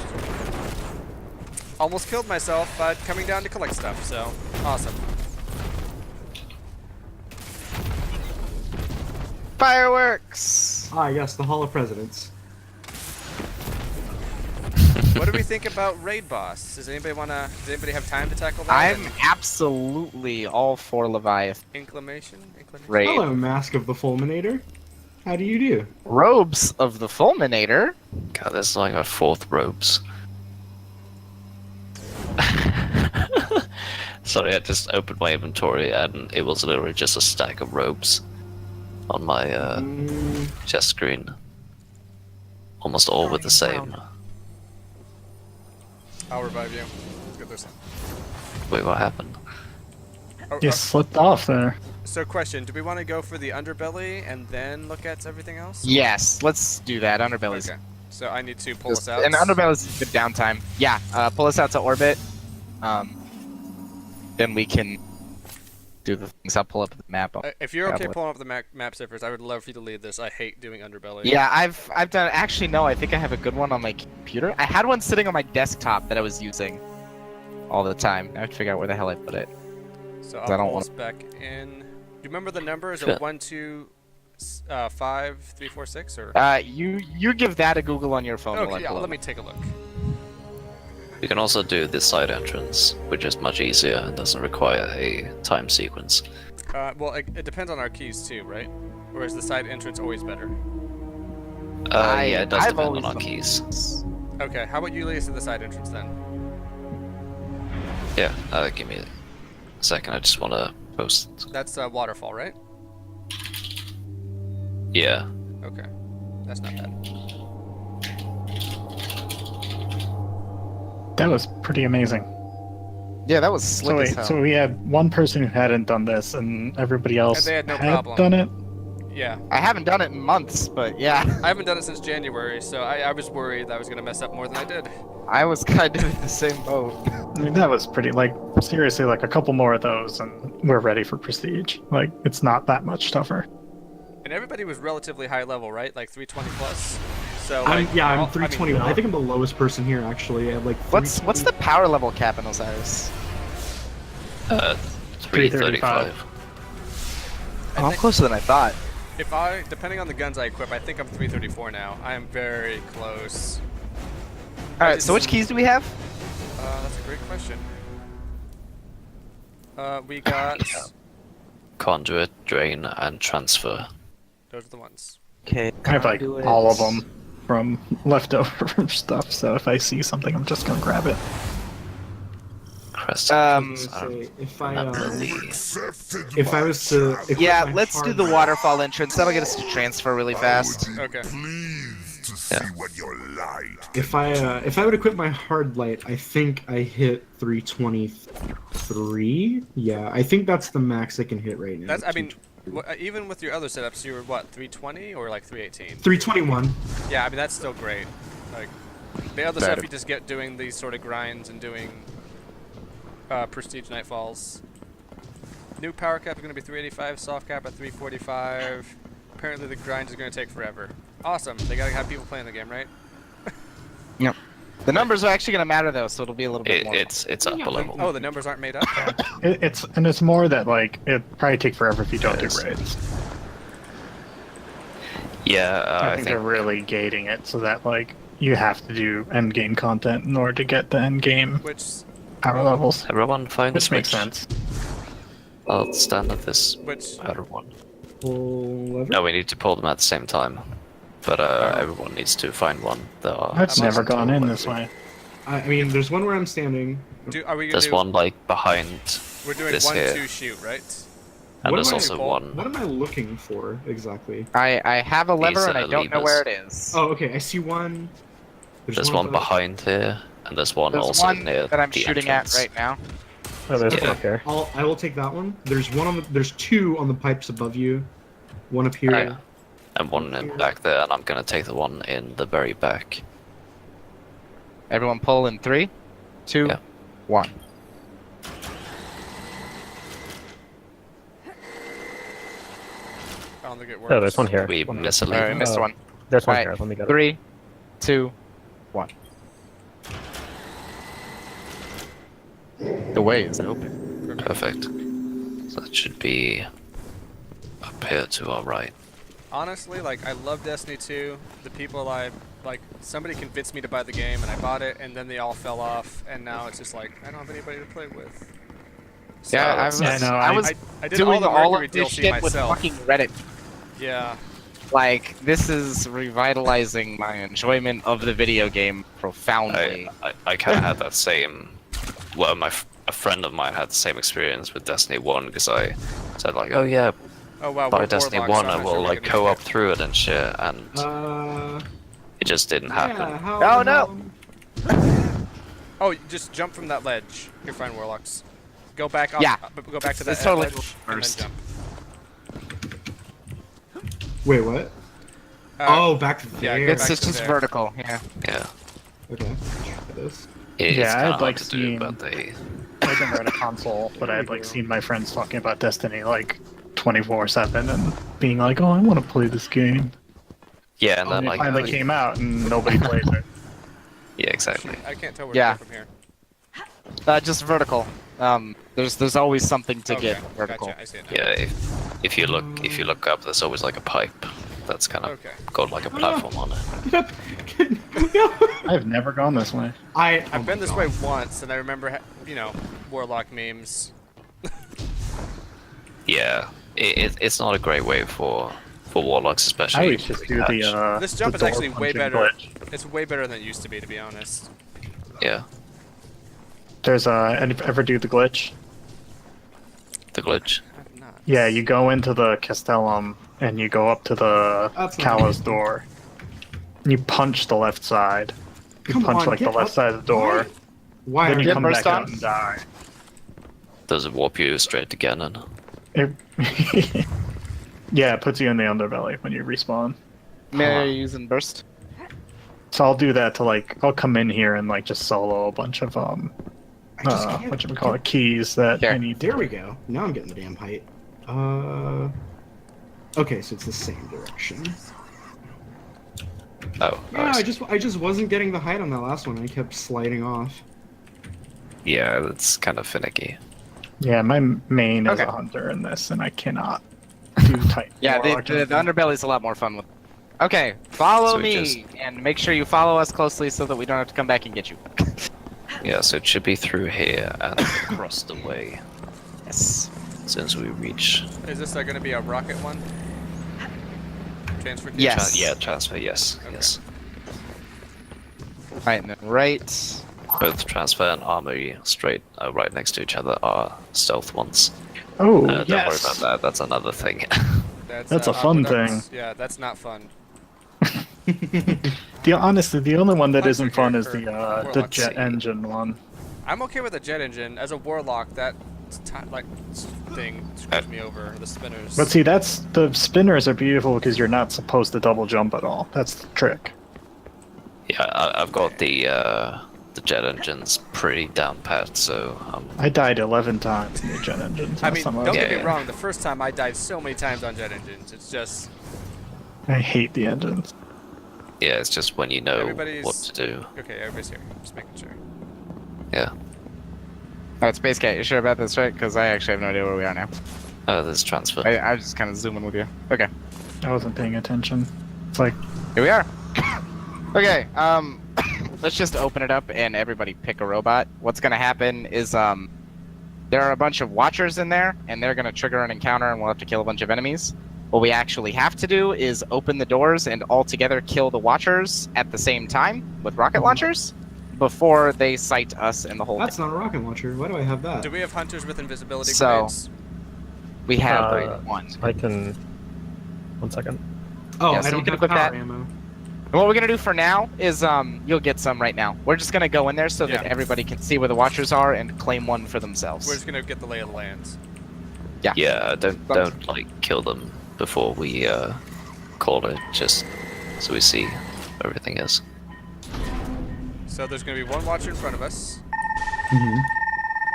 Almost killed myself coming down to collect stuff. So awesome. Fireworks. Ah, yes, the Hall of Presidents. What do we think about raid boss? Does anybody Does anybody have time to tackle that? I'm absolutely all for Leviathan. Inclination. Raid. Hello, Mask of the Fulminator. How do you do? Robes of the Fulminator. God, there's like a fourth robes. Sorry, I just opened my inventory and it was literally just a stack of robes on my chest screen. Almost all with the same. I'll revive you. Let's get this. Wait, what happened? Oh, You slipped off there. So question, do we want to go for the underbelly and then look at everything else? Yes, let's do that. Underbelly's. Okay. So I need to pull us out. And Underbelly's good downtime. Yeah, pull us out to orbit. Then we can do the things. I'll pull up the map. If you're okay Tablet. pulling up the map Ciphers, I would love for you to lead this. I hate doing underbelly. Yeah, I've done. Actually, no. I think I have a good one on my computer. I had one sitting on my desktop that I was using all the time. I have to figure out where the hell I put it. So I I'll don't pull want- us back in. Do you remember the numbers Sure. of 1, 2, 5, 3, 4, 6, or? You give that a Google on your phone. while I Okay, yeah. pull Let up. me take a look. You can also do this side entrance, which is much easier and doesn't require a time sequence. Well, it depends on our keys too, right? Or is the side entrance always better? Yeah, it does I've depend always on our thought- keys. Okay, how about you lead us to the side entrance then? Yeah, give me a second, I just want to post. That's waterfall, right? Yeah. Okay, that's not bad. That was pretty amazing. Yeah, that was slick So as wait, hell. so we had one person who hadn't done this, and everybody else And they had no had problem. done it. Yeah, I haven't done it in months, but yeah, I haven't done it since January, so I was worried that I was gonna mess up more than I did. I was kind of in the same boat. I mean, that was pretty, like, seriously, like a couple more of those, and we're ready for Prestige. Like, it's not that much tougher. And everybody was relatively high level, right? Like 320 plus. So I'm like, 321. I think I'm the lowest person here, actually. I have like. What's the power level cap in Osiris? 335. I I'm think closer than I thought. if depending on the guns I equip, I think I'm 334 now. I am very close. All right, so which keys do we have? That's a great question. We got. Conduit, drain, and transfer. Those are the ones. Okay. I have, like, all of them from leftover stuff, so if I see something, I'm just gonna grab it. Crest. Say, if I was to. equip Yeah, my let's do hard- the waterfall entrance. That'll get us to transfer really fast. Okay. Pleased to see Yeah. what you're like. If I would equip my hard light, I think I hit 323. Yeah, I think that's the max I can hit right now. That's. I mean, Even with your other setups, you were what, 320 or like 318? 321. Yeah, I mean that's still great. Like the other Better. stuff you just get doing these sort of grinds and doing prestige nightfalls. New power cap is going to be 385, soft cap at 345. Apparently the grind is going to take forever. Awesome. They got to have people playing the game, right? Yep. The numbers are actually going to matter though, so it'll be a little bit more. It's up a level. Oh, the numbers aren't made up. It's more that like it probably take forever if you don't do Yes. raids. Yeah, I think they're really gating it so that like you have to do end game content in order to get the end game Which power levels. everyone find the Which makes switch. sense. I'll stand at this which outer one. Pull lever. No, we need to pull them at the same time. But everyone needs to find one. There are I've I'm never also gone told in by this the- way. I mean, there's one where I'm standing. are we going There's to do? one like behind, We're doing this 1, here. 2 shoot, right? and What there's am I- also Paul? one. What am I looking for exactly? I have a lever These and I are don't know levers. where it is. Oh, okay. I see one. There's one behind here, and there's one There's also one near that I'm the shooting entrance. at right now. Oh, there's Yeah. one up here. I will take that one. There's one on the. There's two on the pipes above you. One up here. Oh, yeah. And one in back there, and I'm gonna take the one in the very back. Everyone pull in 3, 2, Yeah. 1. I don't think it works. Oh, there's one here. We One miss a Alright, I lead. missed Oh. one. There's one Alright, here. Let me get it. 3, 2, 1. The way is open. Perfect. So that should be up here to our right. Honestly, like I love Destiny 2. The people somebody convinced me to buy the game and I bought it and then they all fell off and now it's just like I don't have anybody to play with. So, Yeah, I was I did doing all the all Mercury of this DLC shit with myself. fucking Reddit. Yeah. Like, this is revitalizing my enjoyment of the video game profoundly. I kind of had that same. Well, a friend of mine had the same experience with Destiny 1 because I said like, oh yeah, Oh wow. buy we're Destiny warlocks, 1 so I'm and not sure we'll we're like gonna co-op get through it and shit, and it just didn't happen. Yeah, how, Oh, no. it. Oh, just jump from that ledge. You're fine, warlocks. Go back up. Yeah. Go back to that It's totally ledge and first. then jump. Wait, what? Oh, back to yeah, there. go It's back just, to just there. vertical, yeah. Yeah, Okay. Try this. it's Yeah, kind I'd of like hard to do, seen- but they. I've never had a console, but I'd like seen my friends talking about Destiny like 24/7 and being like, "Oh, I want to play this game." Yeah, and then And it like. finally came out and nobody plays it. Yeah, exactly. I can't tell where Yeah. to go from here. Just vertical. There's always something to get Okay, vertical. Gotcha. I see it now. Yeah, if you look up, there's always like a pipe that's kind of Okay. got like a platform on it. Yep. I've never gone this way. I've been this way once, and I remember, warlock memes. Yeah, it's not a great way for warlocks, I especially. used to if we do catch. the. This jump the is actually door way punching better. glitch. It's way better than it used to be honest. Yeah, There's ever do the glitch? the glitch. I've not. Yeah, you go into the Castellum and you go up to the That's not Kalos good. door. And you punch the left side. You Come punch on, like the get left up. side of the door. Why Then are you get come burst back on? out and die. Does it warp you straight to Ganon? It, yeah, it puts you in the underbelly when you respawn. May I use and burst? So I'll do that to like I'll come in here and like just solo a bunch of I just can't what you call it, keys that Here. I need. There we go. Now I'm getting the damn height. Okay, so it's the same direction. Oh, Yeah, I I see. just wasn't getting the height on that last one. I kept sliding off. Yeah, that's kind of finicky. Yeah, my main is Okay. a hunter in this, and I cannot do tight. Yeah, the underbelly is a lot more fun with. Okay, follow So we me, and make sure you follow us closely so that we don't have to come back and get you. Yeah, so it should be through here and across the way Yes. as soon as we reach. Is this going to be a rocket one? Transfer key? Yes. Yeah, transfer. Yes, Okay. yes. Alright, and then right. Both transfer and armory straight right next to each other are stealth ones. Oh, Don't worry about yes. that. That's another thing. That's a fun aqueducts. Yeah, that's not fun. Honestly, the only one that Hunter isn't fun here is for the Warlock. jet engine one. I'm okay with the jet engine. As a warlock, that thing screws me over. The spinners. But see, that's the spinners are beautiful because you're not supposed to double jump at all. That's the trick. Yeah, I've got the jet engines pretty down pat, so I died 11 times in the jet engines. I mean, don't Yeah, get me yeah. wrong. The first time I died so many times on jet engines. It's just I hate the engines. yeah, it's just when you know Everybody's- what to do. okay. Everybody's here. Just making sure. Yeah. Alright, Space Cat, you sure about this, right? Because I actually have no idea where we are now. Oh, there's transfer. I was just kind of zooming with you. Okay, I wasn't paying attention. It's like, here we are. Okay, let's just open it up and everybody pick a robot. What's gonna happen is, there are a bunch of watchers in there, and they're gonna trigger an encounter, and we'll have to kill a bunch of enemies. What we actually have to do is open the doors and all together kill the watchers at the same time with rocket launchers before they sight us and the whole That's thing. not a rocket launcher. Why do I have that? Do we have hunters with invisibility So- grenades? We have Uh, one. I can. 1 second. Oh, Yeah, I so you don't can have equip power that. ammo. And what we're gonna do for now is you'll get some right now. We're just gonna go in there so that Yeah. everybody can see where the watchers are and claim one for themselves. We're just gonna get the lay of the land. Yeah, don't like kill them before we call it, just so we see where everything is. So there's gonna be one watcher in front of us,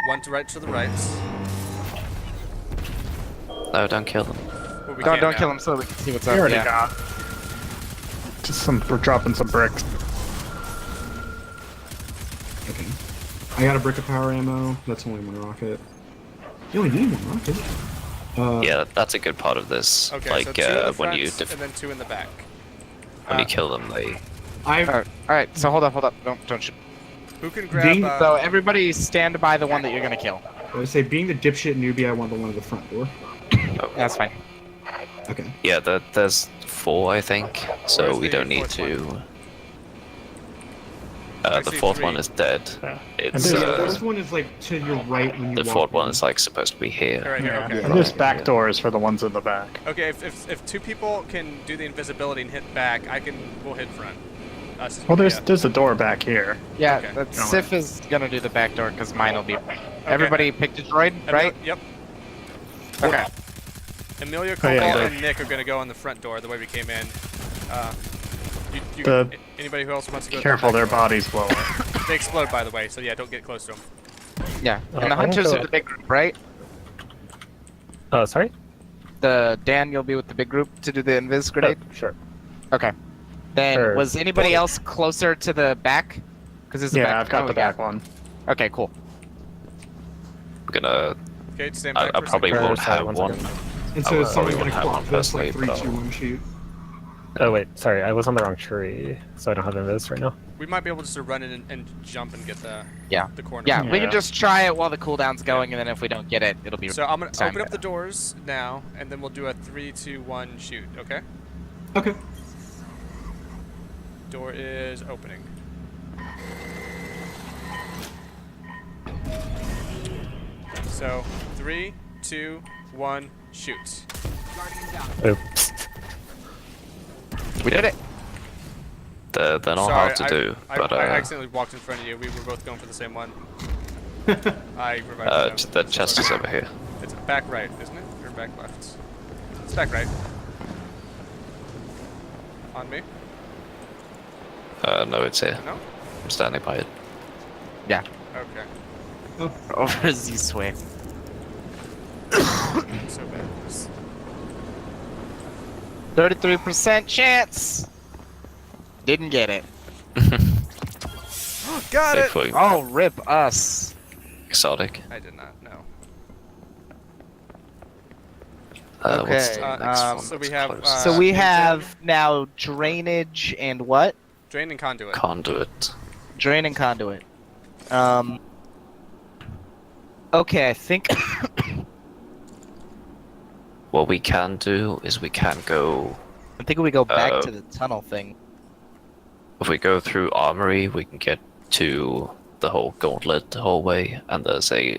one to the right. No, don't kill them. Well, we Don't can now. kill them so we can see what's we up. already Yeah. got. Just we're dropping some bricks. Okay. I got a brick of power ammo. That's only one rocket. You only need one rocket. Yeah, that's a good part of this. Okay, like so two in the when front you and then two in the back. when you kill them, they I've All right. So hold up. Don't shoot. Who can grab? Ding, So everybody stand by the one that you're gonna kill. I would say, being the dipshit newbie, I want the one at the front door. That's fine. Okay. yeah, there's 4 I think, so Where's we the don't need fourth to. one? The Actually, 4th 3. one is dead. Yeah. It's So there's- the first one is like to your right when you the walk 4th one in. is like supposed to be here. Right here. Yeah. Okay. And there's back doors for the ones in the back. Okay. If two people can do the invisibility and hit back, we'll hit front. Us is Well, yeah. there's a door back here. Yeah, Okay. but Sif is gonna do the back door because mine will be. Everybody picked a droid, right? Yep. Okay. Amelia, Oh, yeah, Cobalt, yeah. and Nick are gonna go on the front door the way we came in. The- Anybody who else wants to go? Careful, the their back door? bodies blow up. They explode, by the way. So yeah, don't get close to them. Yeah. And the I'm gonna hunters go- are the big group, right? Sorry? The Dan, you'll be with the big group to do the invis grenade. Sure. Okay. Then Sure. was anybody else closer to the back? Because there's a Yeah, back. I've got oh, the yeah. back one. Okay, cool. I'm gonna. Okay, stand I back for a probably second. won't Sorry, have one one. second. And I so would someone's probably gonna wouldn't have clock one this like 3, personally, 2, but 1, shoot. Oh wait, sorry, I was on the wrong tree, so I don't have invis right now. We might be able just to run in and jump and get the Yeah. the corner. Yeah, we Yeah. can just try it while the cooldown's going, and then if we don't get it, it'll be. So I'm gonna time. open up the doors now, and then we'll do a 3, 2, 1 shoot. Okay. Okay. Door is opening. So 3, 2, 1, shoot. Oops. We did it. they're not Sorry, hard to do, but I accidentally walked in front of you. We were both going for the same one. I revived them. the chest is over here. It's back right, isn't it? Or back left? It's back right. On me? No, it's here. No? I'm standing by it. Yeah. Okay. Over this way. I'm so bad at this. 33% chance. Didn't get it. Got it! Bigfoot. Oh, rip us. Exotic. I did not know. What's Okay, the next one so we that's have, closest? So we engine. have now drainage and what? Drain and conduit. Conduit. Drain and conduit. Okay, I think. What we can do is we can go. I think we go back Uh, to the tunnel thing. If we go through Armory, we can get to the whole gauntlet hallway, and there's a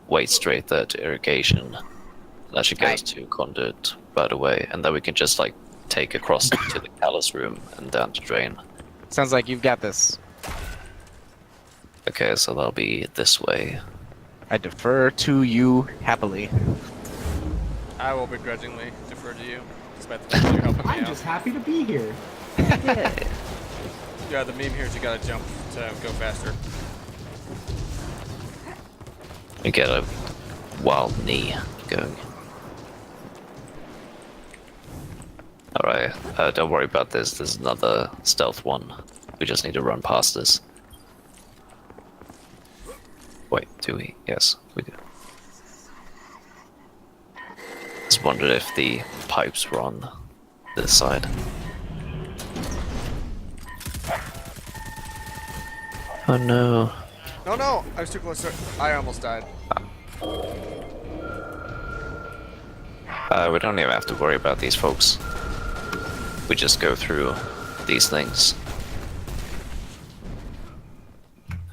way straight there to irrigation. That should get us to conduit right away, and then we can just like take across to the callus room and down to drain. Sounds like you've got this. Okay, so that'll be this way. I defer to you happily. I will begrudgingly defer to you, despite the fact that you're helping me I'm out. just happy to be here. Yeah, the meme here is you gotta jump to go faster. You get a wild knee going. Alright, don't worry about this. There's another stealth one. We just need to run past this. Wait, do we? Yes, we do. Just wondered if the pipes were on this side. Oh no. No, no! I was too close to it. I almost died. We don't even have to worry about these folks. We just go through these things.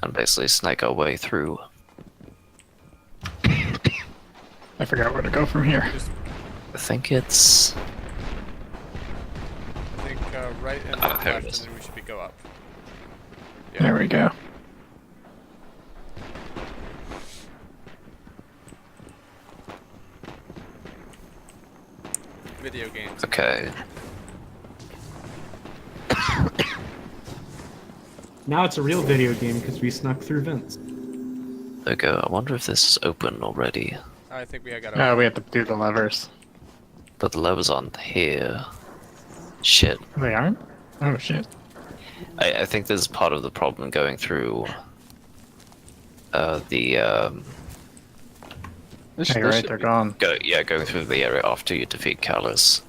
And basically snake our way through. I forgot where to go from here. I think it's... I think right and Ah, there it left, is. and then we should go up. There we go. Video games. Okay. Now it's a real video game because we snuck through vents. There we go. I wonder if this is open already. I think we got Oh, we have to do the levers. But the lever's on here. Shit. They aren't? Oh shit. I think this is part of the problem going through the Hey, you're right, they're gone. going through the area after you defeat Callus.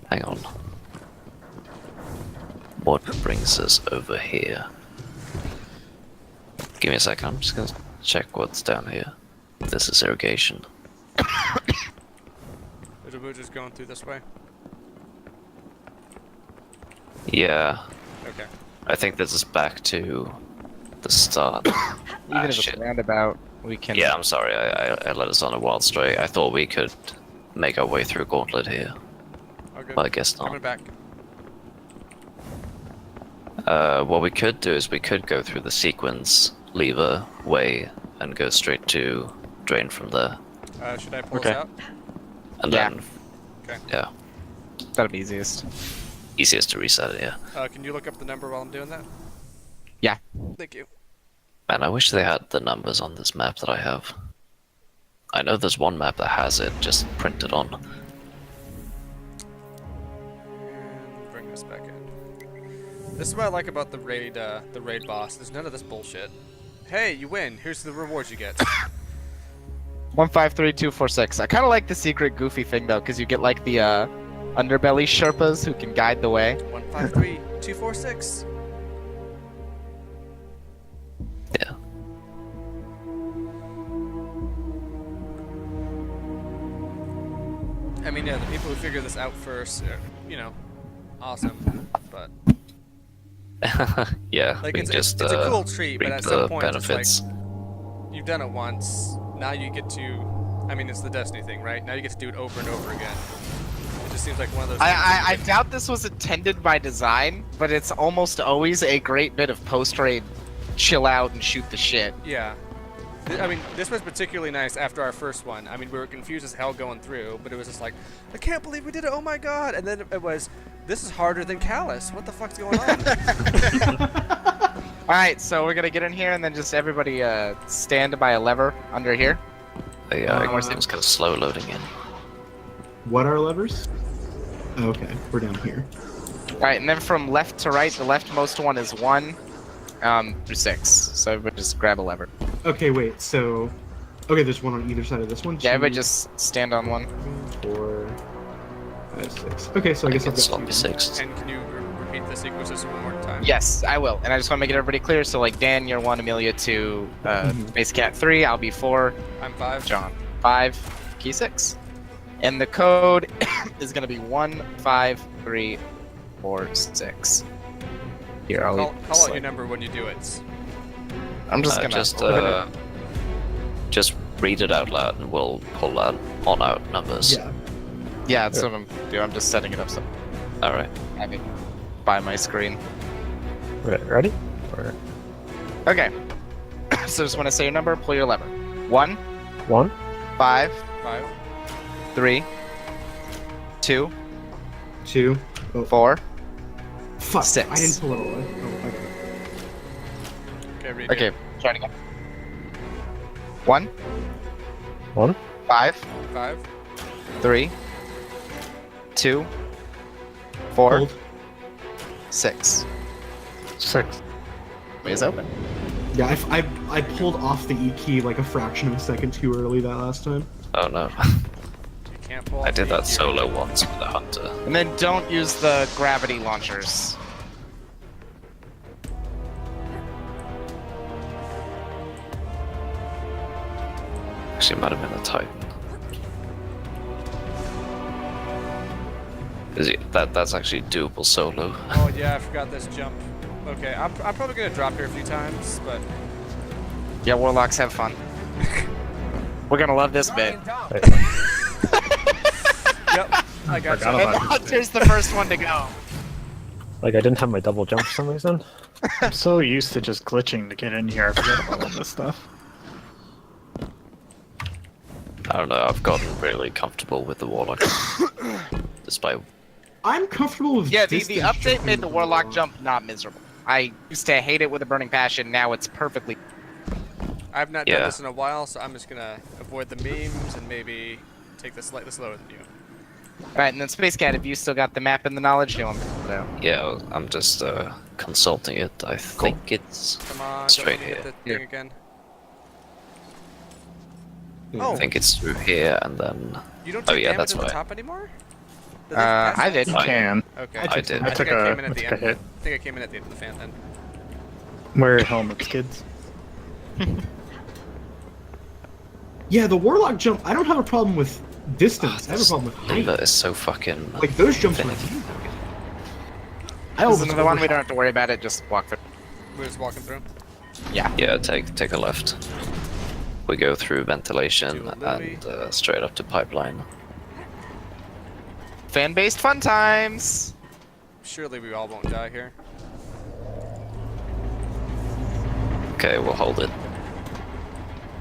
Hang on. What brings us over here? Give me a second, I'm just gonna check what's down here. This is irrigation. Is the just going through this way? Yeah, Okay. I think this is back to the start. Even if it's shit. roundabout, we can. Yeah, I'm sorry, I led us on a wild stray. I thought we could make our way through Gauntlet here. All good. But I guess not. Coming back. What we could do is we could go through the sequence lever way and go straight to drain from there. Should I pull Okay. us out? And Yeah. then, Okay. yeah, That'll be easiest. easiest to reset it, yeah. Can you look up the number while I'm doing that? Yeah. Thank you. Man, I wish they had the numbers on this map that I have. I know there's one map that has it, just printed on. And bring us back in. This is what I like about the raid boss. There's none of this bullshit. Hey, you win. Here's the rewards you get. 153246. I kind of like the secret goofy thing though, because you get like the underbelly Sherpas who can guide the way. 153246. Yeah. I mean, yeah, the people who figure this out first, are, you know, awesome. But Yeah, like, we it's can just a cool treat. But reap at some the point, benefits. it's like you've done it once. Now you get to. I mean, it's the Destiny thing, right? Now you get to do it over and over again. It just seems like one of those. I doubt this was intended by design, but it's almost always a great bit of post-raid chill out and shoot the shit. Yeah. I mean, this was particularly nice after our first one. I mean, we were confused as hell going through, but it was just like, I can't believe we did it, oh my god! And then it was, this is harder than Callus. What the fuck's going on? Alright, so we're gonna get in here and then just everybody stand by a lever under here. Yeah, it was kind of slow loading in. What are levers? Okay, we're down here. Alright, and then from left to right, the leftmost one is 1 through 6. So everybody just grab a lever. Okay, wait, so... Okay, there's one on either side of this one. Yeah, everybody 2, just stand on one. 4, 5, 6. Okay, so I guess I've It's got sloppy 2. six. And can you repeat the sequences one more time? Yes, I will. And I just want to make it everybody clear. So, like, Dan, you're 1, Amelia 2, Base Cat 3, I'll be 4, I'm 5. John 5, Key 6. And the code is going to be 15346. Here, I'll Call leave out this your link. number when you do it. I'm just gonna Just read it out loud and we'll pull out numbers. Yeah. yeah, that's what I'm doing. I'm just setting it up so Alright. I have it by my screen. Ready? Or... Okay. So just want to say your number, pull your lever. 1, 1. 5, 5. 3, 2, 2. Oh, 4. fuck. 6. I didn't pull it away. Oh, okay. Okay, redo. Okay, try it again. 1, 1. 5, 5. 3, 2, 4, Hold. 6. 6. Way is open. Yeah, I pulled off the E key like a fraction of a second too early that last time. Oh no. You can't pull I off did the that EQ. solo once with the hunter. And then don't use the gravity launchers. Actually, it might have been a Titan. That's actually doable solo. Oh yeah, I forgot this jump. Okay, I'm probably gonna drop here a few times, but Yeah, warlocks have fun. We're gonna love this bit. yep, I got Forgot you. And about Hunter's the first one to go. Like I didn't have my double jump for some reason. I'm so used to just glitching to get in here. I forget about all this stuff. I don't know, I've gotten really comfortable with the warlock. Despite I'm comfortable with Yeah, the distance update jumping made the with warlock jump not miserable. I used to hate it with a burning passion. Now it's perfectly. I've not done Yeah. this in a while, so I'm just gonna avoid the memes and maybe take this slightly slower than you. Right, and then Space Cat, if you still got the map and the knowledge, do them. So. yeah, I'm just consulting it. I think it's Come on, Straight don't let me here. hit the Here. thing again. Yeah. Oh, I think it's through here and then you don't oh, take yeah, damage that's at the right. top anymore? I did. You can. Okay. I did. I I think took I a, came in I at the took a end. hit. I think I came in at the end of the fan then. Wear your helmets, kids. Yeah, the warlock jump. I don't have a problem with distance. I have a problem with height. Leela is so fucking. Like those jumps are. finicky. I This almost is another one we overshot. don't have to worry about it. Just walk through. We're just walking through. Yeah, take a left. We go through ventilation Do a Louis. and straight up to pipeline. Fan-based fun times. Surely we all won't die here. Okay, we'll hold it.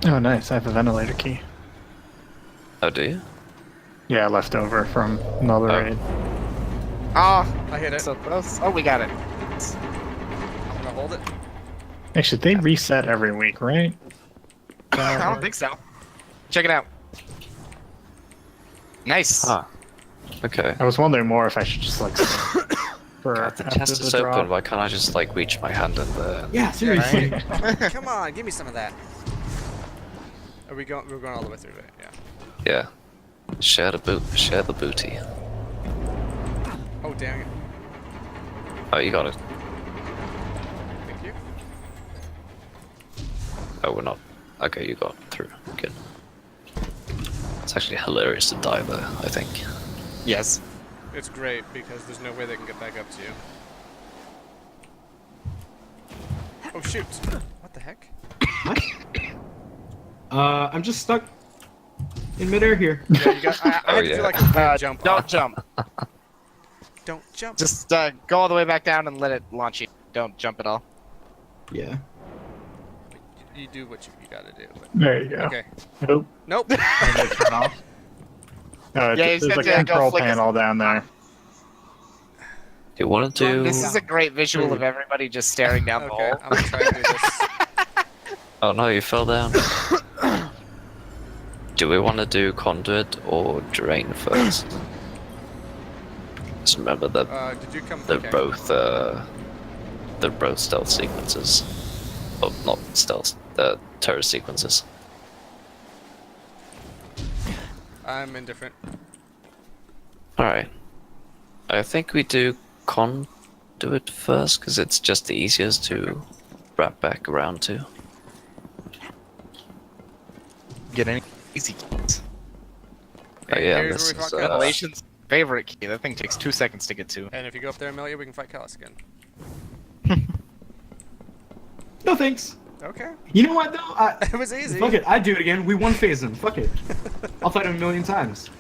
Oh, nice. I have a ventilator key. Oh, do you? Yeah, left over from another Oh. raid. Oh, I hit it. so close. Oh, we got it. I'm gonna hold it. Actually, they reset every week, right? I don't think so. Check it out. Nice. Ah. Okay. I was wondering more if I should just like for God, the after chest is the open. drop. Why can't I just like reach my hand in there? Yeah, seriously. Come on, give me some of that. Are we going? We're going all the way through, right? Yeah. Yeah. Share the booty. Oh, dang it. Oh, you got it. Thank you. Oh, we're not. Okay, you got through. Good. It's actually hilarious to die there, I think. Yes. It's great because there's no way they can get back up to you. Oh shoot! What the heck? What? I'm just stuck in midair here. Yeah, you got. I had Oh, to yeah. do like a weird jump. Don't off. jump. Don't jump. Just go all the way back down and let it launch you. Don't jump at all. Yeah. You do what you gotta do. But... There you go. Okay. Nope. Nope. And they turn off. Oh, Yeah, you just there's got like to a go control flick it. panel down there. Do you want to do? This is a great visual of everybody just staring down the Okay, hole. I'm gonna try to do this. Oh no, you fell down. Do we want to do conduit or drain first? Just remember that Did you come? they're Okay. both stealth sequences. Oh, not stealth. The terror sequences. I'm indifferent. All right. I think we do conduit first because it's just the easiest to wrap back around to. Get any easy keys. Oh yeah, Here's this where we is fuck up. Revelation's favorite key. That thing takes 2 seconds to get to. And if you go up there, Amelia, we can fight Callus again. No thanks. Okay. You know what though? It was easy. Fuck it. I'd do it again. We one phase him. Fuck it. I'll fight him 1,000,000 times.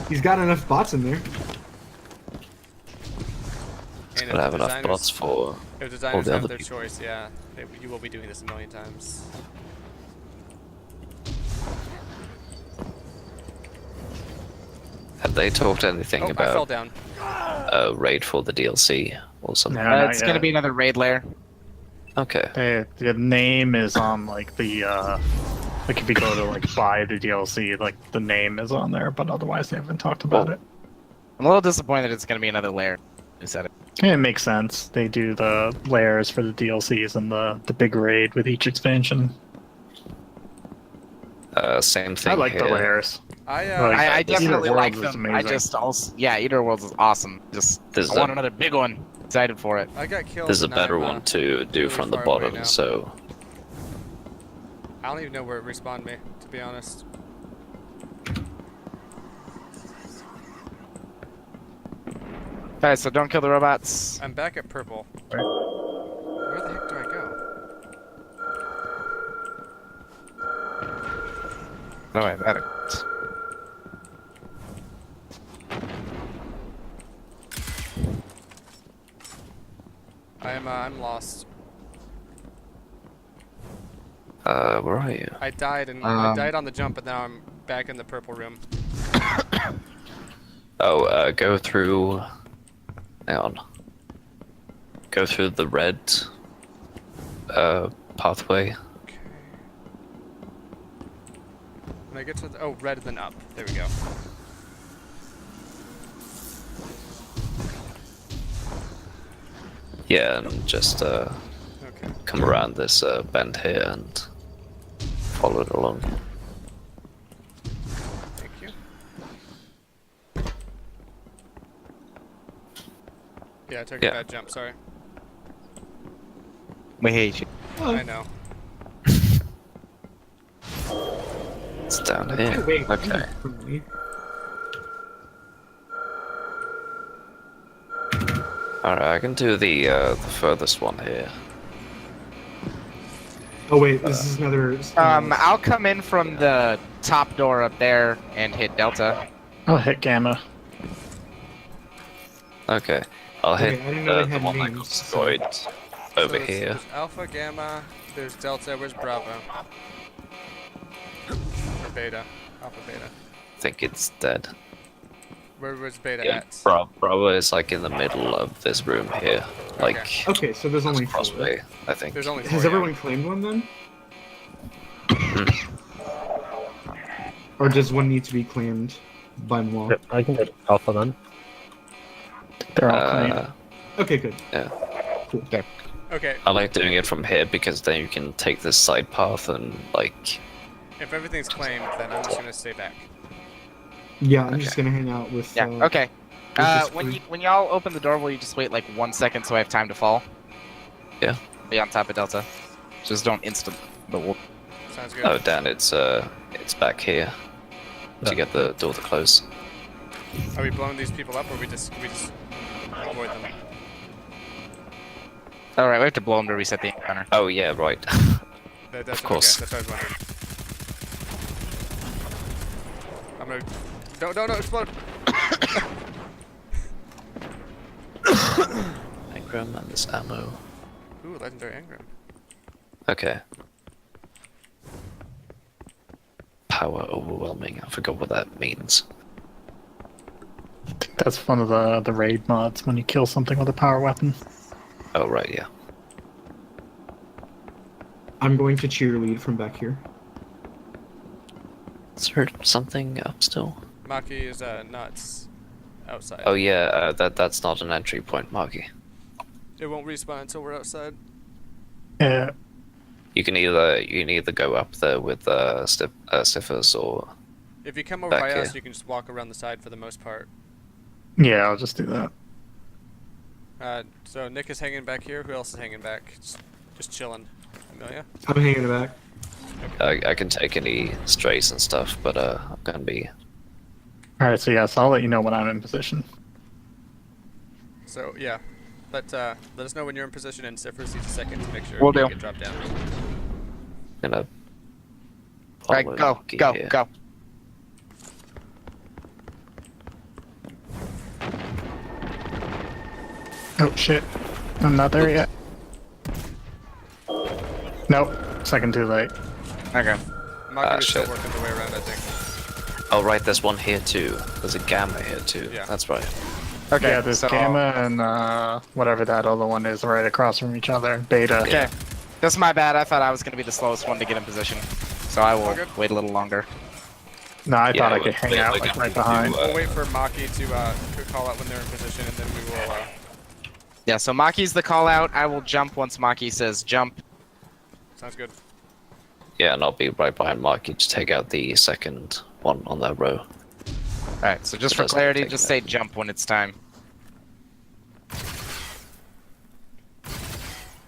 He's got enough bots in there. And But I have if enough designers- bots for If designers the have other their people. choice, yeah, you will be doing this 1,000,000 times. they talked anything Oh, I fell about down. raid for the DLC or something? No, not It's gonna yet. be another raid lair. Okay. The name is on like the like if you go to like buy the DLC, like the name is on there, but otherwise they haven't talked about Oh. it. I'm a little disappointed it's gonna be another lair. Who said it? It makes sense. They do the layers for the DLCs and the big raid with each expansion. Same thing I like here. the layers. I Like, I Eater definitely like Worlds is them. I amazing. just also Eater Worlds is awesome. Just There's I want a- another big one. Excited for it. I got killed. There's a and better I'm, one to do really from the far away bottom, now. so I don't even know where it respawned me, to be honest. Alright, so don't kill the robots. I'm back at purple. Right. Where the heck do I go? No way, that hurts. I'm lost. where are you? I died and I Um, died on the jump, but now I'm back in the purple room. Oh, go through. Hang on. Go through the red pathway. Okay. When I get to the red and then up. There we go. Yeah, and just Okay. come around this bend here and follow it along. Thank you. Yeah, I took Yeah. a bad jump. Sorry. We hate you. I know. It's down Hey, here. wait, Okay. friendly. Alright, I can do the furthest one here. Oh wait, this is another. I'll come in from the top door up there and hit Delta. I'll hit Gamma. Okay. I'll Okay, hit I didn't know they the had one that got names. destroyed So over there's- here. There's Alpha, Gamma. There's Delta. Where's Bravo? Or Beta. Alpha, Beta. I think it's dead. Where's Beta Yeah, at? Bravo is like in the middle of this room here. Like, Okay, so there's only four. crossway, I think. There's only 4. Has yeah. everyone claimed one then? Or does one need to be claimed by moi? Yep, I can get Alpha then. They're all claimed. Okay, good. Yeah. Cool. Okay. I like doing it from here because then you can take this side path and like. If everything's claimed, then I'm just gonna stay back. Yeah, I'm just Okay. gonna hang out with. Yeah. Okay. this When group. when y'all open the door, will you just wait like 1 second so I have time to fall? Yeah. Be on top of Delta. Just don't instant. But we'll... Sounds good. Oh, Dan, it's back here to get the door to close. Are we blowing these people up, or we just avoid them? All right, we have to blow them to reset the encounter. Oh yeah, right. That's Of course. Okay, that's what I was wondering. I'm gonna. Don't explode! Engram and this ammo. Ooh, legendary engram. Okay. Power overwhelming. I forgot what that means. I think that's one of the raid mods when you kill something with a power weapon. Oh right, yeah. I'm going to cheerlead from back here. Is there something up still? Maki is nuts outside. Oh yeah, that's not an entry point, Marky. It won't respawn until we're outside. Yeah, You can either go up there with Stiffers or If you come over Back by us, here. you can just walk around the side for the most part. yeah, I'll just do that. So Nick is hanging back here. Who else is hanging back? Just chilling. Amelia? I'm hanging back. I can take any strays and stuff, but I'm gonna be. Alright, so yes, I'll let you know when I'm in position. So, yeah. Let us know when you're in position, and Cyphers needs a second to make sure Will you do. get dropped down. Gonna. All right, follow go, Marky go, here. go. Oh shit, I'm not there yet. Nope, second too late. Okay. Maki is still shit. working the way around, I think. Oh right, there's one here too. There's a Gamma here too. Yeah. That's right. Okay, Yeah, there's so, Gamma and whatever that other one is right across from each other. Beta. Okay, that's my bad. I thought I was going to be the slowest one to get in position, so I will All good. wait a little longer. No, I thought I we- could hang we- out we like can right do, behind. We'll wait for Maki to call out when they're in position, and then we will. Yeah, so Maki's the call out. I will jump once Maki says jump. Sounds good. Yeah, and I'll be right behind Marky to take out the second one on that row. Alright, so just It for doesn't clarity, take just that. say jump when it's time.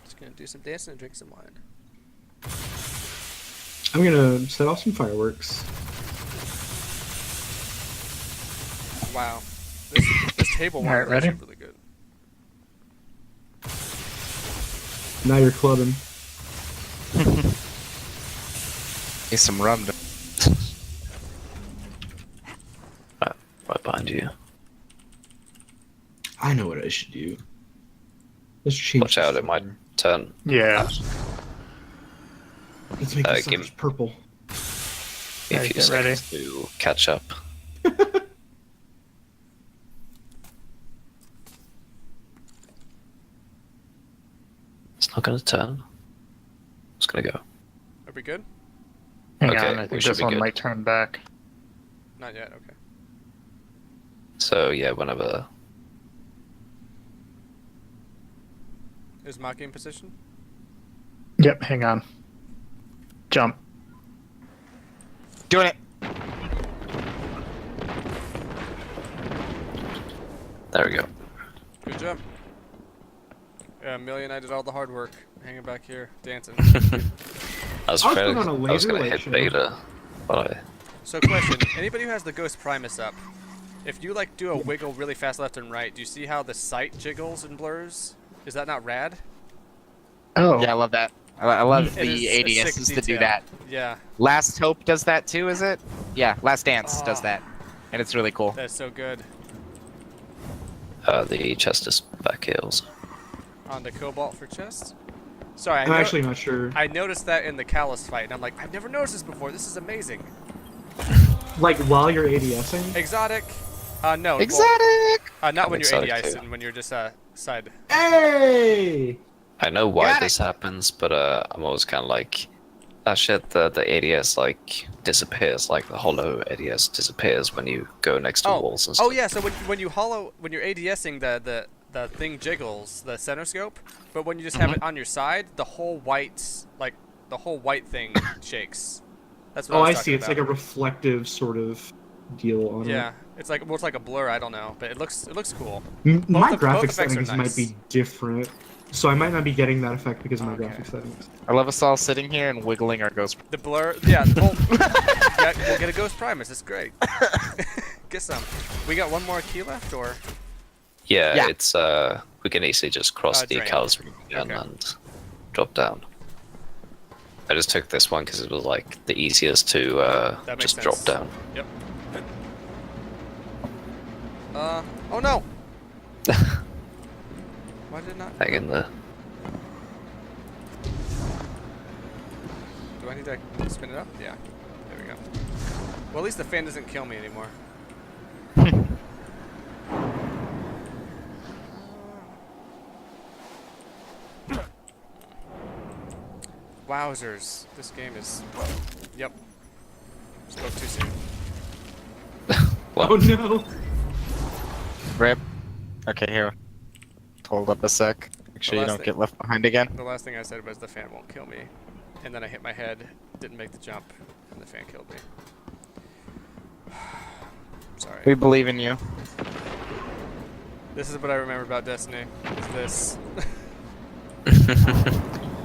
Just gonna do some dancing and drink some wine. I'm gonna set off some fireworks. Wow. This table wine Alright, is actually ready? really good. Now you're clubbing. Need some rum. Right behind you. I know what I should do. Let's change. Watch out, it might turn. Yeah. Let's make this give- suckers purple. A Alright, few get ready. seconds to catch up. It's not gonna turn. It's gonna go. Are we good? Hang Okay, on, I we think should this be one good. might turn back. Not yet. Okay. So yeah, whenever. Is Maki in position? Yep, hang on. Jump. Doing it. There we go. Good job. Yeah, Millie and I did all the hard work, hanging back here, dancing. I was I was afraid put on a I was laser gonna light hit show. beta, but I. So, question: anybody who has the Ghost Primus up, if you like do a wiggle really fast left and right, do you see how the sight jiggles and blurs? Is that not rad? Oh. Yeah, I love that. I love It the is a sick ADSs to do detail. that. Yeah, Last Hope does that too, is it? Yeah, Last Dance does Ah. that. And it's really cool. that's so good. The chest is back here also. On the Cobalt for chest. Sorry, I'm actually not sure. I noticed that in the Callus fight, and I'm like, I've never noticed this before. This is amazing. Like while you're ADSing. Exotic. No. Exotic! Not when you're Exotic ADIs, too. and when you're just side. Hey! I know why Got this happens, but I'm always kind of like, ah shit, the ADS like disappears, like the hollow ADS disappears when you go next to walls and stuff. Oh yeah, so when you're ADSing, the thing jiggles, the center scope, but when you just have it on your side, the whole white thing shakes. That's what Oh, I I was see. talking It's like a about. reflective sort of deal on Yeah, it's like a blur. I don't know, but it looks cool. it. My Both graphics effects are settings might nice. be different, so I might not be getting that effect because of my Okay. graphics settings. I love us all sitting here and wiggling our ghost. The blur, yeah. We'll get a Ghost Primus. It's great. Get some. We got one more key left, or Yeah, Yeah. it's we can easily just cross the drain. Callus again Okay. and drop down. I just took this one because it was like the easiest to That makes just drop sense. down. Yep. Oh no! Why did it not? Hang in there. Do I need to spin it up? Yeah. There we go. Well, at least the fan doesn't kill me anymore. Wowzers. This game is... Yep. Spoke too soon. Oh no! Rip. Okay, here. Hold up a sec. Make sure you last don't thing- get left behind again. The last thing I said was the fan won't kill me. And then I hit my head, didn't make the jump, and the fan killed me. Sorry. We believe in you. This is what I remember about Destiny. Is this.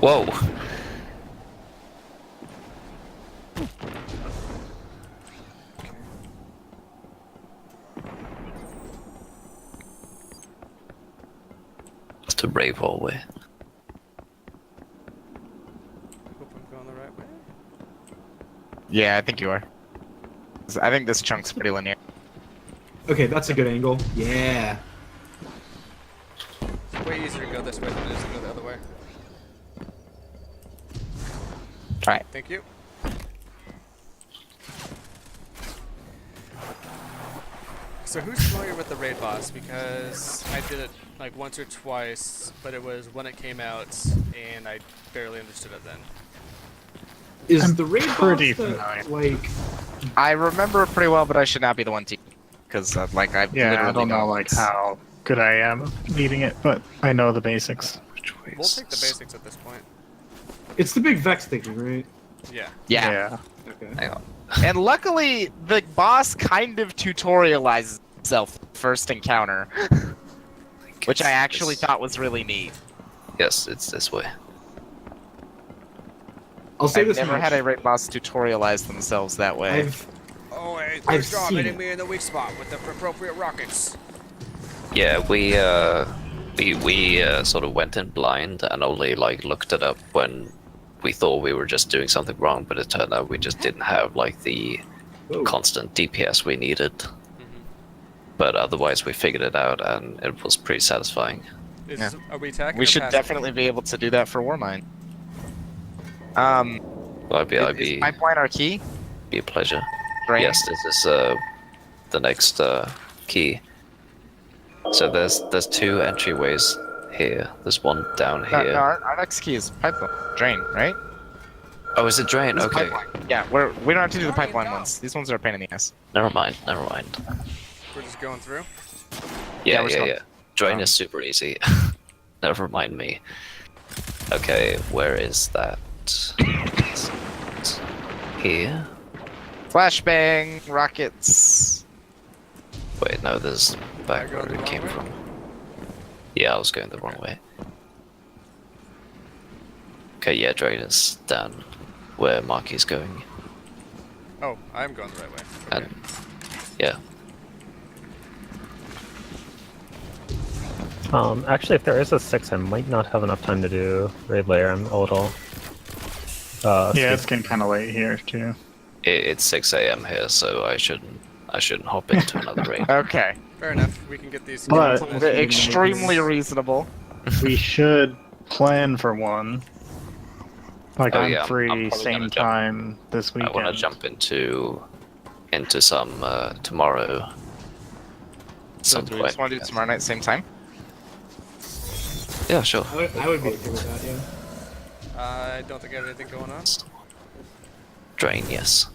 Whoa! It's the brave hallway. Hope I'm going the right way. Yeah, I think you are. I think this chunk's pretty linear. Okay, that's a good angle. Yeah. It's way easier to go this way than it is to go the other way. Alright. Thank you. So who's familiar with the raid boss? Because I did it like once or twice, but it was when it came out, and I barely understood it then. Is I'm the raid boss pretty that, familiar. like I remember it pretty well, but I should not be the one to, because like I Yeah, literally I don't know like how good I am leading it, but I know the basics. We'll take the basics at this point. it's the big Vex thingy, right? Yeah. Yeah. Okay. Hang on. And luckily, the boss kind of tutorializes itself first encounter, which I actually thought was really neat. Yes, it's this way. I'll say I've this never much. had a raid boss tutorialize themselves that way. Oh, hey, I've good job seen hitting it. me in the weak spot with the appropriate rockets. Yeah, we sort of went in blind and only like looked it up when we thought we were just doing something wrong, but it turned out we just didn't have like the Whoa. constant DPS we needed. But otherwise, we figured it out, and it was pretty satisfying. Are we attacking? We or should passing? definitely be able to do that for Warmind. I'd Is be pipeline our key? a pleasure. Drain? Yes, this is the next key. So there's two entryways here. There's one down No, here. no, our next key is pipeline. Drain, right? Oh, is it drain? This is Okay. pipeline. Yeah, we don't have to do the pipeline ones. These ones are a pain in the ass. Never mind. Never mind. We're just going through. Yeah, Yeah, we're yeah, still- yeah. Drain is super easy. Never mind me. Okay, where is that? Here? Flashbang, rockets. Wait, no, there's back Am I where going we the came wrong way? from. Yeah, I was going the wrong way. Okay, yeah, drain is down where Marky's going. Oh, I'm going the right way. Okay. And yeah. Actually, if there is a 6, I might not have enough time to do raid layer. I'm a little. Yeah, it's getting kind of late here too. It's 6 a.m. here, so I shouldn't hop into another raid. Okay. Fair enough. We can get these. But- into this. Extremely reasonable. We should plan for one. Like Oh, I'm yeah, I'm free probably same gonna jump. time this I weekend. want to jump into some tomorrow. So Some do we just want to do it tomorrow night same time? Yeah, sure. I would be okay with that, yeah. I don't think I have anything going on. Drain, yes.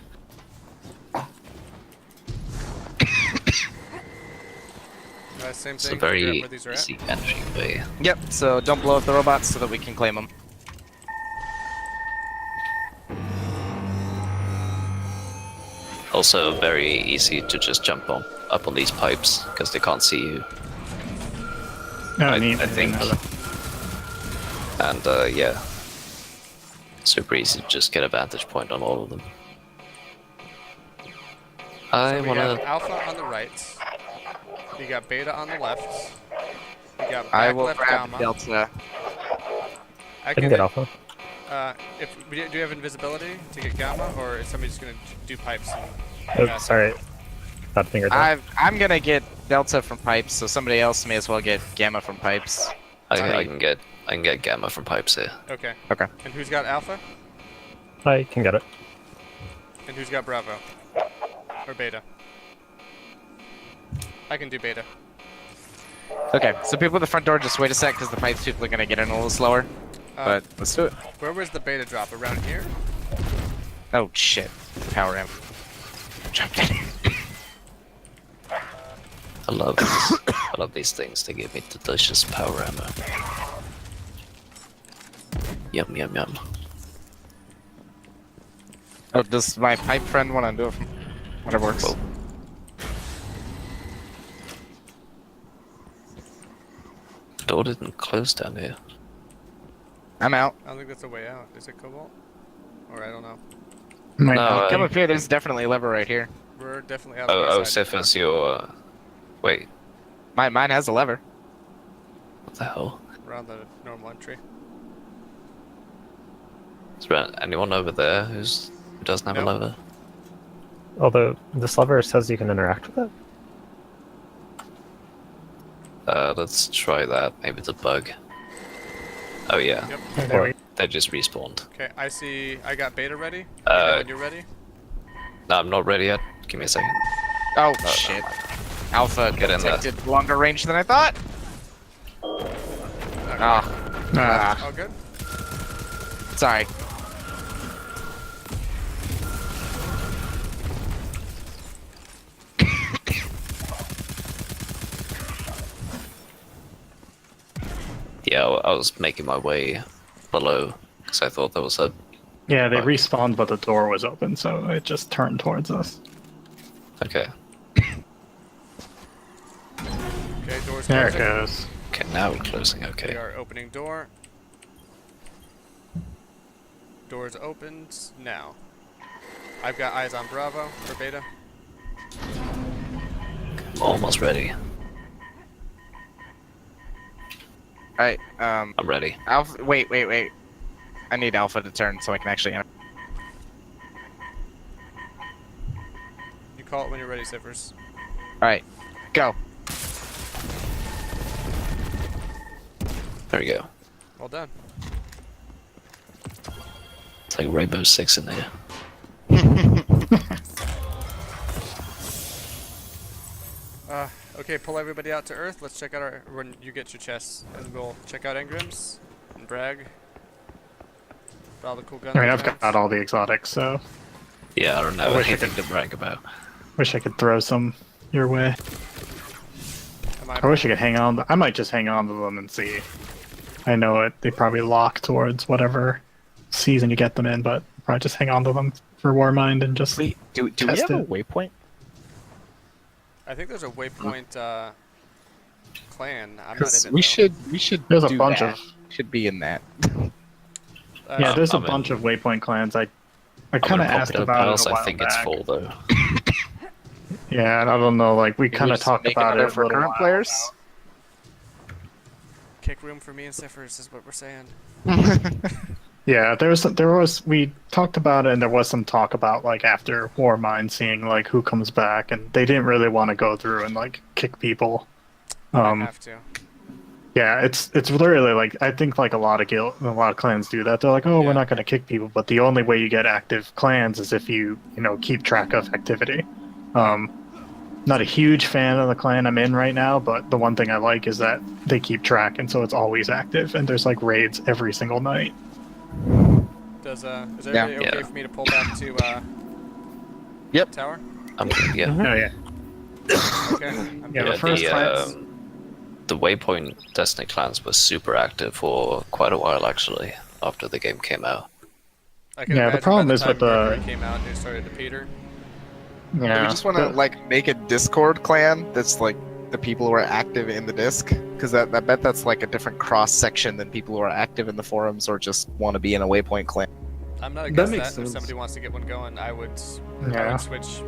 Same It's a thing. Figure out very where these are at. easy entryway. Yep, so don't blow up the robots so that we can claim them. Also, very easy to just jump up on these pipes because they can't see you. No, I neat. think. And yeah, super easy to just get a vantage point on all of them. I So we wanna. have Alpha on the right. You got Beta on the left. You got back I will left grab Gamma. Delta. I can get Alpha. If do you have invisibility to get Gamma, or is somebody just gonna do pipes? And Oh, pass? sorry. Bad finger there. I'm gonna get Delta from pipes, so somebody else may as well get Gamma from pipes. I can get gamma from pipes here. Okay. Okay. And who's got Alpha? I can get it. And who's got Bravo? Or Beta? I can do Beta. Okay, so people at the front door, just wait a sec, because the pipes people are gonna get in a little slower. But let's do it. Where was the Beta drop? Around here? Oh shit. Power amp. Jumped in. I love these things. They give me delicious power ammo. Yum yum yum. Oh, does my pipe friend want to do it from whatever works? Whoa. The door didn't close down here. I'm out. I don't think that's a way out. Is it Cobalt? Or I don't know. Might No, not. Come up here, there's definitely a lever right here. We're definitely out of Oh, the side. Sif is your. Wait, Mine has a lever. what the hell? Around the normal entry. Is there anyone over there who doesn't have a Nope. lever? Although this lever says you can interact with it. Let's try that. Maybe it's a bug. Oh yeah, Yep. There we- they just respawned. Okay, I got Beta ready. Let me know Uh, when you're ready. No, I'm not ready yet. Give me a second. Oh No, shit. Alpha Get in there. detected longer range than I thought. Ah, Oh, good. sorry. Yeah, I was making my way below because I thought there was a. Yeah, they Fuck. respawned, but the door was open, so it just turned towards us. Okay. Okay, door's There it closing. goes. Okay, now we're closing. We Okay. are opening door. Doors opened now. I've got eyes on Bravo for Beta. Almost ready. Alright, I'm ready. Alpha. Wait. I need Alpha to turn so I can actually enter. You call it when you're ready, Siffers. Alright, go. There we go. Well done. It's like Rainbow Six in there. Okay, pull everybody out to Earth. Let's check out our. When you get your chests, and we'll check out Engrams and brag. For all the cool guns. I mean, we I've found. got all the exotics, so Yeah, I don't know I wish I anything to brag about. wish I could throw some your way. Am I- I wish I could hang on. I might just hang on to them and see. I know it. They probably lock towards whatever season you get them in, but probably just hang on to them for Warmind and just. Wait, do we Test have a it. waypoint? I think there's a Waypoint clan. I'm not in Because it. we though. should. There's a do bunch that. of. Should be in that. Yeah, there's a I'm in. bunch of Waypoint clans. I I'm kind of in asked Popular about Pals, it a while I think back. it's full though. Yeah, and I don't know. Like we Maybe kind of just talked make about another it for a little current while players. Kick room for me and Siffers is what we're saying. Yeah, there was we talked about it, and there was some talk about like after Warmind seeing like who comes back, and they didn't really want to go through and like kick people. I have to. Yeah, it's literally like I think like a lot of clans do that. They're like, oh, Yeah. we're not going to kick people, but the only way you get active clans is if you keep track of activity. Not a huge fan of the clan I'm in right now, but the one thing I like is that they keep track, and so it's always active, and there's like raids every single night. Is everybody okay Yeah. for me to pull back to Yep. tower? Yeah. Oh yeah, Okay. I'm yeah. good. The first clans. The Waypoint Destiny clans were super active for quite a while actually after the game came out. I can Yeah, the imagine problem by is the with time the- Mercury came out and it started to peter. Yeah, we just want to like make a Discord clan that's like the people who are active in the disc, because I bet that's like a different cross section than people who are active in the forums or just want to be in a Waypoint clan. I'm not against makes that. If sense. somebody wants to get one going, I would Yeah. switch.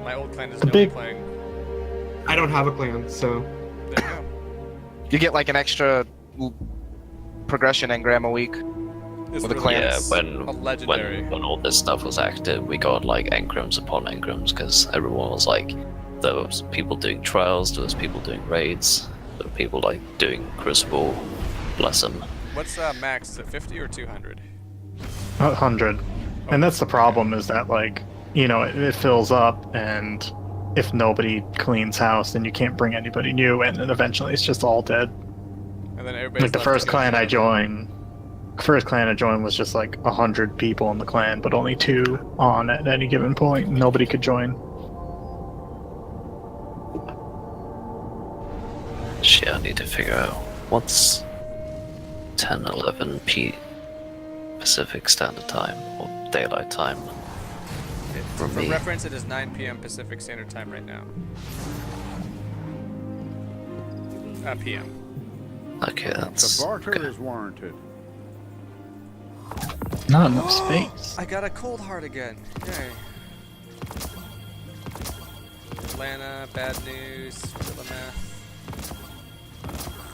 My old clan is The no big- playing. I don't have a clan, so There you go. You get like an extra progression engram a week. It's With a really clan. Yeah, is when a legendary. when all this stuff was active, we got like engrams upon engrams because everyone was like, there was people doing trials, there was people doing raids, there were people like doing Crucible, bless them. What's max? Is it 50 or 200? 100, and that's the problem is that like it fills up, and if nobody cleans house, then you can't bring anybody new, and then eventually it's just all dead. And then everybody's Like the left first to clan go. I joined was just like 100 people in the clan, but only 2 on at any given point. Nobody could join. Shit, I need to figure out what's 10, 11 Pacific Standard Time or Daylight Time. For me. reference, it is 9 p.m. Pacific Standard Time right now. PM. Okay, that's The barter okay. is warranted. Not enough space. I got a cold heart again. Yay. Atlanta, bad news, Philomath.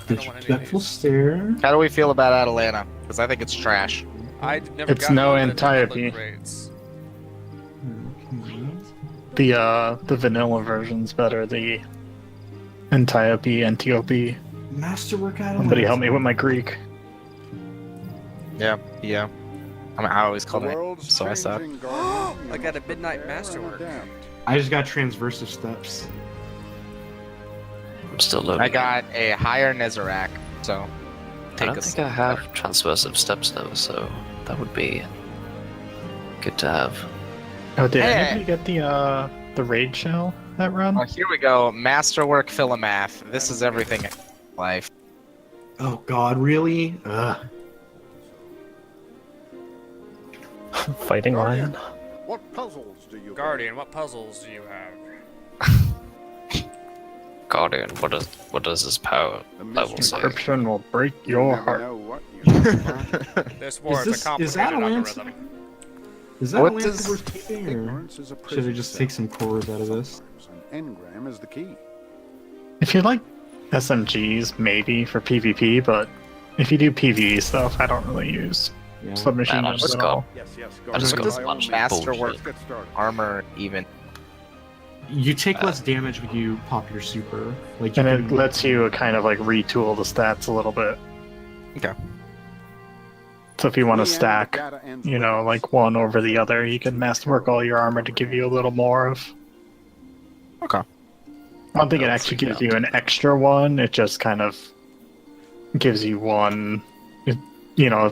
I don't want any of disrespectful these. stare. How do we feel about Atlanta? Because I think it's trash. I never It's got no one, but it Antiope. looked great. The vanilla version's better. The Antiope. Masterwork out of Somebody help me with my Greek. Yeah. I mean, I always The call it. world's So I suck. changing, Guardian. I got a midnight Prepare and masterwork. adapt. I just got transversive steps. I'm still loading. I got a higher Nezarec, so I take don't a think I have transversive steps though, so that would be good to have. Oh, did Hey. anybody get the raid shell that run? Oh, here we go. Masterwork Philomath. This is everything in life. Oh God, really? Ugh. Fighting lion. What puzzles do you Guardian, what puzzles do you have? Guardian, what does his power level say? Encryption will break your never heart. know what you learn. This war is, this- a is that complicated a lance? algorithm. Is that What a lance does- worth keeping, or Ignorance is a should I prison just cell. take some cores out of this? An engram is the key. If you like SMGs, maybe for PvP, but if you do PvE stuff, I don't really use Yeah. submachine Man, I guns just at got- all. Yes, yes. I just What got does a bunch of Masterwork bullshit. Let's get started. armor even? You take less damage when you pop your super. Like, you And it can- lets you kind of like retool the stats a little bit. Okay. So if you want We to end stack, the data ends you know, with like one over the other, you can masterwork all your armor to give you a little more of. Okay. I don't think it That'll actually freak gives out. you an extra one. It just kind of gives you one, you know,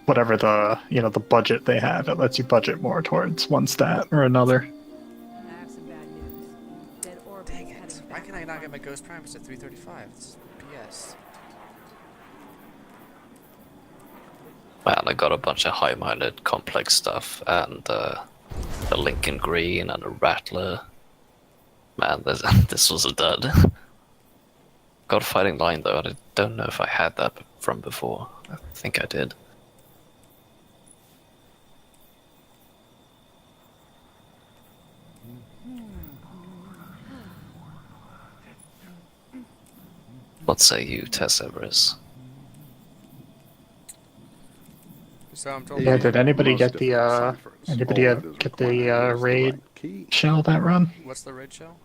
whatever the the budget they have. It lets you budget more towards one stat or another. I have some bad news. Dead Orbit Dang is it. heading Why back can I not up. get my Ghost Primus at 335? This is BS. Man, I got a bunch of high-minded complex stuff, and a Lincoln Green and a Rattler. Man, this was a dud. Got a Fighting Lion though, and I don't know if I had that from before. I think I did. What say you, Tess Everest? So I'm told. Yeah, did anybody most get the different ciphers. anybody All that is get the required is the raid right key. shell that run? What's the raid shell?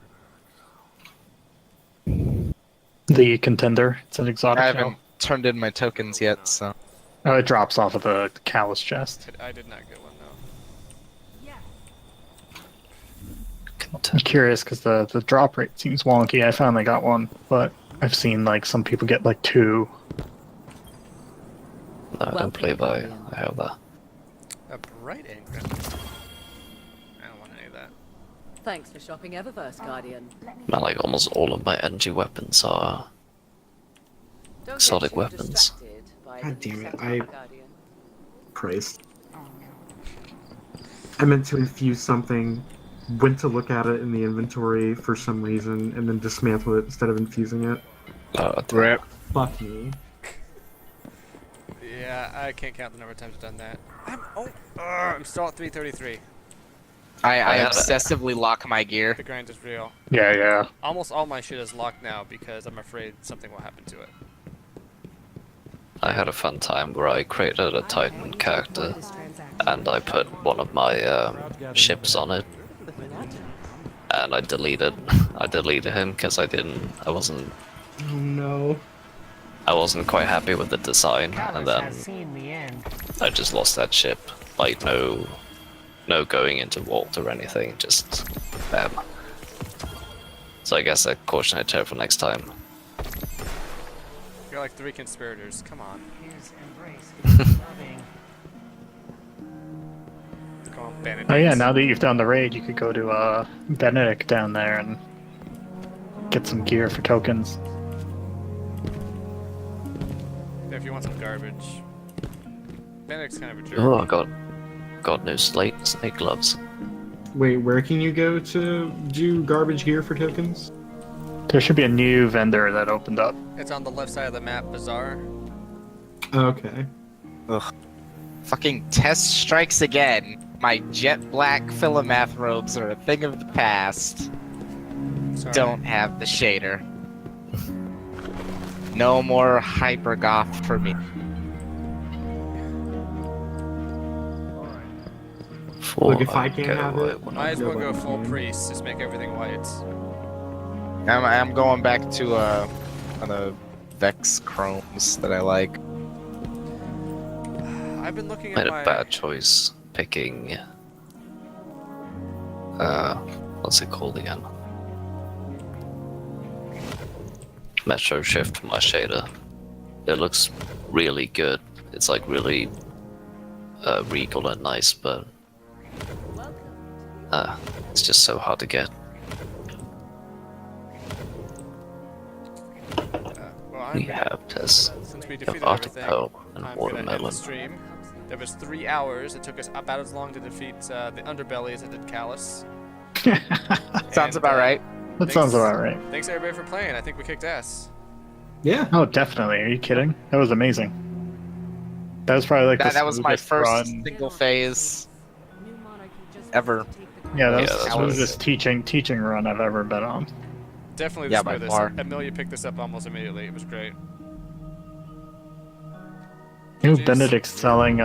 The contender. It's an exotic I shell. haven't turned in my tokens yet, so. Oh, it drops off of the callus chest. I did not get one though. I'm curious because the drop rate seems wonky. I finally got one, but I've seen like some people get like 2. No, I don't play by. I have that. A bright engram. I don't want any of that. Thanks for shopping Eververse, Guardian. Man, like almost all of my energy weapons are Don't Exotic get too weapons. distracted by God the damn it, setup, I- Guardian. Christ. I meant to infuse something, went to look at it in the inventory for some reason, and then dismantled it instead of infusing it. Rip. Fuck me. Yeah, I can't count the number of times I've done that. I'm still at 333. I had a- obsessively lock my gear. The grind is real. Yeah. Almost all my shit is locked now because I'm afraid something will happen to it. I had a fun time where I created a Titan character, and I put one of my ships on it, and I deleted him because I wasn't Oh no. quite happy with the design, and then I just lost that ship. Like no going into vault or anything, just bam. So I guess a cautionary tale for next time. You're like 3 conspirators. Come on. Call them Benedicts. Oh yeah, now that you've done the raid, you could go to Benedict down there and get some gear for tokens. If you want some garbage. Benedict's kind of a jerk. Oh, I got new snake gloves. Wait, where can you go to do garbage gear for tokens? There should be a new vendor that opened up. It's on the left side of the map, Bazaar. Okay. Fucking test strikes again. My jet black Philomath robes are a thing of the past. Sorry. Don't have the shader. No more hypergoth for me. Look, if I can't have it, Might as well go Go full back. priest. Just make everything white. I'm going back to on the Vex chromes that I like. I've been looking Made at a my... bad choice picking. What's it called again? Metro Shift my shader. It looks really good. It's like really regal and nice, but it's just so hard to get. Well, We have this. since we We have defeated Arctic everything, Pearl and I'm gonna end the Watermelon. stream. There was 3 hours. It took us about as long to defeat the Underbelly as it did Callus. Sounds And, about right. That sounds about right. Thanks everybody for playing. I think we kicked ass. Yeah. Oh, definitely. Are you kidding? That was amazing. That was probably like That was my smoothest first run. single phase New monarchy just ever. wants to take the Yeah, that Yeah, was that the was- smoothest teaching run I've ever been on. Definitely Yeah, the by smoothest. far. Amelia picked this up almost immediately. It was great. You know, Jeez. Benedict's selling